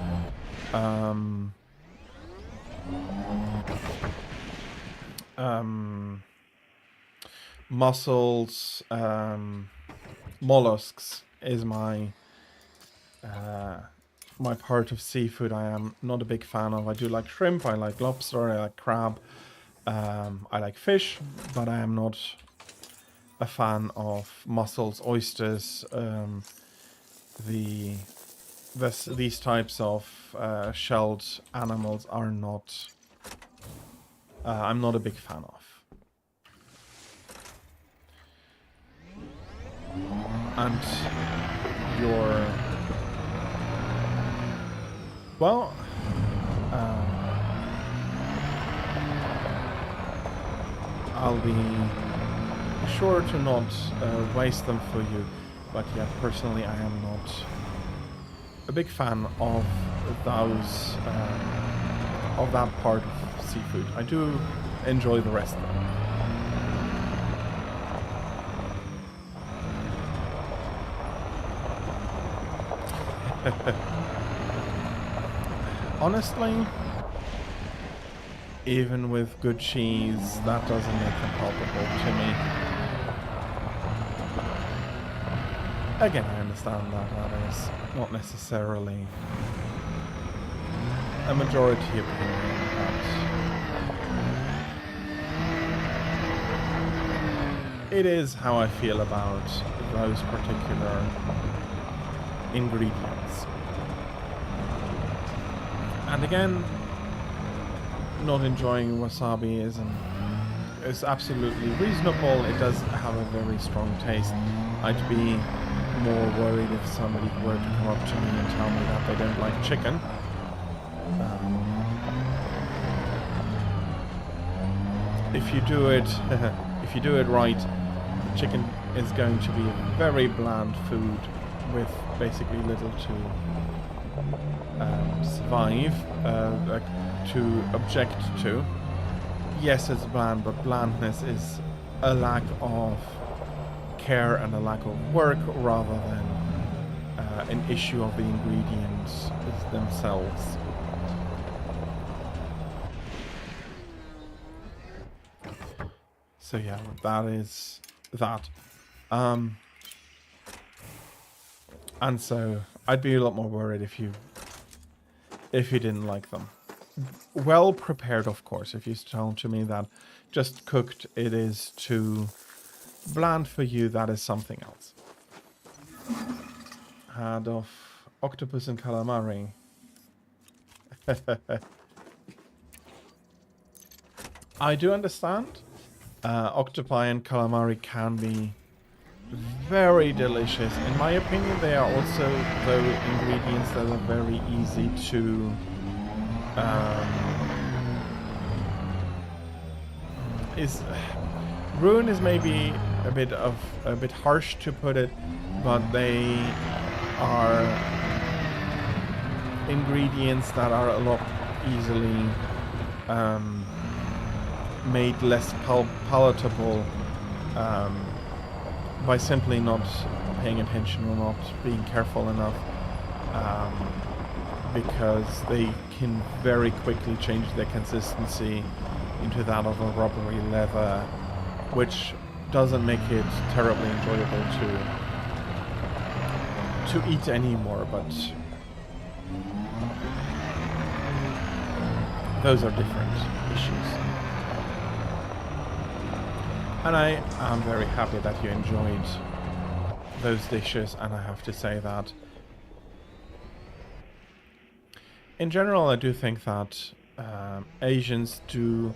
Mussels, mollusks is my my part of seafood I am not a big fan of. I do like shrimp, I like lobster, I like crab, I like fish, but I am not a fan of mussels, oysters, these types of shelled animals are not. I'm not a big fan of. And your well, I'll be sure to not waste them for you, but yeah, personally I am not a big fan of those of that part of seafood. I do enjoy the rest of them. Honestly, even with good cheese, that doesn't make them palpable to me. Again, I understand that that is not necessarily a majority opinion, but it is how I feel about those particular ingredients. And again, not enjoying wasabi is absolutely reasonable. It does have a very strong taste. I'd be more worried if somebody were to come up to me and tell me that they don't like chicken. If you do it right, chicken is going to be a very bland food with basically little to survive, to object to. Yes, it's bland, but blandness is a lack of care and a lack of work rather than an issue of the ingredients themselves. So yeah, that is that. And so I'd be a lot more worried if you didn't like them. Well prepared, of course. If you told to me that just cooked it is too bland for you, that is something else. Had of octopus and calamari. I do understand. Octopi and calamari can be very delicious. In my opinion, they are also the ingredients that are very easy to ruin is maybe a bit harsh to put it, but they are ingredients that are a lot easily made less palatable by simply not paying attention or not being careful enough, because they can very quickly change their consistency into that of a rubbery leather, which doesn't make it terribly enjoyable to eat anymore, but those are different issues. And I am very happy that you enjoyed those dishes, and I have to say that in general I do think that Asians do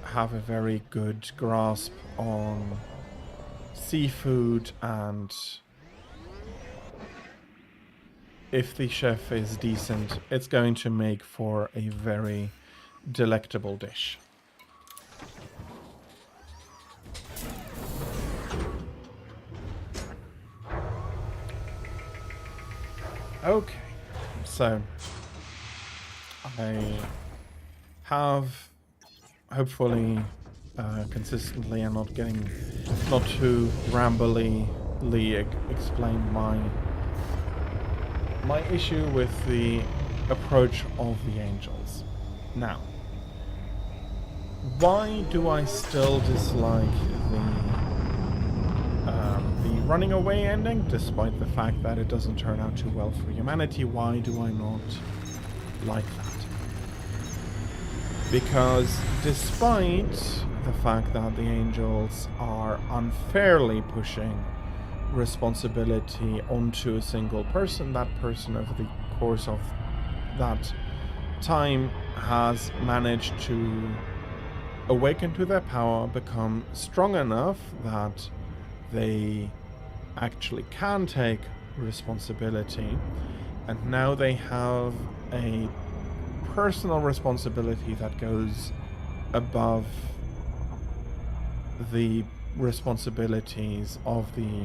have a very good grasp on seafood, and if the chef is decent, it's going to make for a very delectable dish. Okay, so I have hopefully consistently and not too rambly explained my issue with the approach of the angels. Now, why do I still dislike the running away ending, despite the fact that it doesn't turn out too well for humanity? Why do I not like that? Because despite the fact that the angels are unfairly pushing responsibility onto a single person, that person over the course of that time has managed to awaken to their power, become strong enough that they actually can take responsibility, and now they have a personal responsibility that goes above the responsibilities of the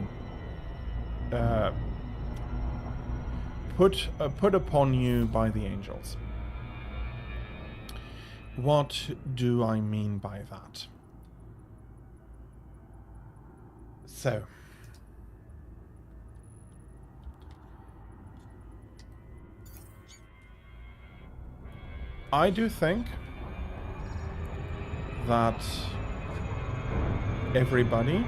put upon you by the angels. What do I mean by that? So, I do think that everybody...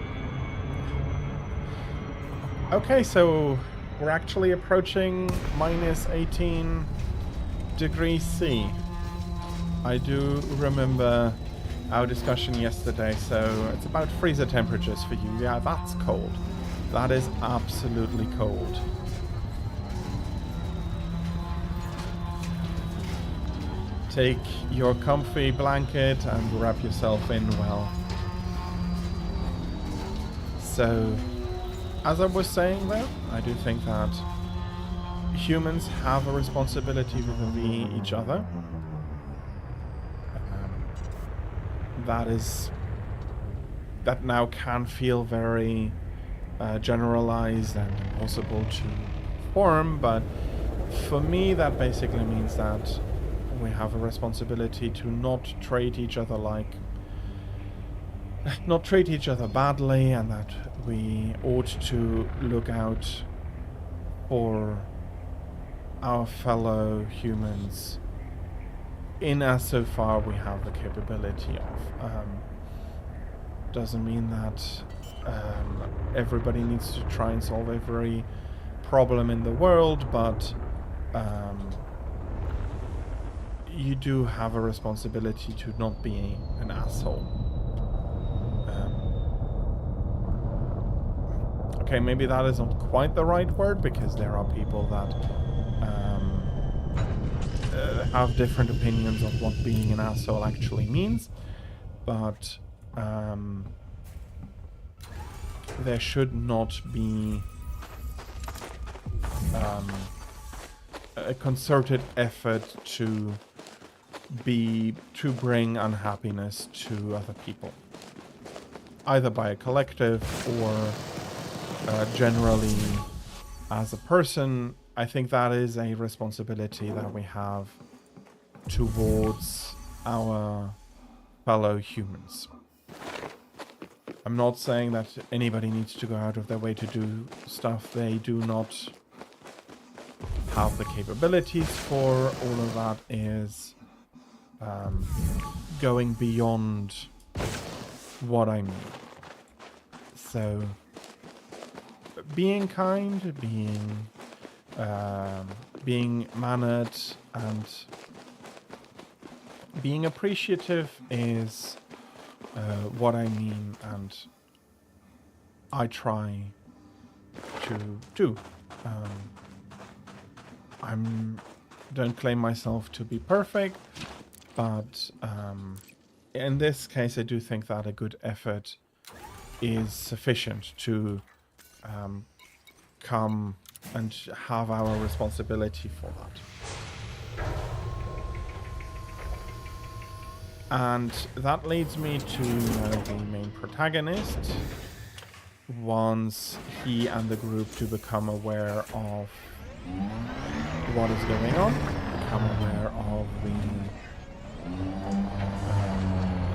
Okay, so we're actually approaching minus 18 degrees C. I do remember our discussion yesterday, so it's about freezer temperatures for you. Yeah, that's cold. That is absolutely cold. Take your comfy blanket and wrap yourself in well. So, as I was saying though, I do think that humans have a responsibility vis-a-vis each other. That now can feel very generalized and impossible to form, but for me that basically means that we have a responsibility to not treat each other badly, and that we ought to look out for our fellow humans in as so far we have the capability of. Doesn't mean that everybody needs to try and solve every problem in the world, but you do have a responsibility to not be an asshole. Okay, maybe that is not quite the right word, because there are people that have different opinions of what being an asshole actually means, but there should not be a concerted effort to bring unhappiness to other people, either by a collective or generally as a person. I think that is a responsibility that we have towards our fellow humans. I'm not saying that anybody needs to go out of their way to do stuff they do not have the capabilities for. All of that is going beyond what I mean. So, being kind, being mannered, and being appreciative is what I mean, and I try to do. I don't claim myself to be perfect, but in this case I do think that a good effort is sufficient to come and have our responsibility for that. And that leads me to the main protagonist. Once he and the group to become aware of what is going on, become aware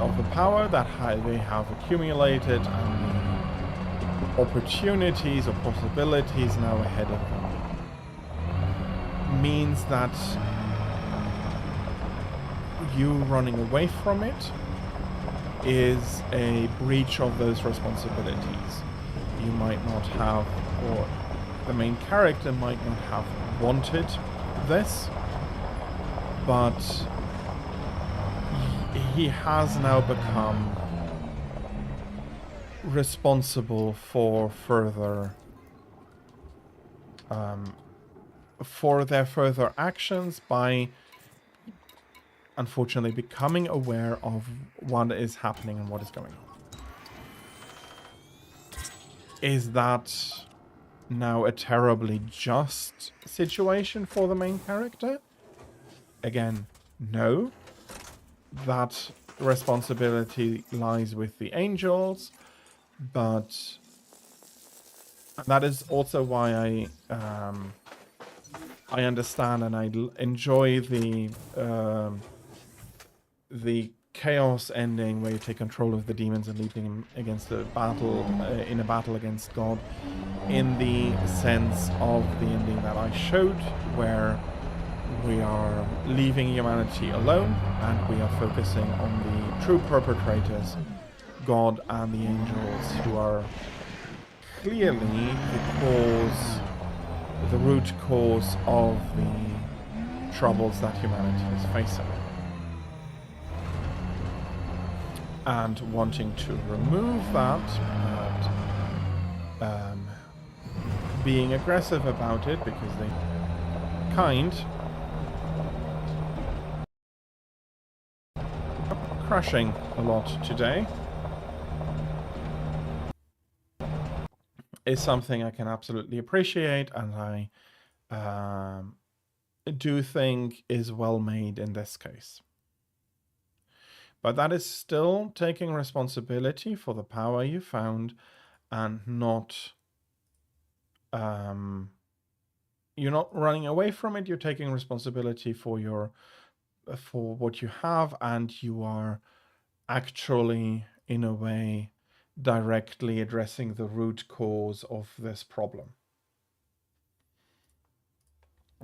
of the power that they have accumulated and the opportunities or possibilities now ahead of them, means that you running away from it is a breach of those responsibilities. You might not have, or the main character might not have wanted this, but he has now become responsible for their further actions by unfortunately becoming aware of what is happening and what is going on. Is that now a terribly just situation for the main character? Again, no. That responsibility lies with the angels, but that is also why I understand and I enjoy the chaos ending where you take control of the demons and lead them against a battle in a battle against God, in the sense of the ending that I showed, where we are leaving humanity alone and we are focusing on the true perpetrators, God and the angels, who are clearly the root cause of the troubles that humanity is facing. And wanting to remove that, being aggressive about it because they crashing a lot today, is something I can absolutely appreciate, and I do think is well made in this case. But that is still taking responsibility for the power you found, and not you're not running away from it. You're taking responsibility for what you have, and you are actually, in a way, directly addressing the root cause of this problem.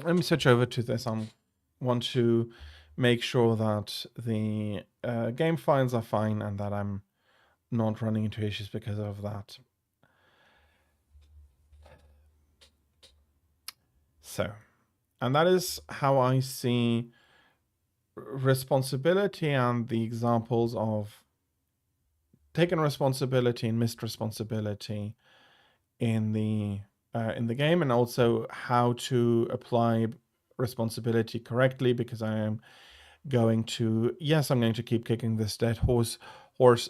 Let me switch over to this. I want to make sure that the game files are fine and that I'm not running into issues because of that. So, and that is how I see responsibility and the examples of taken responsibility and missed responsibility in the game, and also how to apply responsibility correctly, because I'm going to keep kicking this dead horse.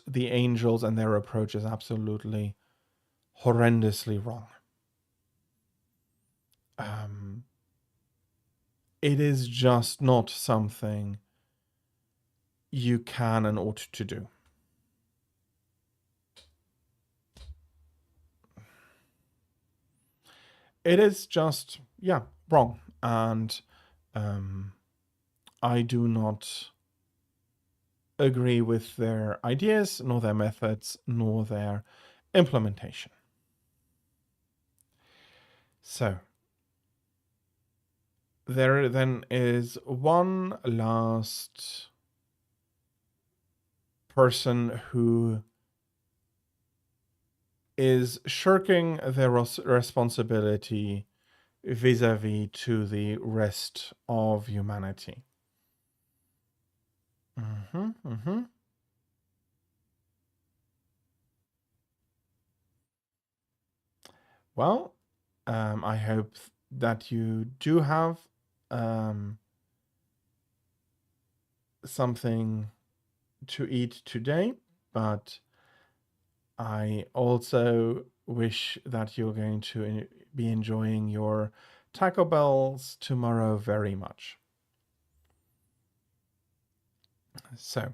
The angels and their approach is absolutely horrendously wrong. It is just not something you can and ought to do. It is just, wrong. And I do not agree with their ideas, nor their methods, nor their implementation. So, there then is one last person who is shirking their responsibility vis-a-vis to the rest of humanity. Well, I hope that you do have something to eat today, but I also wish that you're going to be enjoying your Taco Bells tomorrow very much. So,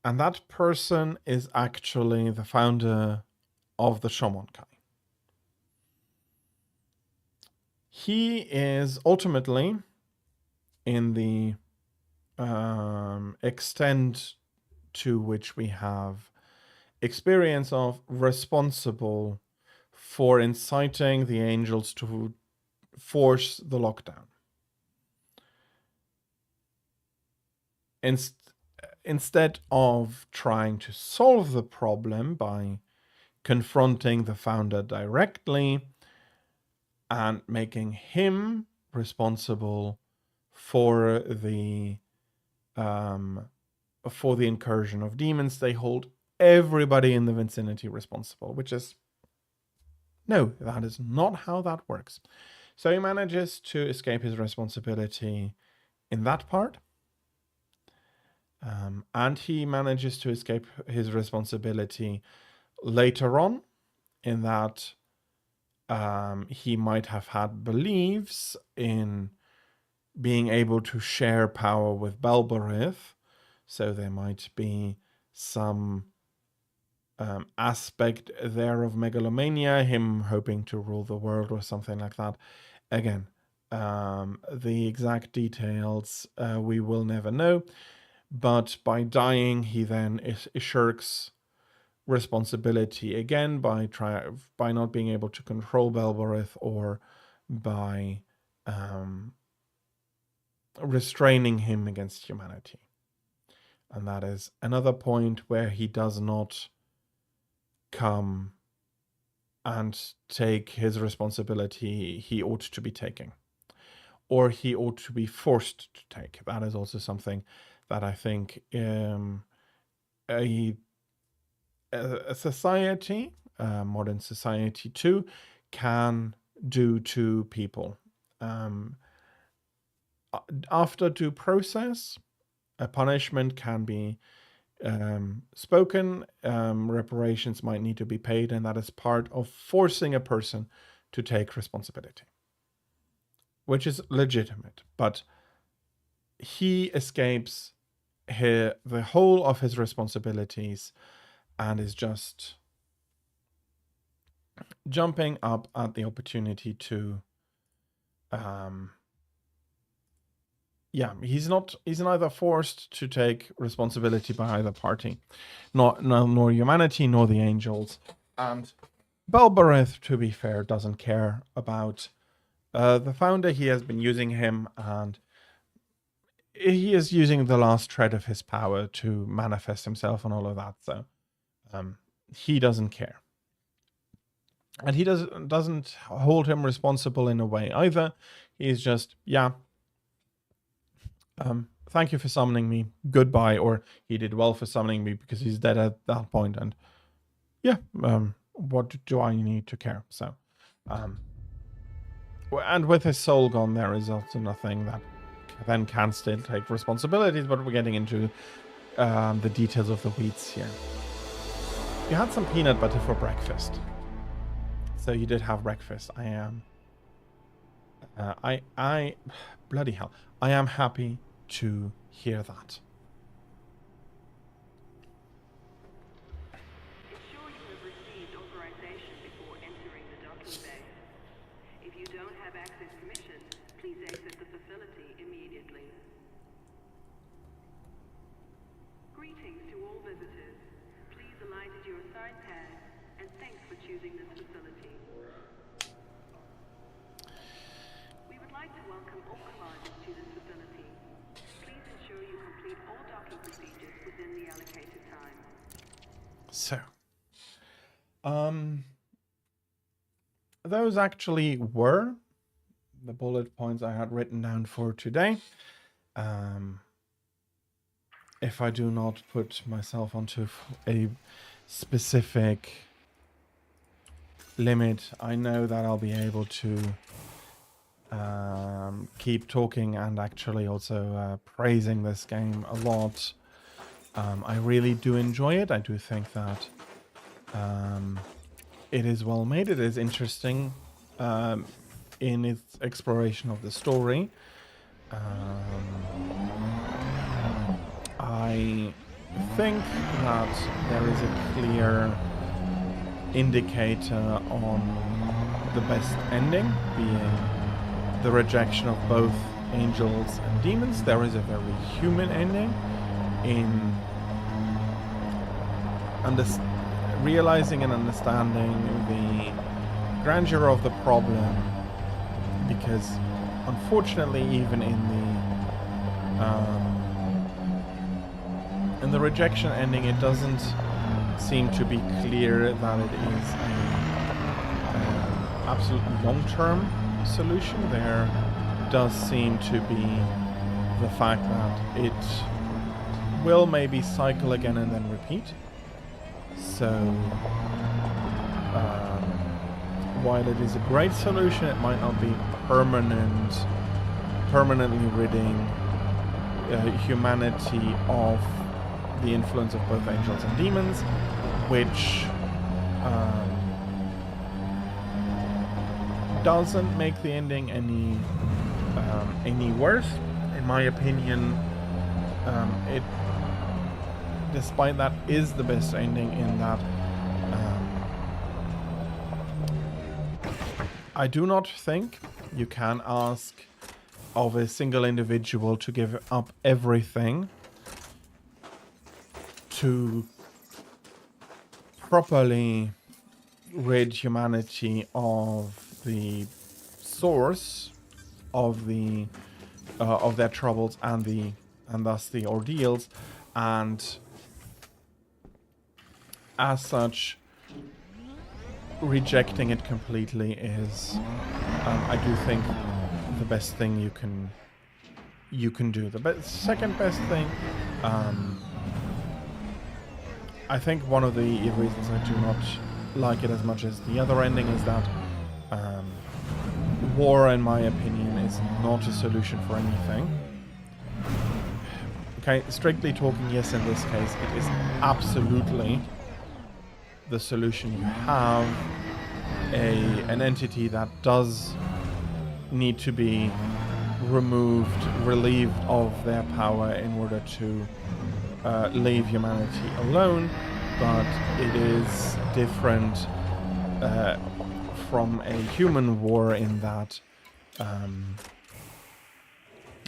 and that person is actually the founder of the Shomonkai. He is ultimately, in the extent to which we have experience of, responsible for inciting the angels to force the lockdown. Instead of trying to solve the problem by confronting the founder directly and making him responsible for the for the incursion of demons, they hold everybody in the vicinity responsible, which is, no, that is not how that works. So he manages to escape his responsibility in that part. And he manages to escape his responsibility later on, in that he might have had beliefs in being able to share power with Belberith. So there might be some aspect there of megalomania, him hoping to rule the world or something like that. Again, the exact details we will never know, but by dying he then shirks responsibility again by not being able to control Belberith, or by restraining him against humanity. And that is another point where he does not come and take his responsibility he ought to be taking, or he ought to be forced to take. That is also something that I think a society, modern society too, can do to people. After due process, a punishment can be spoken, reparations might need to be paid, and that is part of forcing a person to take responsibility, which is legitimate. But he escapes the whole of his responsibilities and is just jumping up at the opportunity to he's neither forced to take responsibility by either party, nor humanity nor the angels. And Belberith, to be fair, doesn't care about the founder. He has been using him, and he is using the last shred of his power to manifest himself and all of that. So he doesn't care. And he doesn't hold him responsible in a way either. He's just, thank you for summoning me, goodbye. Or he did well for summoning me because he's dead at that point. And what do I need to care? So, and with his soul gone, there is also nothing that then can still take responsibilities, but we're getting into the details of the weeds here. You had some peanut butter for breakfast. So you did have breakfast. Bloody hell. I am happy to hear that. Ensure you have received authorization before entering the docking bay. If you don't have access permission, please exit the facility immediately. Greetings to all visitors. Please alight at your assigned pad, and thanks for choosing this facility. We would like to welcome all clients to this facility. Please ensure you complete all docking procedures within the allocated time. So, those actually were the bullet points I had written down for today. If I do not put myself onto a specific limit, I know that I'll be able to keep talking and actually also praising this game a lot. I really do enjoy it. I do think that it is well made. It is interesting in its exploration of the story. I think that there is a clear indicator on the best ending, being the rejection of both angels and demons. There is a very human ending in realizing and understanding the grandeur of the problem, because unfortunately even in the rejection ending, it doesn't seem to be clear that it is an absolutely long-term solution. There does seem to be the fact that it will maybe cycle again and then repeat. So, while it is a great solution, it might not be permanently ridding humanity of the influence of both angels and demons, which doesn't make the ending any worse, in my opinion. It, despite that, is the best ending in that I do not think you can ask of a single individual to give up everything to properly rid humanity of the source of their troubles and thus the ordeals, and as such rejecting it completely is I do think the best thing you can do. The second best thing, I think one of the reasons I do not like it as much as the other ending is that war, in my opinion, is not a solution for anything. Okay, strictly talking, yes, in this case, it is absolutely the solution. You have an entity that does need to be relieved of their power in order to leave humanity alone, but it is different from a human war in that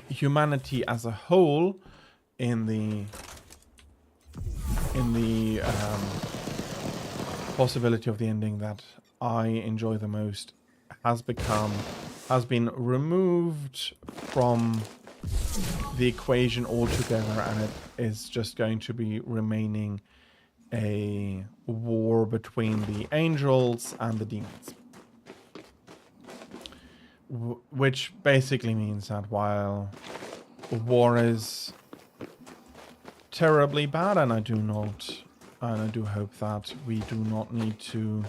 humanity as a whole in the possibility of the ending that I enjoy the most has been removed from the equation altogether, and it is just going to be remaining a war between the angels and the demons. Which basically means that while war is terribly bad, and I do hope that we do not need to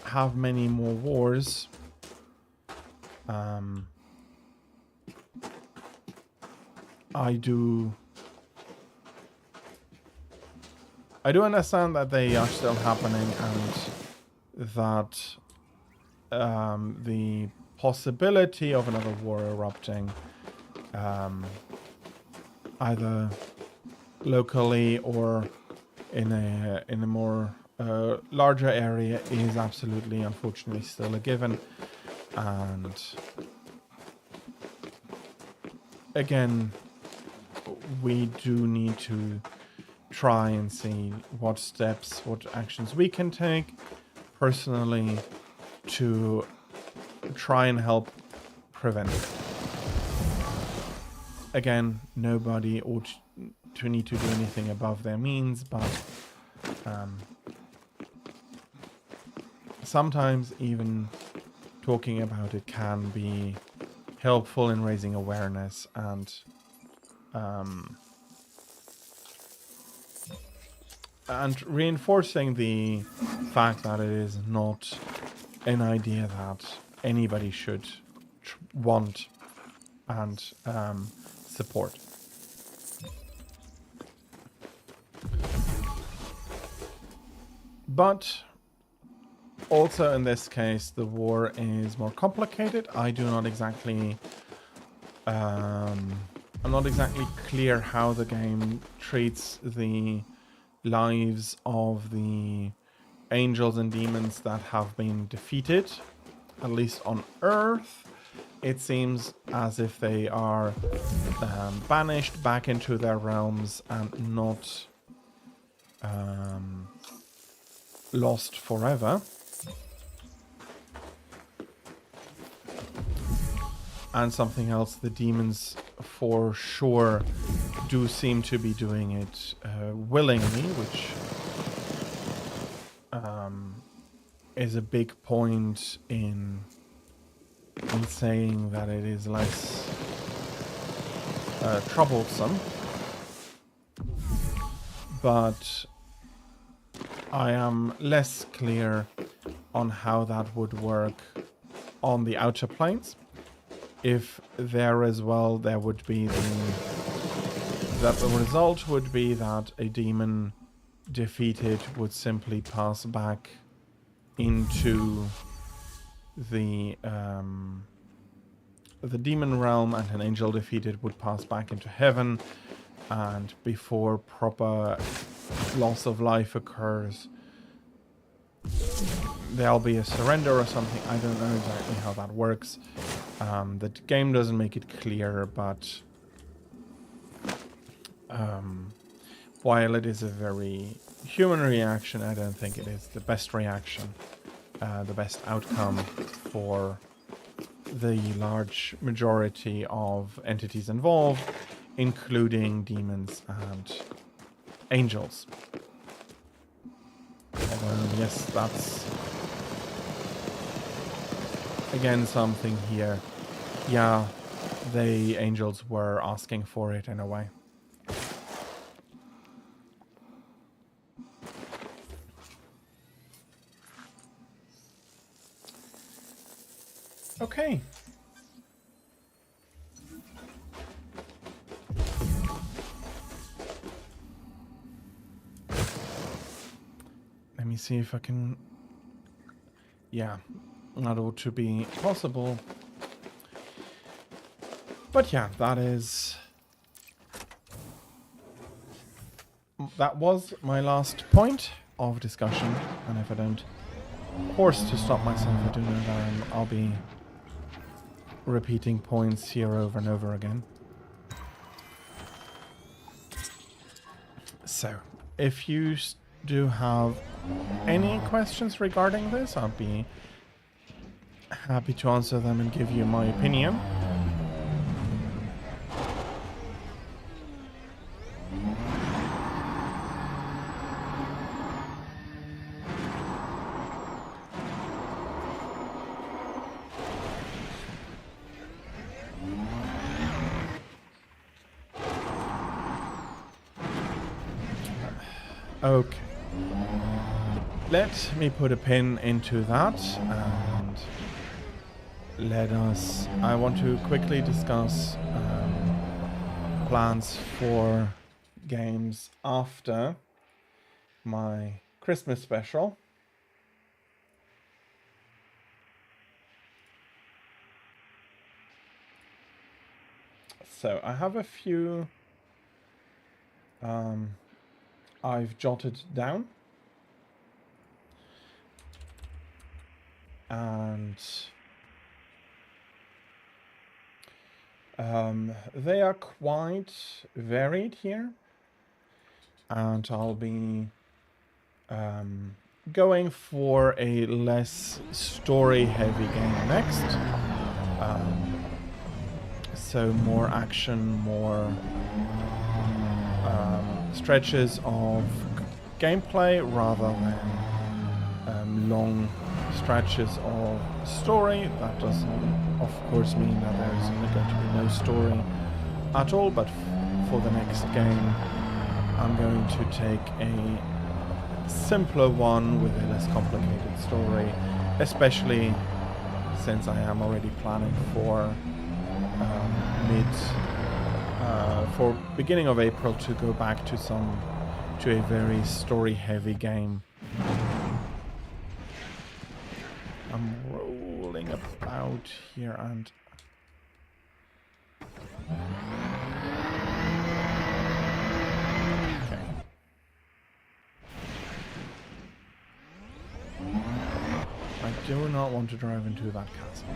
have many more wars, I do understand that they are still happening, and that the possibility of another war erupting, either locally or in a more larger area, is absolutely, unfortunately, still a given. And again, we do need to try and see what actions we can take personally to try and help prevent it. Again, nobody ought to need to do anything above their means, but sometimes even talking about it can be helpful in raising awareness and reinforcing the fact that it is not an idea that anybody should want and support. But also in this case, the war is more complicated. I do not exactly I'm not exactly clear how the game treats the lives of the angels and demons that have been defeated, at least on Earth. It seems as if they are banished back into their realms and not lost forever. And something else, the demons for sure do seem to be doing it willingly, which is a big point in saying that it is less troublesome. But I am less clear on how that would work on the outer planes. If there as well, there would be the result would be that a demon defeated would simply pass back into the demon realm, and an angel defeated would pass back into heaven, and before proper loss of life occurs, there'll be a surrender or something. I don't know exactly how that works. The game doesn't make it clear, but while it is a very human reaction, I don't think it is the best reaction, the best outcome for the large majority of entities involved, including demons and angels. Although, yes, that's again something here. Yeah, the angels were asking for it in a way. Okay. Let me see if I can... Yeah, that ought to be possible. But yeah, that was my last point of discussion. And if I don't force to stop myself, I do know that I'll be repeating points here over and over again. So, if you do have any questions regarding this, I'll be happy to answer them and give you my opinion. Okay. Let me put a pin into that and I want to quickly discuss plans for games after my Christmas special. So I have a few I've jotted down, and they are quite varied here, and I'll be going for a less story-heavy game next. So more action, more stretches of gameplay rather than long stretches of story. That doesn't, of course, mean that there's going to be no story at all, but for the next game I'm going to take a simpler one with a less complicated story, especially since I am already planning for for beginning of April to go back to a very story-heavy game. I'm rolling about here and okay. I do not want to drive into that castle.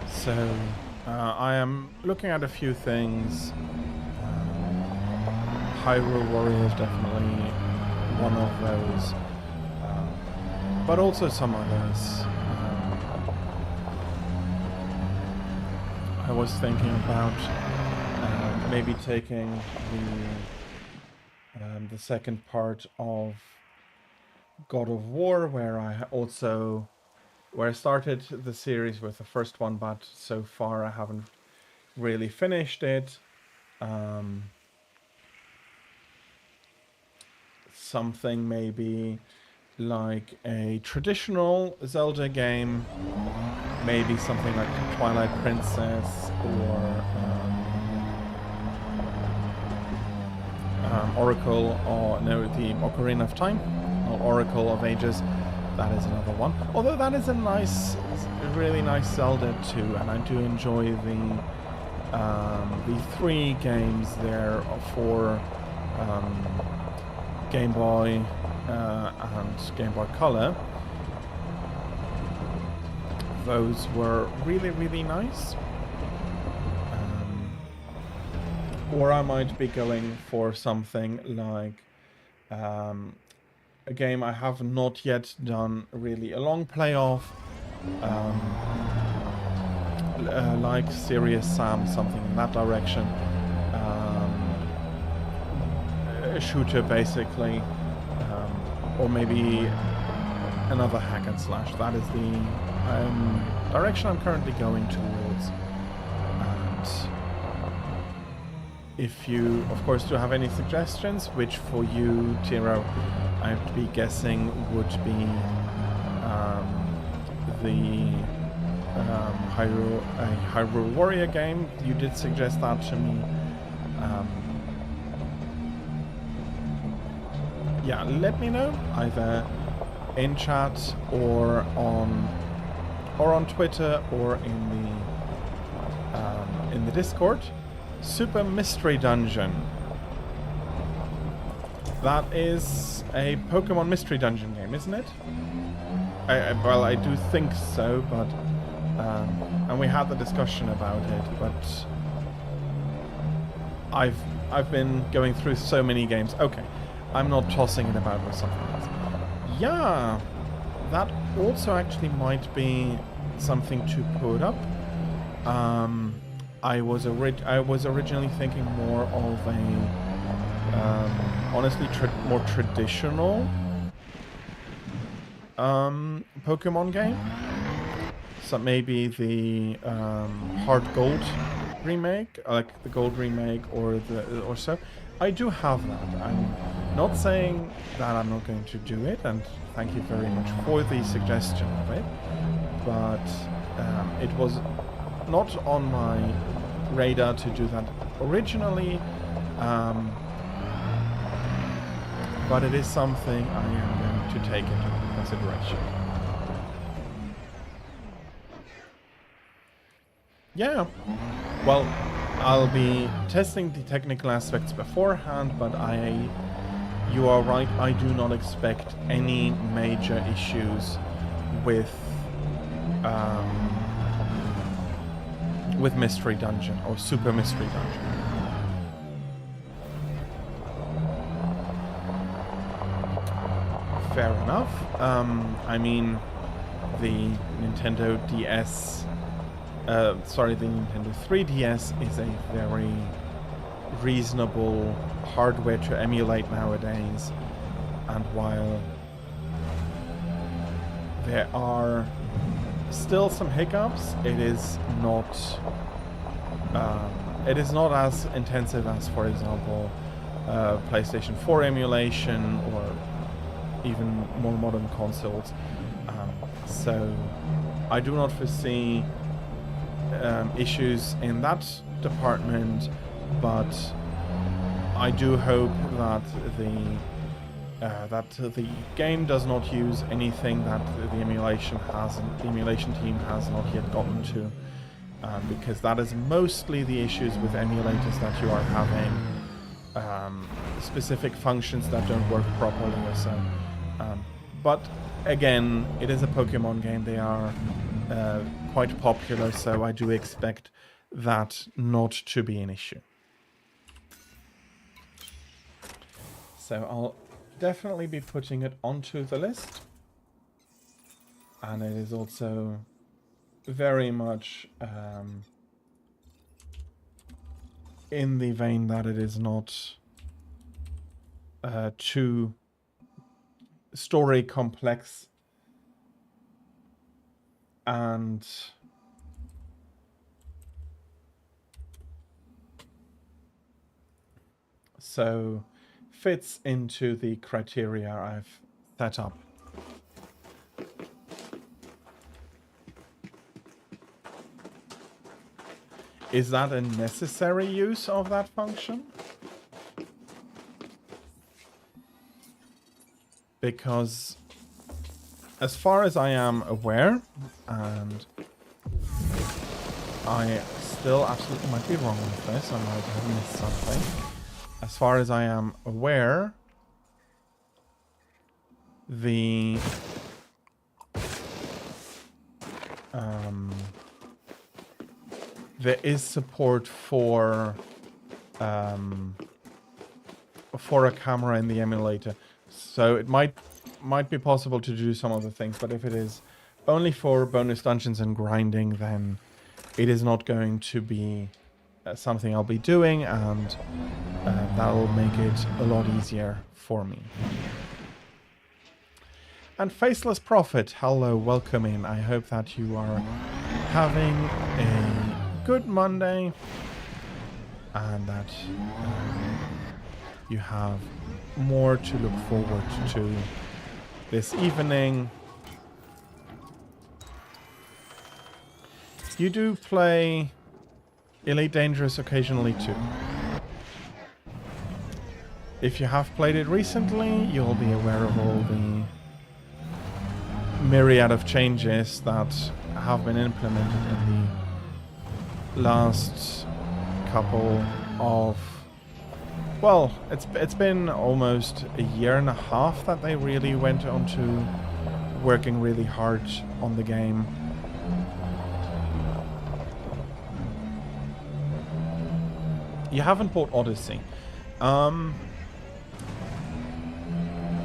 So, I am looking at a few things. Hyrule Warrior is definitely one of those, but also some others. I was thinking about maybe taking the second part of God of War, where I also where I started the series with the first one, but so far I haven't really finished it. Something maybe like a traditional Zelda game, maybe something like Twilight Princess or Oracle, or no, the Ocarina of Time, or Oracle of Ages. That is another one. Although that is a nice, really nice Zelda too, and I do enjoy the 3 games there for Game Boy and Game Boy Color. Those were really, really nice. Or I might be going for something like a game I have not yet done really a long play of, like Serious Sam, something in that direction. A shooter basically, or maybe another hack and slash. That is the direction I'm currently going towards. And if you, of course, do have any suggestions, which for you, Tiro, I'd be guessing would be the Hyrule Warrior game. You did suggest that to me. Yeah, let me know either in chat or on Twitter or in the Discord. Super Mystery Dungeon. That is a Pokemon Mystery Dungeon game, isn't it? Well, I do think so, but and we had the discussion about it, but I've been going through so many games. Okay, I'm not tossing it about with something else. Yeah, that also actually might be something to put up. I was originally thinking more of a honestly more traditional Pokemon game. So maybe the Heart Gold remake, like the Gold remake, or so. I do have that. I'm not saying that I'm not going to do it, and thank you very much for the suggestion of it. But it was not on my radar to do that originally, but it is something I am going to take into consideration. Yeah, well, I'll be testing the technical aspects beforehand, but you are right, I do not expect any major issues with Mystery Dungeon or Super Mystery Dungeon. Fair enough. I mean, the Nintendo DS, the Nintendo 3DS is a very reasonable hardware to emulate nowadays, and while there are still some hiccups, it is not as intensive as, for example, PlayStation 4 emulation or even more modern consoles. So I do not foresee issues in that department, but I do hope that the game does not use anything that the emulation team has not yet gotten to, because that is mostly the issues with emulators, that you are having specific functions that don't work properly or so. But again, it is a Pokemon game. They are quite popular, so I do expect that not to be an issue. So I'll definitely be putting it onto the list. And it is also very much in the vein that it is not too story complex. And so fits into the criteria I've set up. Is that a necessary use of that function? Because as far as I am aware, and I still absolutely might be wrong with this, I might have missed something. As far as I am aware, the there is support for a camera in the emulator, so it might be possible to do some other things, but if it is only for bonus dungeons and grinding, then it is not going to be something I'll be doing, and that will make it a lot easier for me. And Faceless Prophet, hello, welcome in. I hope that you are having a good Monday and that you have more to look forward to this evening. You do play Elite Dangerous occasionally too. If you have played it recently, you'll be aware of all the myriad of changes that have been implemented in the last couple of... Well, it's been almost a year and a half that they really went on to working really hard on the game. You haven't bought Odyssey.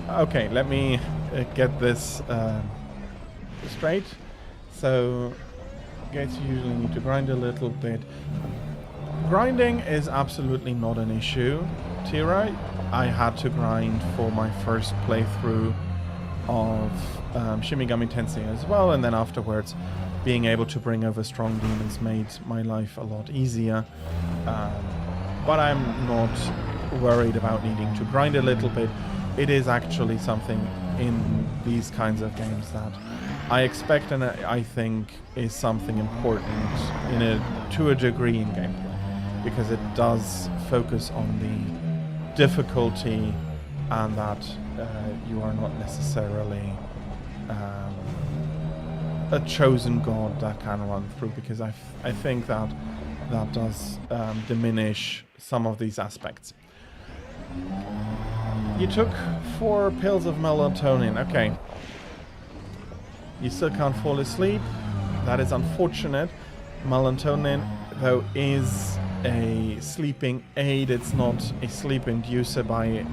Okay, let me get this straight. So, gates you usually need to grind a little bit. Grinding is absolutely not an issue, Tira. I had to grind for my first playthrough of Shin Megami Tensei as well, and then afterwards being able to bring over strong demons made my life a lot easier. But I'm not worried about needing to grind a little bit. It is actually something in these kinds of games that I expect and I think is something important to a degree in gameplay, because it does focus on the difficulty and that you are not necessarily a chosen god that can run through, because I think that does diminish some of these aspects. You took 4 pills of melatonin. Okay. You still can't fall asleep. That is unfortunate. Melatonin, though, is a sleeping aid. It's not a sleep inducer by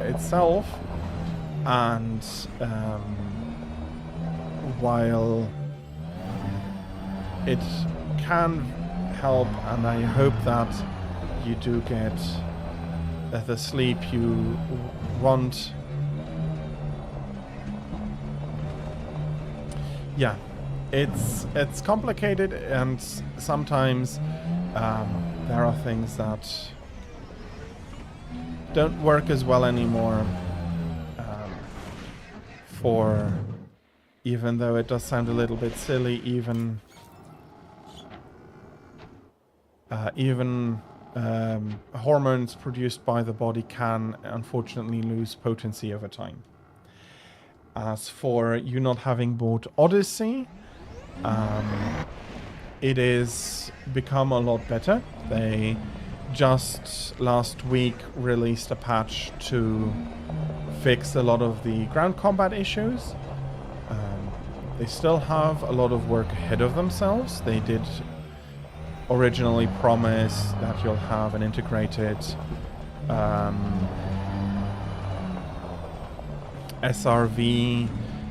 itself. And while it can help, and I hope that you do get the sleep you want. Yeah, it's complicated, and sometimes there are things that don't work as well anymore. For, even though it does sound a little bit silly, even hormones produced by the body can unfortunately lose potency over time. As for you not having bought Odyssey, it is become a lot better. They just last week released a patch to fix a lot of the ground combat issues. They still have a lot of work ahead of themselves. They did originally promise that you'll have an integrated SRV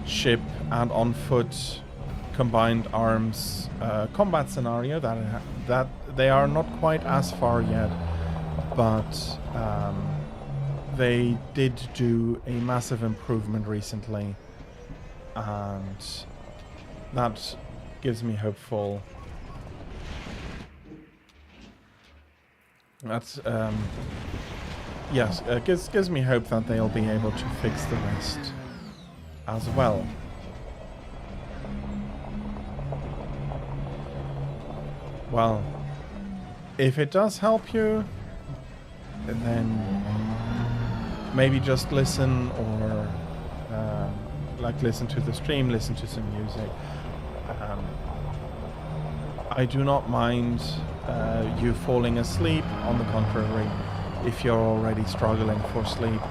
ship and on foot combined arms combat scenario. That they are not quite as far yet, but they did do a massive improvement recently, and that gives me hopeful. That's yes, gives me hope that they'll be able to fix the rest as well. Well, if it does help you, then maybe just listen, or like listen to the stream, listen to some music. I do not mind you falling asleep. On the contrary, if you're already struggling for sleep,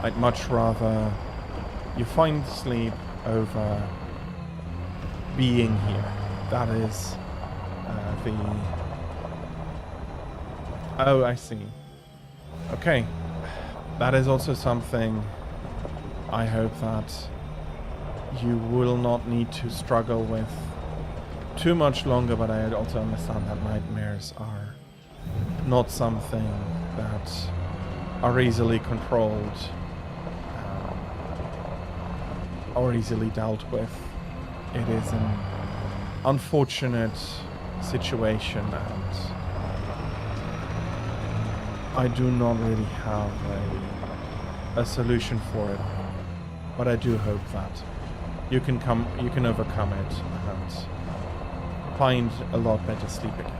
I'd much rather you find sleep over being here. That is the... Oh, I see. Okay. That is also something I hope that you will not need to struggle with too much longer, but I also understand that nightmares are not something that are easily controlled or easily dealt with. It is an unfortunate situation, and I do not really have a solution for it, but I do hope that you can overcome it and find a lot better sleep again.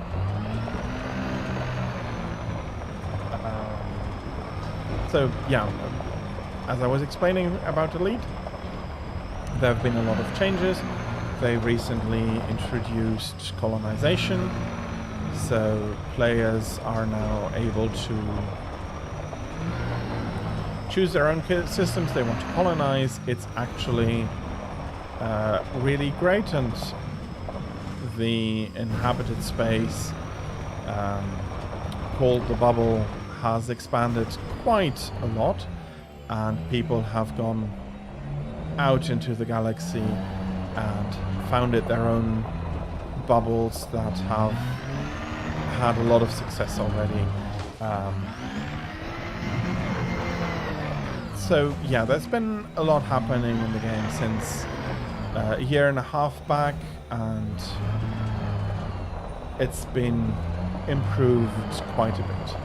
So yeah, as I was explaining about Elite, there have been a lot of changes. They recently introduced colonization, so players are now able to choose their own systems they want to colonize. It's actually really great, and the inhabited space called the Bubble has expanded quite a lot, and people have gone out into the galaxy and founded their own bubbles that have had a lot of success already. So yeah, there's been a lot happening in the game since a year and a half back, and it's been improved quite a bit.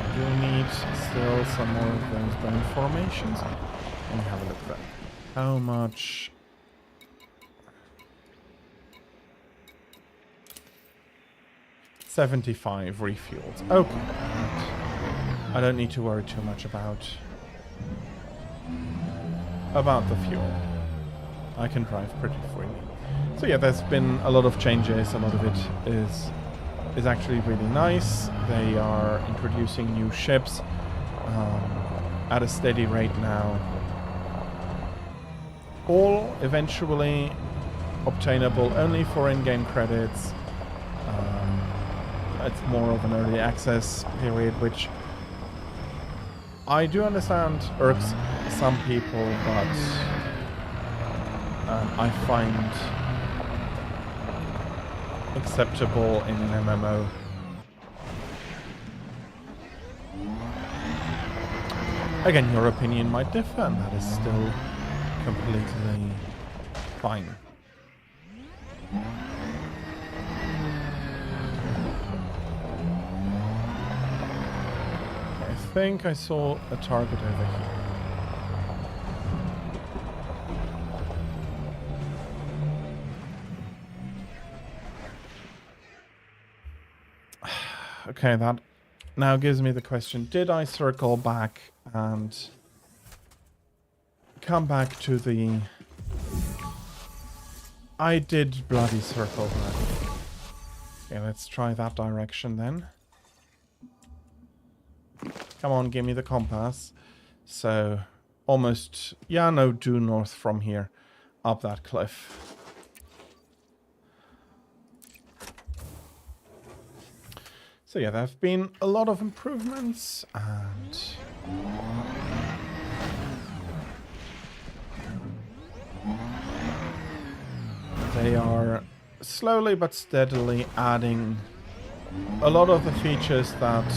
I do need still some more of those bone formations. Let me have a look at that. How much? $75 refuels. Okay. I don't need to worry too much about the fuel. I can drive pretty freely. So yeah, there's been a lot of changes. A lot of it is actually really nice. They are introducing new ships at a steady rate now. All eventually obtainable only for in-game credits. It's more of an early access period, which I do understand irks some people, but I find acceptable in an MMO. Again, your opinion might differ, and that is still completely fine. I think I saw a target over here. Okay, that now gives me the question, did I circle back and come back to the... I did bloody circle back. Okay, let's try that direction then. Come on, give me the compass. So, almost, yeah, no, due north from here, up that cliff. So yeah, there have been a lot of improvements, and they are slowly but steadily adding a lot of the features that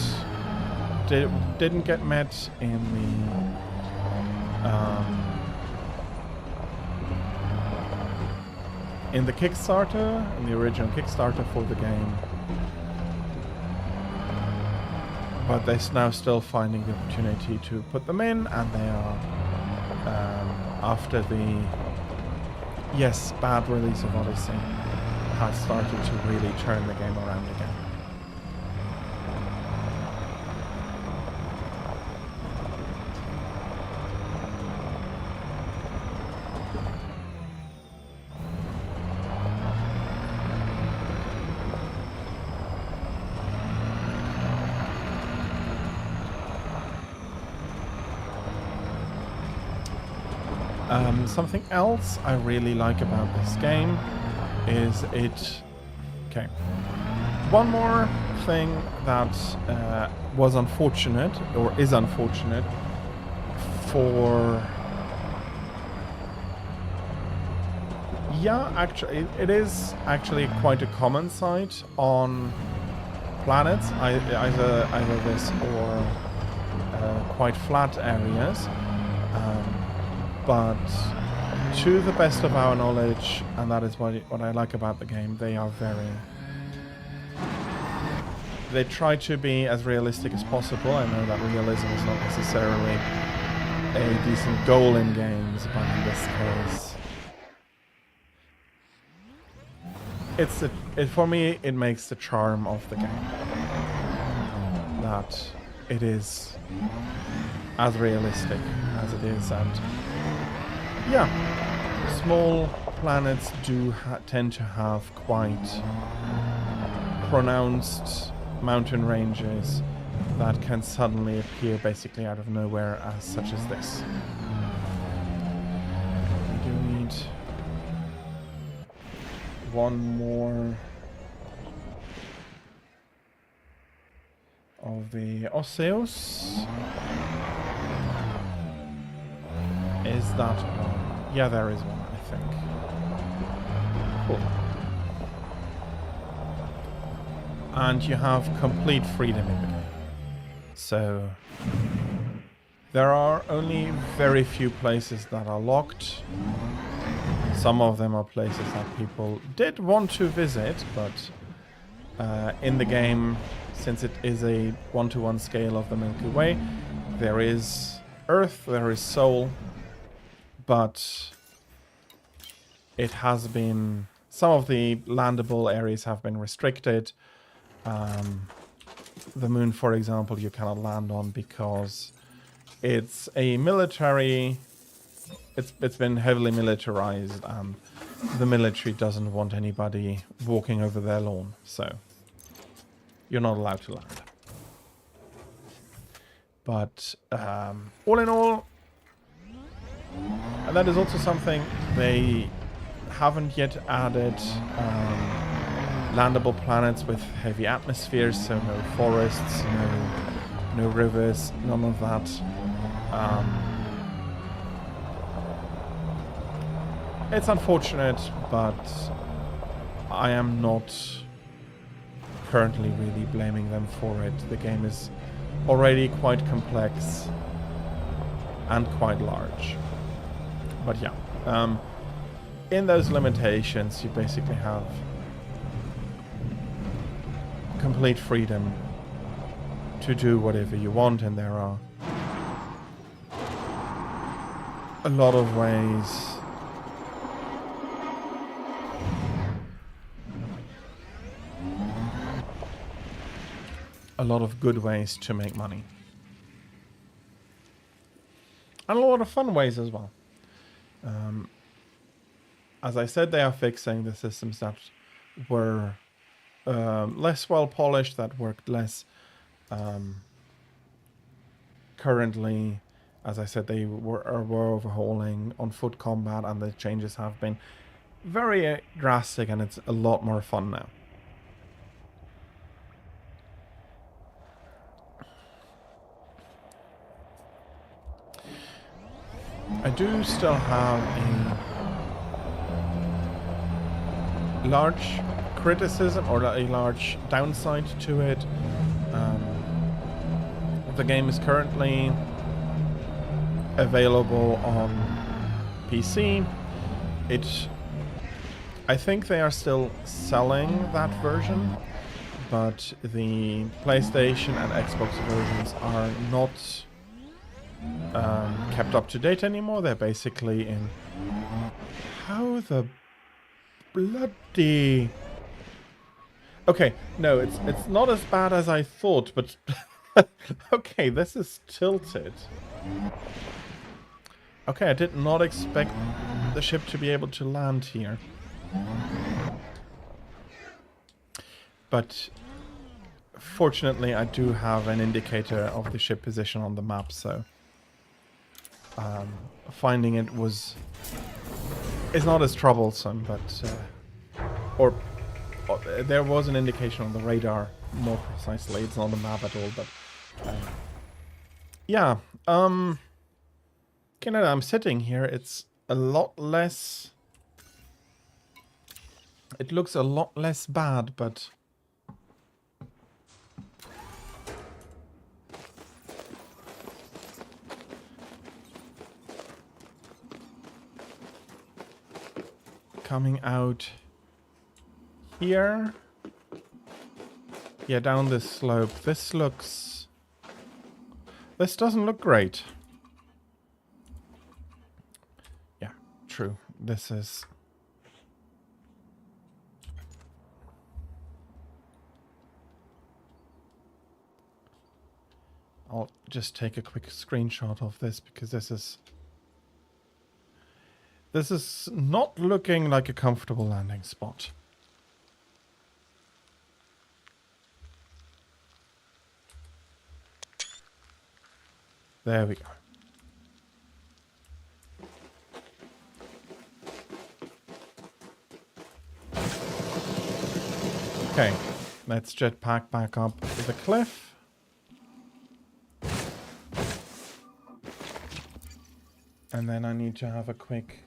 didn't get met in in the Kickstarter, in the original Kickstarter for the game. But they're now still finding the opportunity to put them in, and they are, after the, yes, bad release of Odyssey, has started to really turn the game around again. Something else I really like about this game is it... Okay. One more thing that was unfortunate, or is unfortunate, for... Yeah, actually, it is actually quite a common sight on planets, either this or quite flat areas. But to the best of our knowledge, and that is what I like about the game, they try to be as realistic as possible. I know that realism is not necessarily a decent goal in games, but in this case, for me, it makes the charm of the game. That it is as realistic as it is, and yeah, small planets do tend to have quite pronounced mountain ranges that can suddenly appear basically out of nowhere, as such as this. We do need one more of the Osseous. Is that one? Yeah, there is one, I think. Cool. And you have complete freedom in the game. So there are only very few places that are locked. Some of them are places that people did want to visit, but in the game, since it is a 1-to-1 scale of the Milky Way, there is Earth, there is Sol, but it has been... Some of the landable areas have been restricted. The moon, for example, you cannot land on because it's a military... It's been heavily militarized, and the military doesn't want anybody walking over their lawn, so you're not allowed to land. But all in all, and that is also something they haven't yet added, landable planets with heavy atmospheres, so no forests, no rivers, none of that. It's unfortunate, but I am not currently really blaming them for it. The game is already quite complex and quite large. But yeah, in those limitations, you basically have complete freedom to do whatever you want, and there are a lot of ways good ways to make money. And a lot of fun ways as well. As I said, they are fixing the systems that were less well polished, that worked less. Currently, as I said, they were overhauling on foot combat, and the changes have been very drastic, and it's a lot more fun now. I do still have a large criticism, or a large downside to it. The game is currently available on PC. It I think they are still selling that version, but the PlayStation and Xbox versions are not kept up to date anymore. They're basically in... How the bloody... Okay, no, it's not as bad as I thought, but... Okay, this is tilted. Okay, I did not expect the ship to be able to land here. But fortunately, I do have an indicator of the ship position on the map, so finding it is not as troublesome, but there was an indication on the radar, more precisely. It's not on the map at all, but yeah. Canada, I'm sitting here. It's a lot less. It looks a lot less bad, but. Coming out here. Yeah, down this slope. This doesn't look great. Yeah, true. This is... I'll just take a quick screenshot of this because this is not looking like a comfortable landing spot. There we go. Okay, let's jetpack back up the cliff. And then I need to have a quick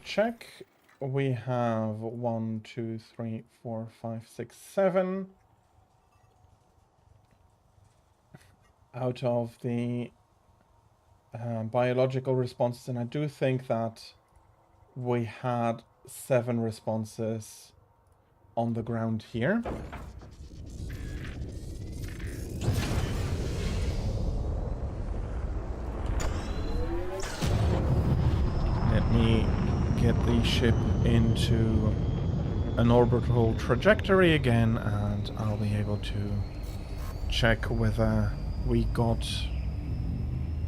check. We have 1, 2, 3, 4, 5, 6, 7 out of the biological responses, and I do think that we had 7 responses on the ground here. Let me get the ship into an orbital trajectory again, and I'll be able to check whether we got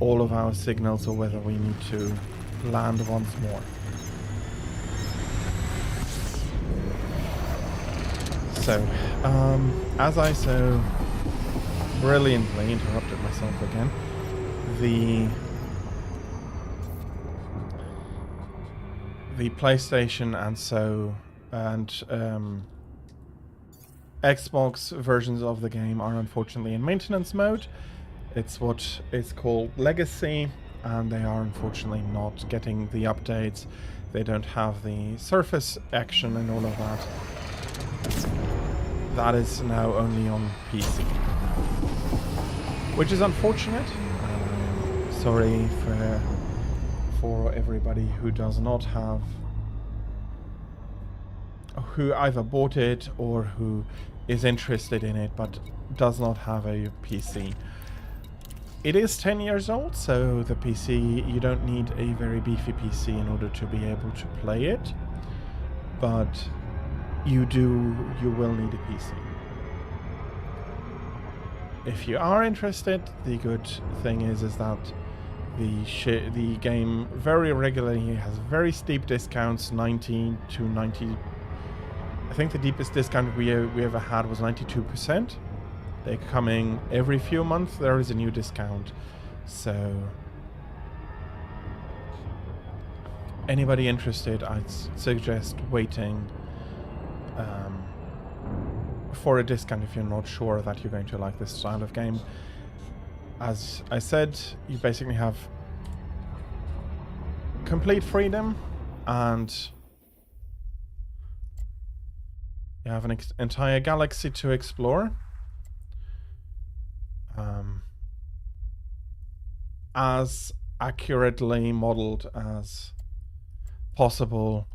all of our signals or whether we need to land once more. So, as I so brilliantly interrupted myself again, the PlayStation and Xbox versions of the game are unfortunately in maintenance mode. It's what is called Legacy, and they are unfortunately not getting the updates. They don't have the surface action and all of that. That is now only on PC, which is unfortunate. Sorry for everybody who does not have, who either bought it or who is interested in it but does not have a PC. It is 10 years old, so the PC, you don't need a very beefy PC in order to be able to play it, but you will need a PC. If you are interested, the good thing is that the game very regularly has very steep discounts, 90 to 90. I think the deepest discount we ever had was 92%. They're coming every few months. There is a new discount, so anybody interested, I'd suggest waiting for a discount if you're not sure that you're going to like this style of game. As I said, you basically have complete freedom, and you have an entire galaxy to explore. As accurately modeled as possible.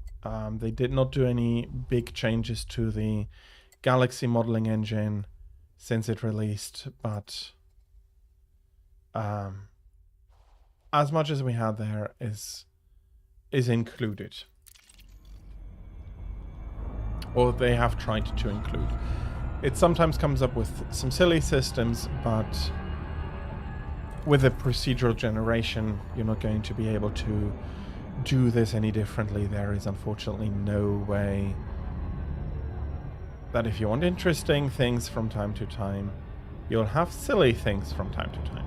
They did not do any big changes to the Galaxy modeling engine since it released, but as much as we had there is included. Or they have tried to include. It sometimes comes up with some silly systems, but with a procedural generation, you're not going to be able to do this any differently. There is unfortunately no way that if you want interesting things from time to time, you'll have silly things from time to time.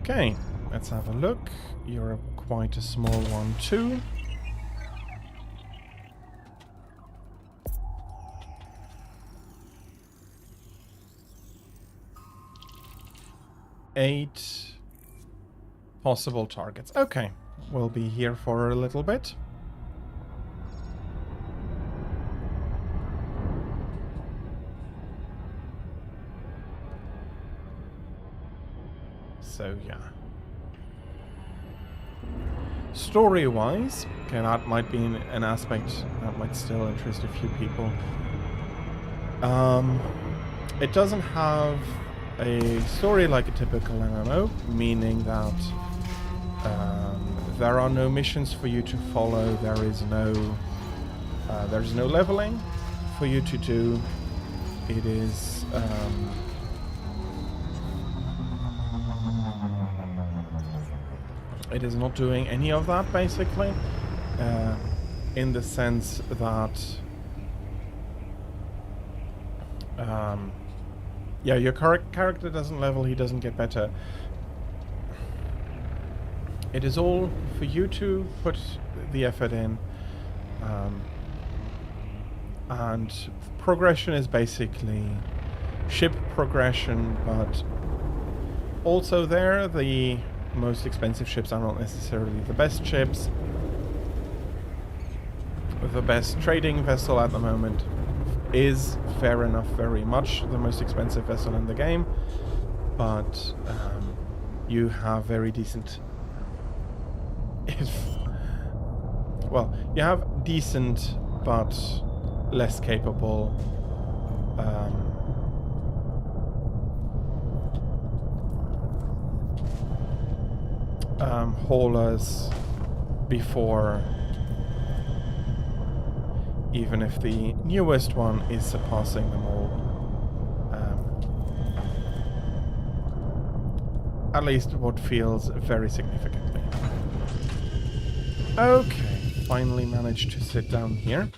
Okay, let's have a look. You're quite a small one too. Eight possible targets. Okay, we'll be here for a little bit. So yeah. Story-wise, okay, that might be an aspect that might still interest a few people. It doesn't have a story like a typical MMO, meaning that there are no missions for you to follow. There's no leveling for you to do. It is it is not doing any of that, basically, in the sense that yeah, your character doesn't level, he doesn't get better. It is all for you to put the effort in, and progression is basically ship progression, but also there the most expensive ships are not necessarily the best ships. The best trading vessel at the moment is, fair enough, very much the most expensive vessel in the game, but you have very decent... well, you have decent but less capable haulers before, even if the newest one is surpassing them all. At least what feels very significantly. Okay, finally managed to sit down here.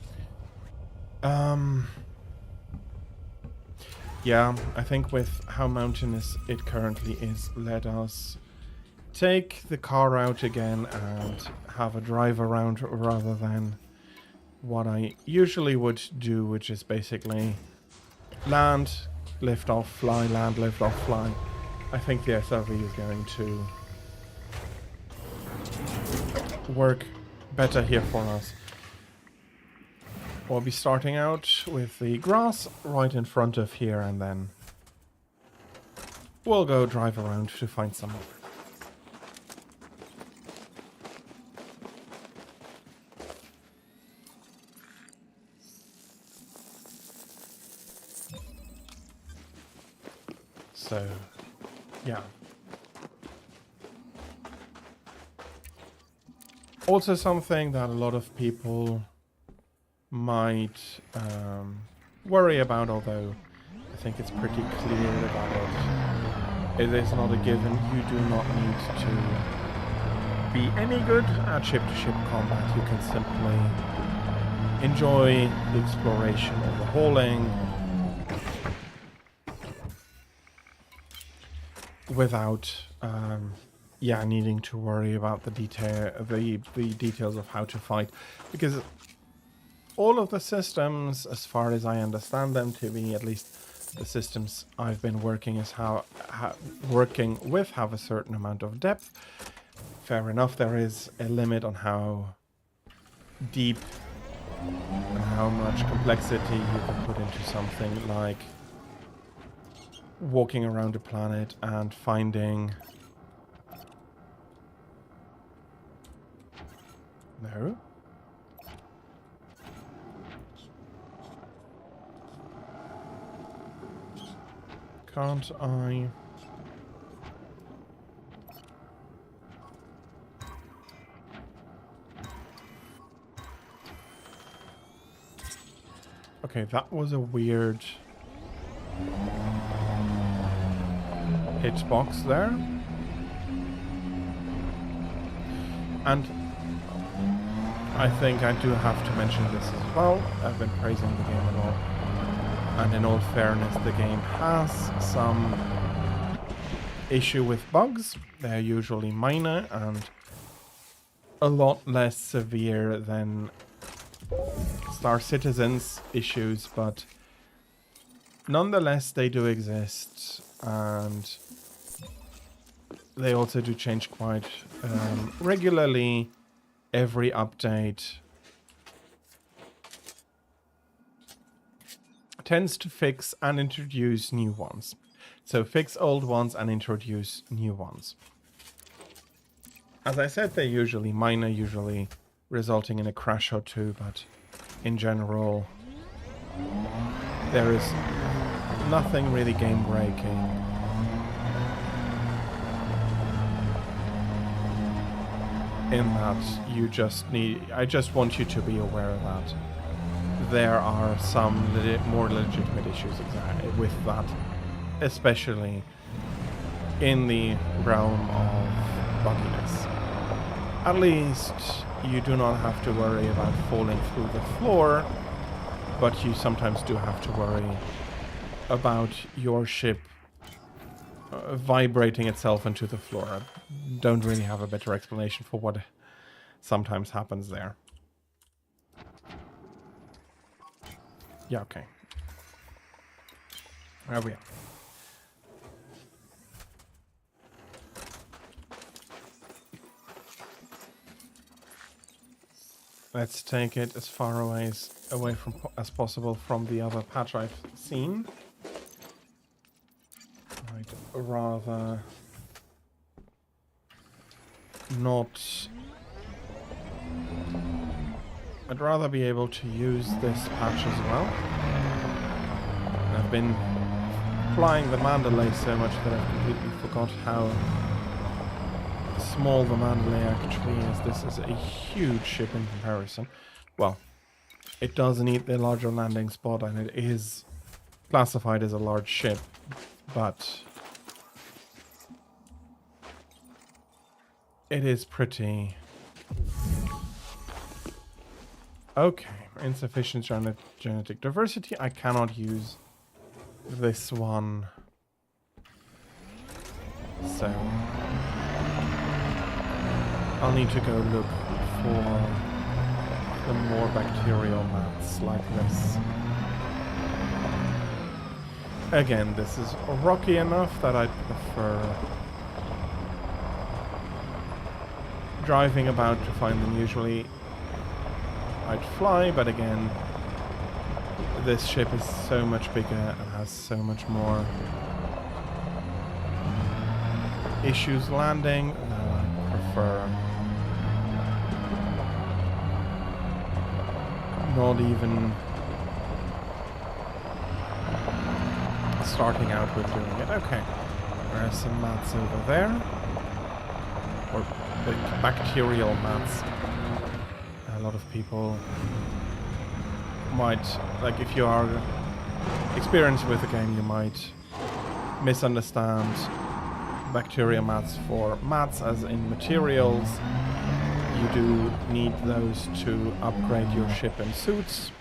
Yeah, I think with how mountainous it currently is, let us take the car out again and have a drive around rather than what I usually would do, which is basically land, lift off, fly, land, lift off, fly. I think the SRV is going to work better here for us. We'll be starting out with the grass right in front of here, and then we'll go drive around to find some more. So, yeah. Also something that a lot of people might worry about, although I think it's pretty clear that it is not a given. You do not need to be any good at ship-to-ship combat. You can simply enjoy the exploration of the hauling without needing to worry about the details of how to fight, because all of the systems, as far as I understand them to be, at least the systems I've been working with, have a certain amount of depth. Fair enough, there is a limit on how deep and how much complexity you can put into something like walking around the planet and finding... No? Can't I... Okay, that was a weird hitbox there. And I think I do have to mention this as well. I've been praising the game a lot. And in all fairness, the game has some issue with bugs. They're usually minor and a lot less severe than Star Citizen's issues, but nonetheless they do exist, and they also do change quite regularly. Every update tends to fix and introduce new ones. So fix old ones and introduce new ones. As I said, they're usually minor, usually resulting in a crash or two, but in general, there is nothing really game-breaking. In that you just need... I just want you to be aware that there are some more legitimate issues with that, especially in the realm of bugginess. At least you do not have to worry about falling through the floor, but you sometimes do have to worry about your ship vibrating itself into the floor. I don't really have a better explanation for what sometimes happens there. Yeah, okay. There we are. Let's take it as far away as possible from the other patch I've seen. I'd rather not... I'd rather be able to use this patch as well. I've been flying the Mandalay so much that I've completely forgot how small the Mandalay actually is. This is a huge ship in comparison. Well, it does need the larger landing spot and it is classified as a large ship, but it is pretty... Okay, insufficient genetic diversity. I cannot use this one. So I'll need to go look for the more bacterial mats like this. Again, this is rocky enough that I'd prefer driving about to find them. Usually I'd fly, but again, this ship is so much bigger and has so much more issues landing that I prefer not even starting out with doing it. Okay, there are some mats over there, or bacterial mats. A lot of people might, like, if you are experienced with the game, you might misunderstand bacteria mats for mats as in materials. You do need those to upgrade your ship and suits.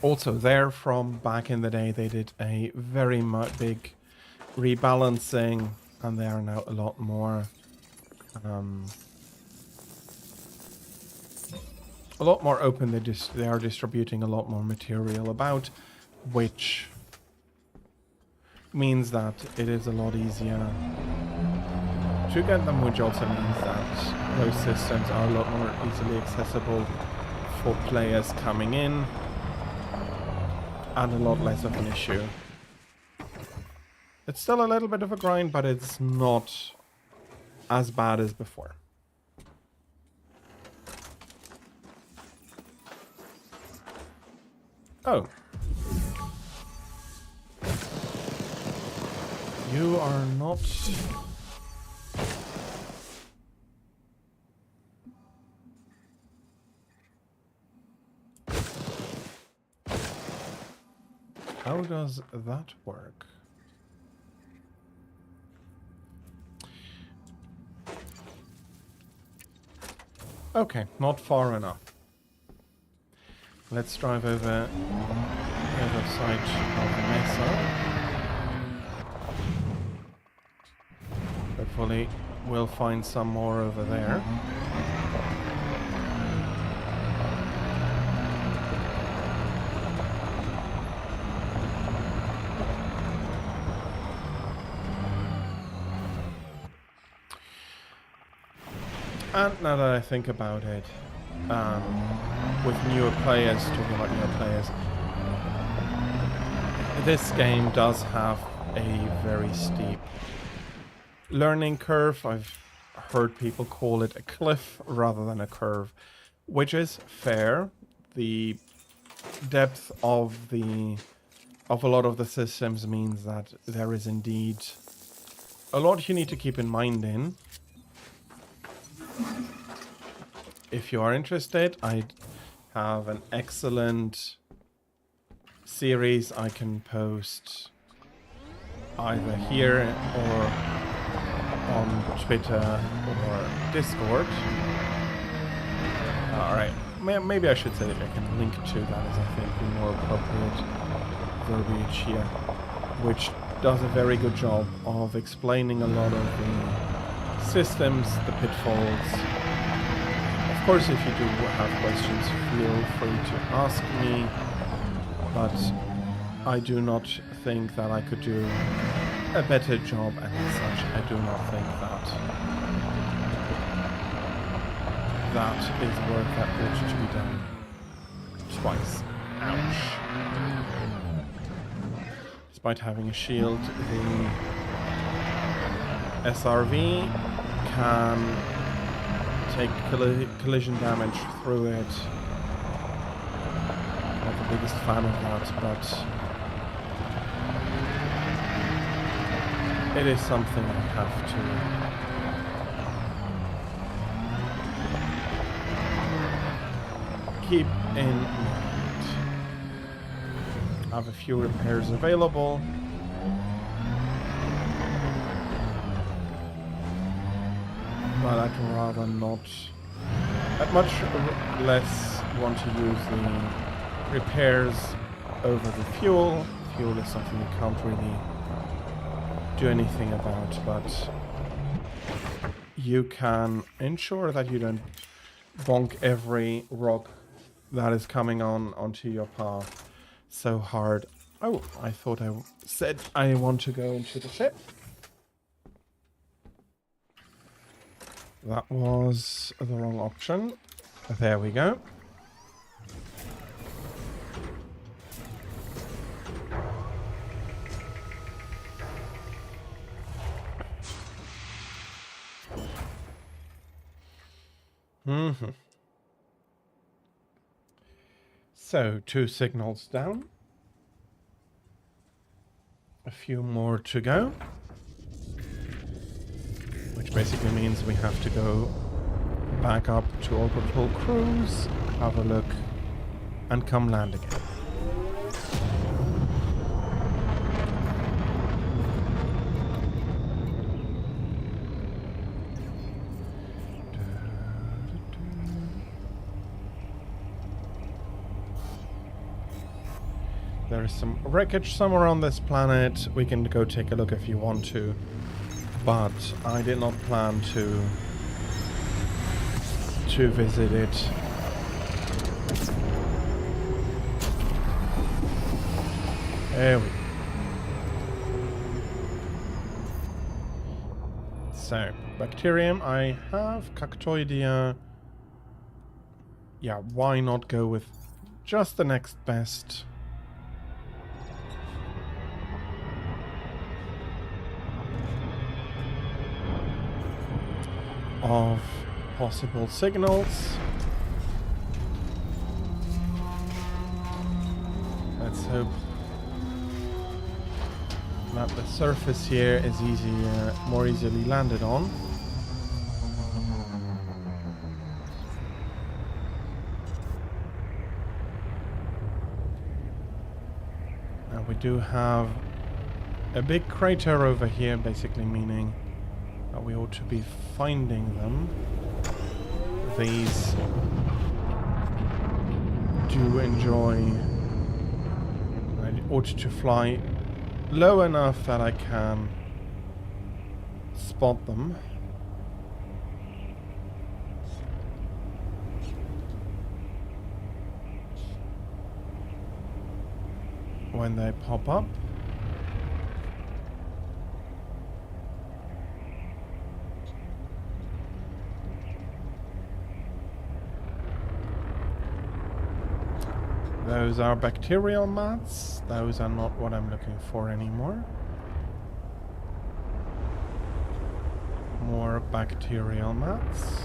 Also there, from back in the day, they did a very big rebalancing, and they are now a lot more open. They are distributing a lot more material about, which means that it is a lot easier to get them, which also means that those systems are a lot more easily accessible for players coming in, and a lot less of an issue It's still a little bit of a grind, but it's not as bad as before. Oh. You are not... How does that work? Okay, not far enough. Let's drive over the other side of the mesa. Hopefully we'll find some more over there. And now that I think about it, with newer players, talking about newer players, this game does have a very steep learning curve. I've heard people call it a cliff rather than a curve, which is fair. The depth of a lot of the systems means that there is indeed a lot you need to keep in mind in. If you are interested, I have an excellent series I can post either here or on Twitter or Discord. Alright, maybe I should say that I can link to that as I think the more appropriate verbiage here, which does a very good job of explaining a lot of the systems, the pitfalls. Of course, if you do have questions, feel free to ask me, but I do not think that I could do a better job, and as such, I do not think that that is work that ought to be done twice. Ouch. Despite having a shield, the SRV can take collision damage through it. Not the biggest fan of that, but it is something I have to keep in mind. I have a few repairs available. But I'd rather not. I'd much less want to use the repairs over the fuel. Fuel is something you can't really do anything about, but you can ensure that you don't bonk every rock that is coming onto your path so hard. Oh, I thought I said I want to go into the ship. That was the wrong option. There we go. So, 2 signals down. A few more to go. Which basically means we have to go back up to orbital cruise, have a look, and come land again. There is some wreckage somewhere on this planet. We can go take a look if you want to. But I did not plan to visit it. There we go. So, bacterium I have, Cactoidea. Yeah, why not go with just the next best? of possible signals. Let's hope that the surface here is more easily landed on. And we do have a big crater over here, basically meaning that we ought to be finding them. These do enjoy... I ought to fly low enough that I can spot them. When they pop up. Those are bacterial mats. Those are not what I'm looking for anymore. More bacterial mats.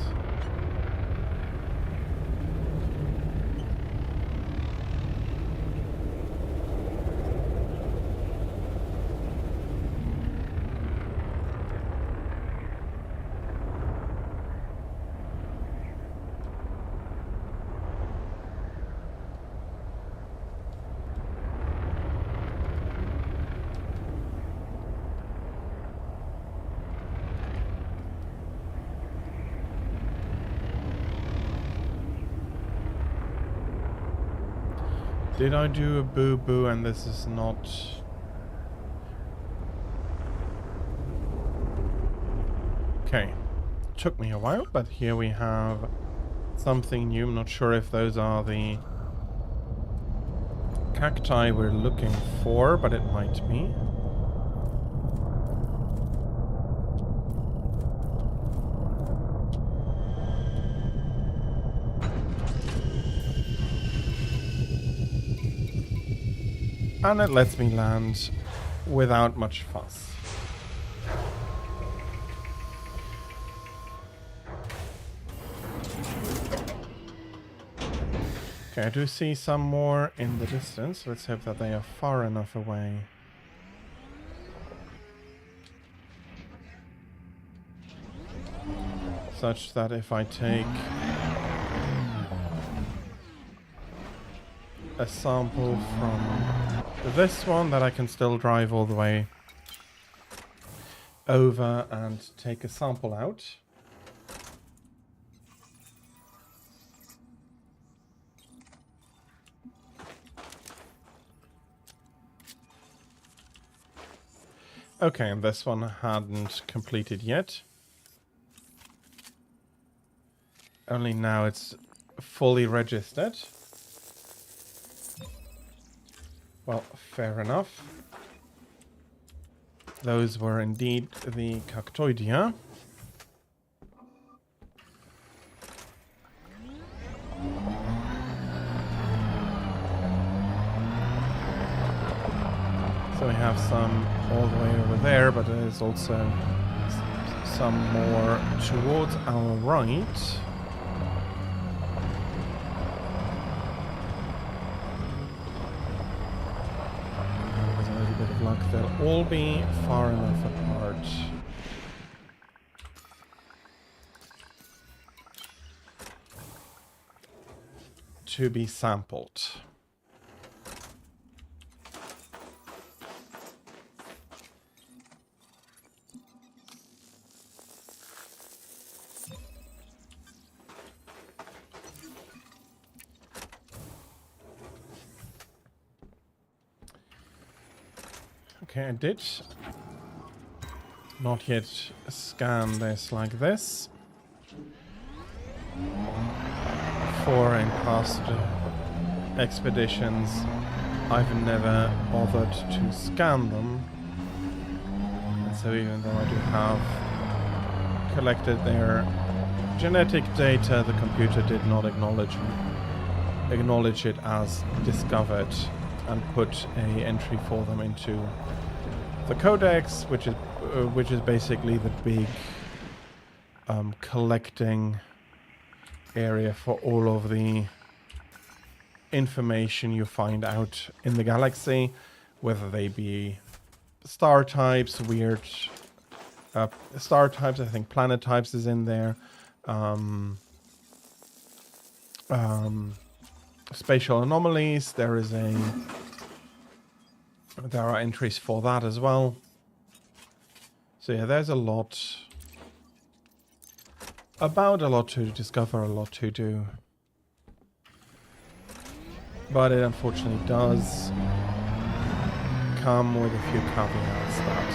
Did I do a boo-boo and this is not... Okay. Took me a while, but here we have something new. I'm not sure if those are the cacti we're looking for, but it might be. And it lets me land without much fuss. Okay, I do see some more in the distance. Let's hope that they are far enough away. Such that if I take a sample from this one, that I can still drive all the way over and take a sample out. Okay, and this one hadn't completed yet. Only now it's fully registered. Well, fair enough. Those were indeed the Cactoidea. So we have some all the way over there, but there's also some more towards our right. They'll all be far enough apart. To be sampled. Okay, I did not yet scan this like this. For in past expeditions, I've never bothered to scan them. And so even though I do have collected their genetic data, the computer did not acknowledge it as discovered and put a entry for them into the codex, which is basically the big collecting area for all of the information you find out in the galaxy, whether they be star types, weird star types. I think planet types is in there. Spatial anomalies. There are entries for that as well. So yeah, there's a lot to discover, a lot to do. But it unfortunately does come with a few caveats that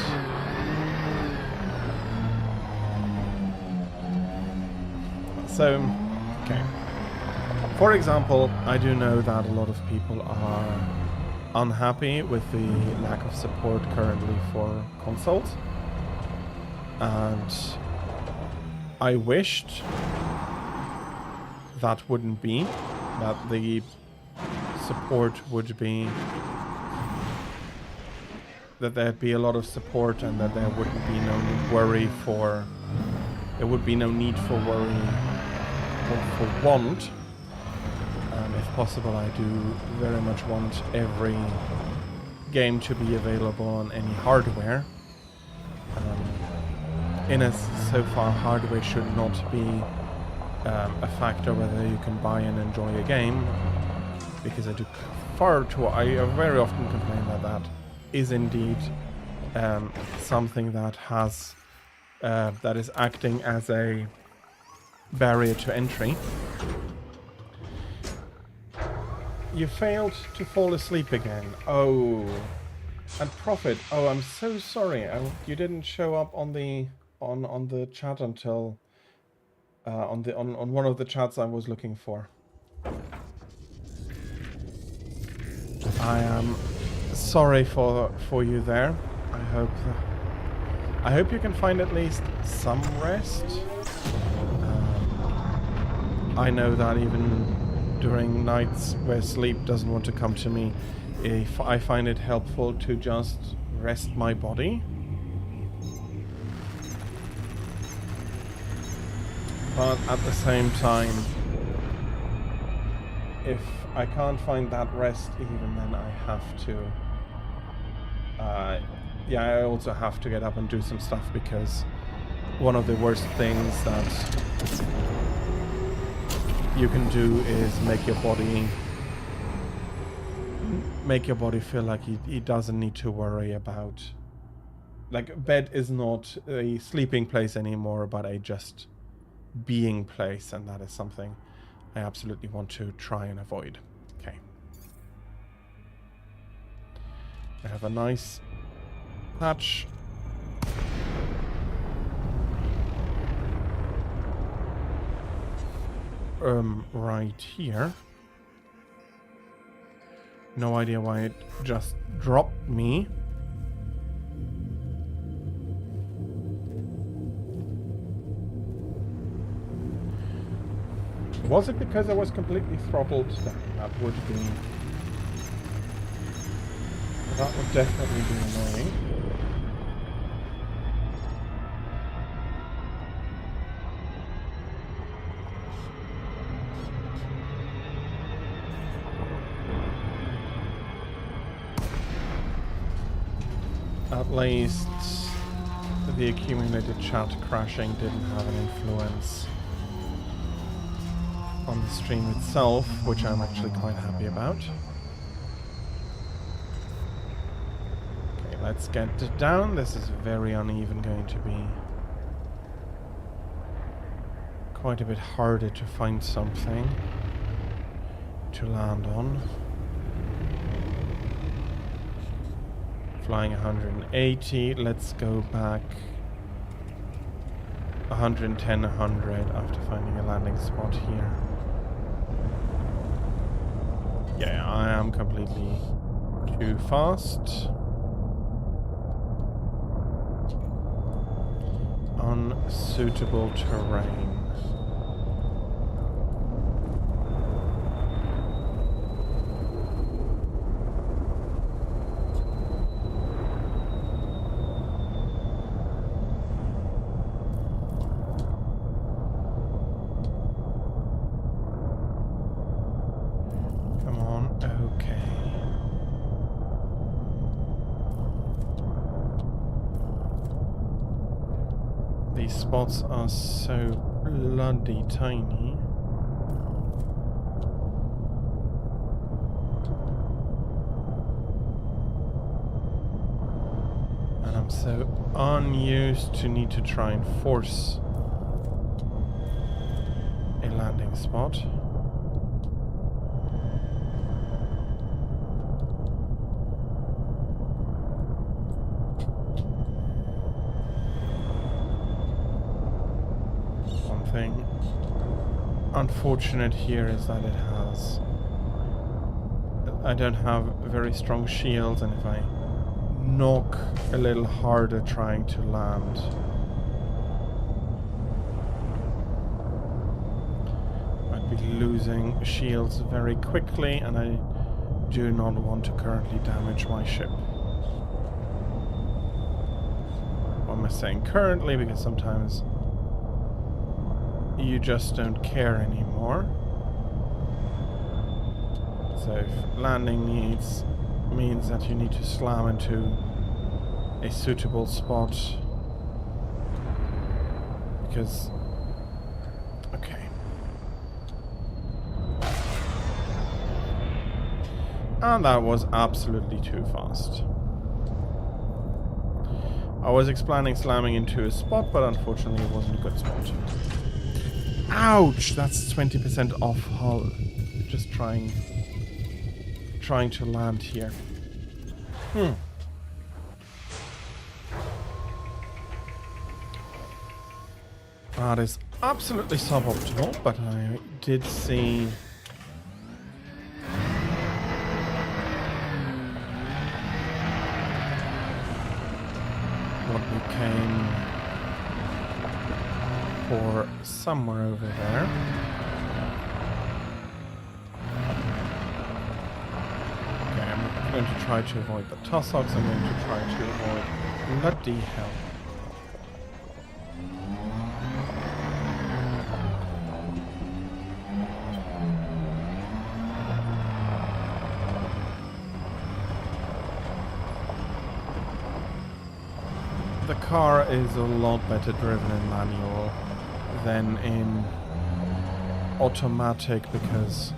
okay. For example, I do know that a lot of people are unhappy with the lack of support currently for consoles. And I wished that wouldn't be, that the support would be, that there'd be a lot of support and that there wouldn't be no worry for, there would be no need for worry or for want. If possible, I do very much want every game to be available on any hardware. So far, hardware should not be a factor whether you can buy and enjoy a game, because I very often complain that is indeed something that has that is acting as a barrier to entry. You failed to fall asleep again. Oh, and Prophet. Oh, I'm so sorry. You didn't show up on the chat until on one of the chats I was looking for. I am sorry for you there. I hope you can find at least some rest. I know that even during nights where sleep doesn't want to come to me, I find it helpful to just rest my body. But at the same time, if I can't find that rest even, then I have to I also have to get up and do some stuff, because one of the worst things that you can do is make your body feel like he doesn't need to worry about, like, bed is not a sleeping place anymore, but a just being place, and that is something I absolutely want to try and avoid. Okay. I have a nice hatch. Right here. No idea why it just dropped me. Was it because I was completely throttled down? That would definitely be annoying. At least the accumulated chat crashing didn't have an influence on the stream itself, which I'm actually quite happy about. Okay, let's get it down. This is very uneven, going to be quite a bit harder to find something to land on. Flying 180, let's go back 110, 100 after finding a landing spot here. Yeah, I am completely too fast. Unsuitable terrain. These spots are so bloody tiny. And I'm so unused to need to try and force a landing spot. One thing unfortunate here is that I don't have very strong shields, and if I knock a little harder trying to land, I'd be losing shields very quickly, and I do not want to currently damage my ship. Why am I saying currently? Because sometimes you just don't care anymore. So if landing means that you need to slam into a suitable spot, because okay. And that was absolutely too fast. I was explaining slamming into a spot, but unfortunately it wasn't a good spot. Ouch! That's 20% off hull. Just trying to land here. That is absolutely suboptimal, but I did see what we came for somewhere over there. Okay, I'm going to try to avoid the tussocks. I'm going to try to avoid bloody hell. The car is a lot better driven in manual than in automatic, because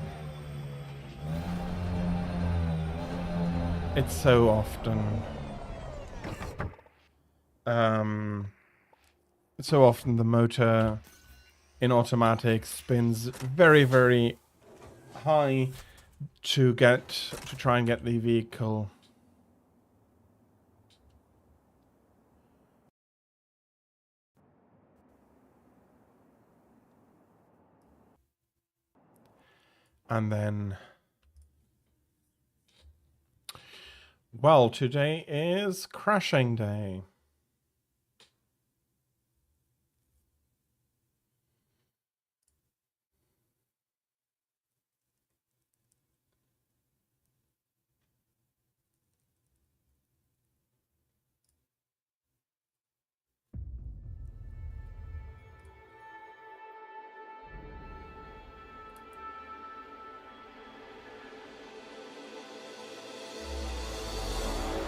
it's so often the motor in automatic spins very, very high to try and get the vehicle and then, well, today is crashing day.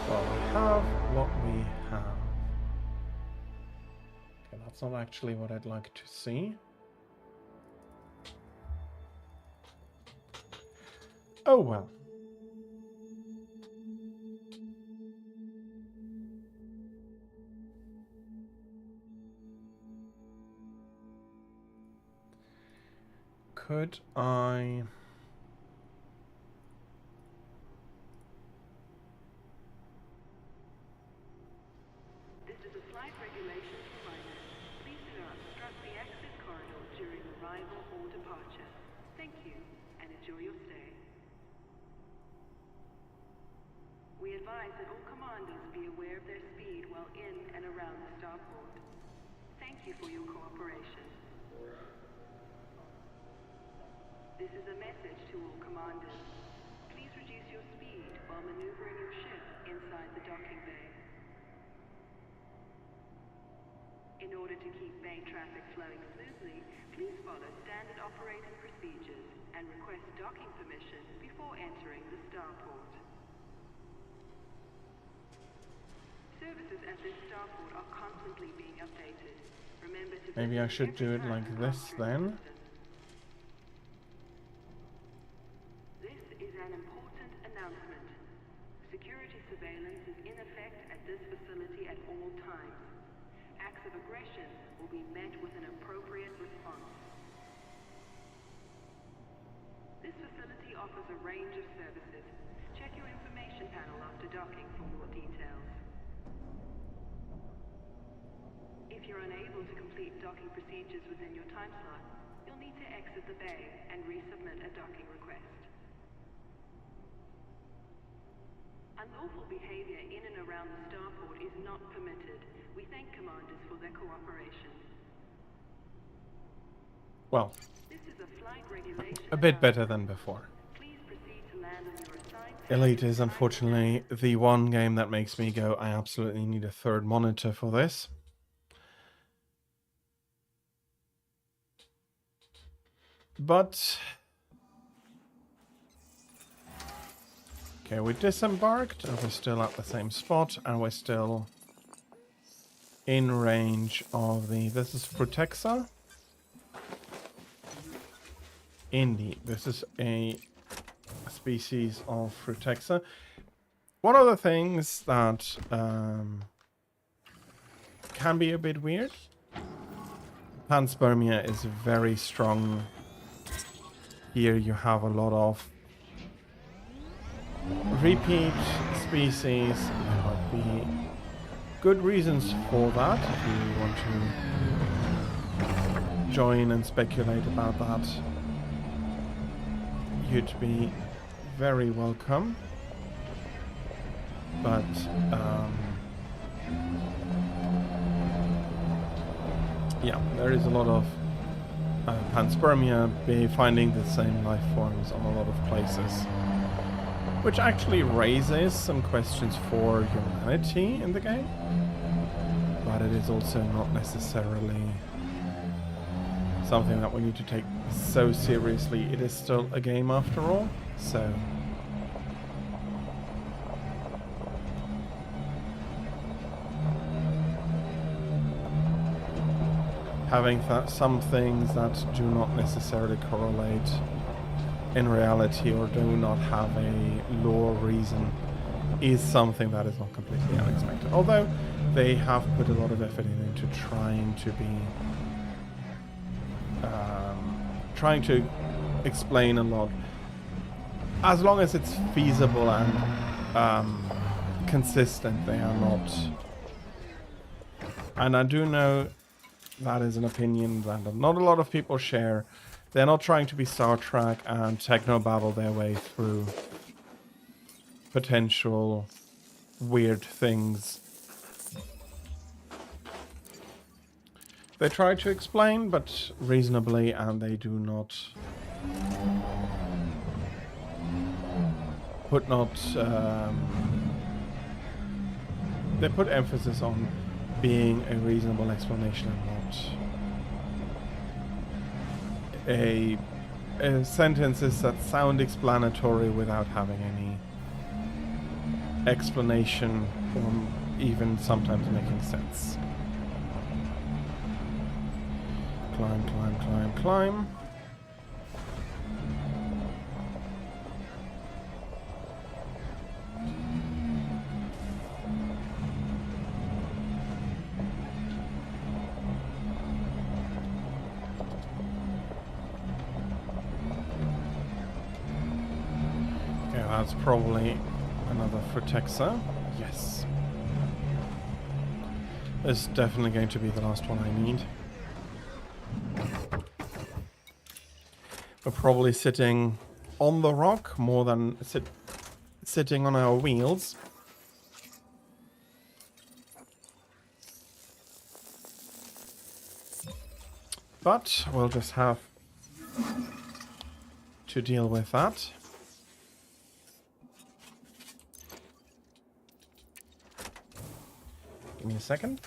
Well, we have what we have. Okay, that's not actually what I'd like to see. Oh well. Could I... This is a flight regulations reminder. Please do not obstruct the exit corridor during arrival or departure. Thank you, and enjoy your stay. We advise that all commanders be aware of their speed while in and around the starport. Thank you for your cooperation. This is a message to all commanders. Please reduce your speed while maneuvering your ship inside the docking bay. In order to keep bay traffic flowing smoothly, please follow standard operating procedures and request docking permission before entering the starport. Services at this starport are constantly being updated. Maybe I should do it like this then. This is an important announcement. Security surveillance is in effect at this facility at all times. Acts of aggression will be met with an appropriate response. This facility offers a range of services. Check your information panel after docking for more details. If you're unable to complete docking procedures within your time slot, you'll need to exit the bay and resubmit a docking request. Unlawful behavior in and around the starport is not permitted. We thank commanders for their cooperation. Well, This is a flight regulation. a bit better than before. Please proceed to land on your assigned Elite is unfortunately the one game that makes me go, I absolutely need a third monitor for this. But okay, we disembarked and we're still at the same spot and we're still in range of the... This is Frutexa. Indeed, this is a species of Frutexa. One of the things that can be a bit weird, panspermia is very strong. Here you have a lot of repeat species. There might be good reasons for that if you want to join and speculate about that. You'd be very welcome. But yeah, there is a lot of panspermia finding the same life forms on a lot of places, which actually raises some questions for humanity in the game, but it is also not necessarily something that we need to take so seriously. It is still a game after all, so having some things that do not necessarily correlate in reality or do not have a lore reason is something that is not completely unexpected. Although they have put a lot of effort into trying to be trying to explain a lot, as long as it's feasible and consistent. They are not, and I do know that is an opinion that not a lot of people share. They're not trying to be Star Trek and technobabble their way through potential weird things. They try to explain, but reasonably, and they do not they put emphasis on being a reasonable explanation and not a sentences that sound explanatory without having any explanation or even sometimes making sense. Climb, climb, climb, climb. Okay, that's probably another Frutexa. Yes. This is definitely going to be the last one I need. We're probably sitting on the rock more than sitting on our wheels. But we'll just have to deal with that. Give me a second.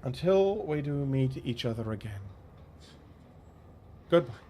until we do meet each other again. Goodbye.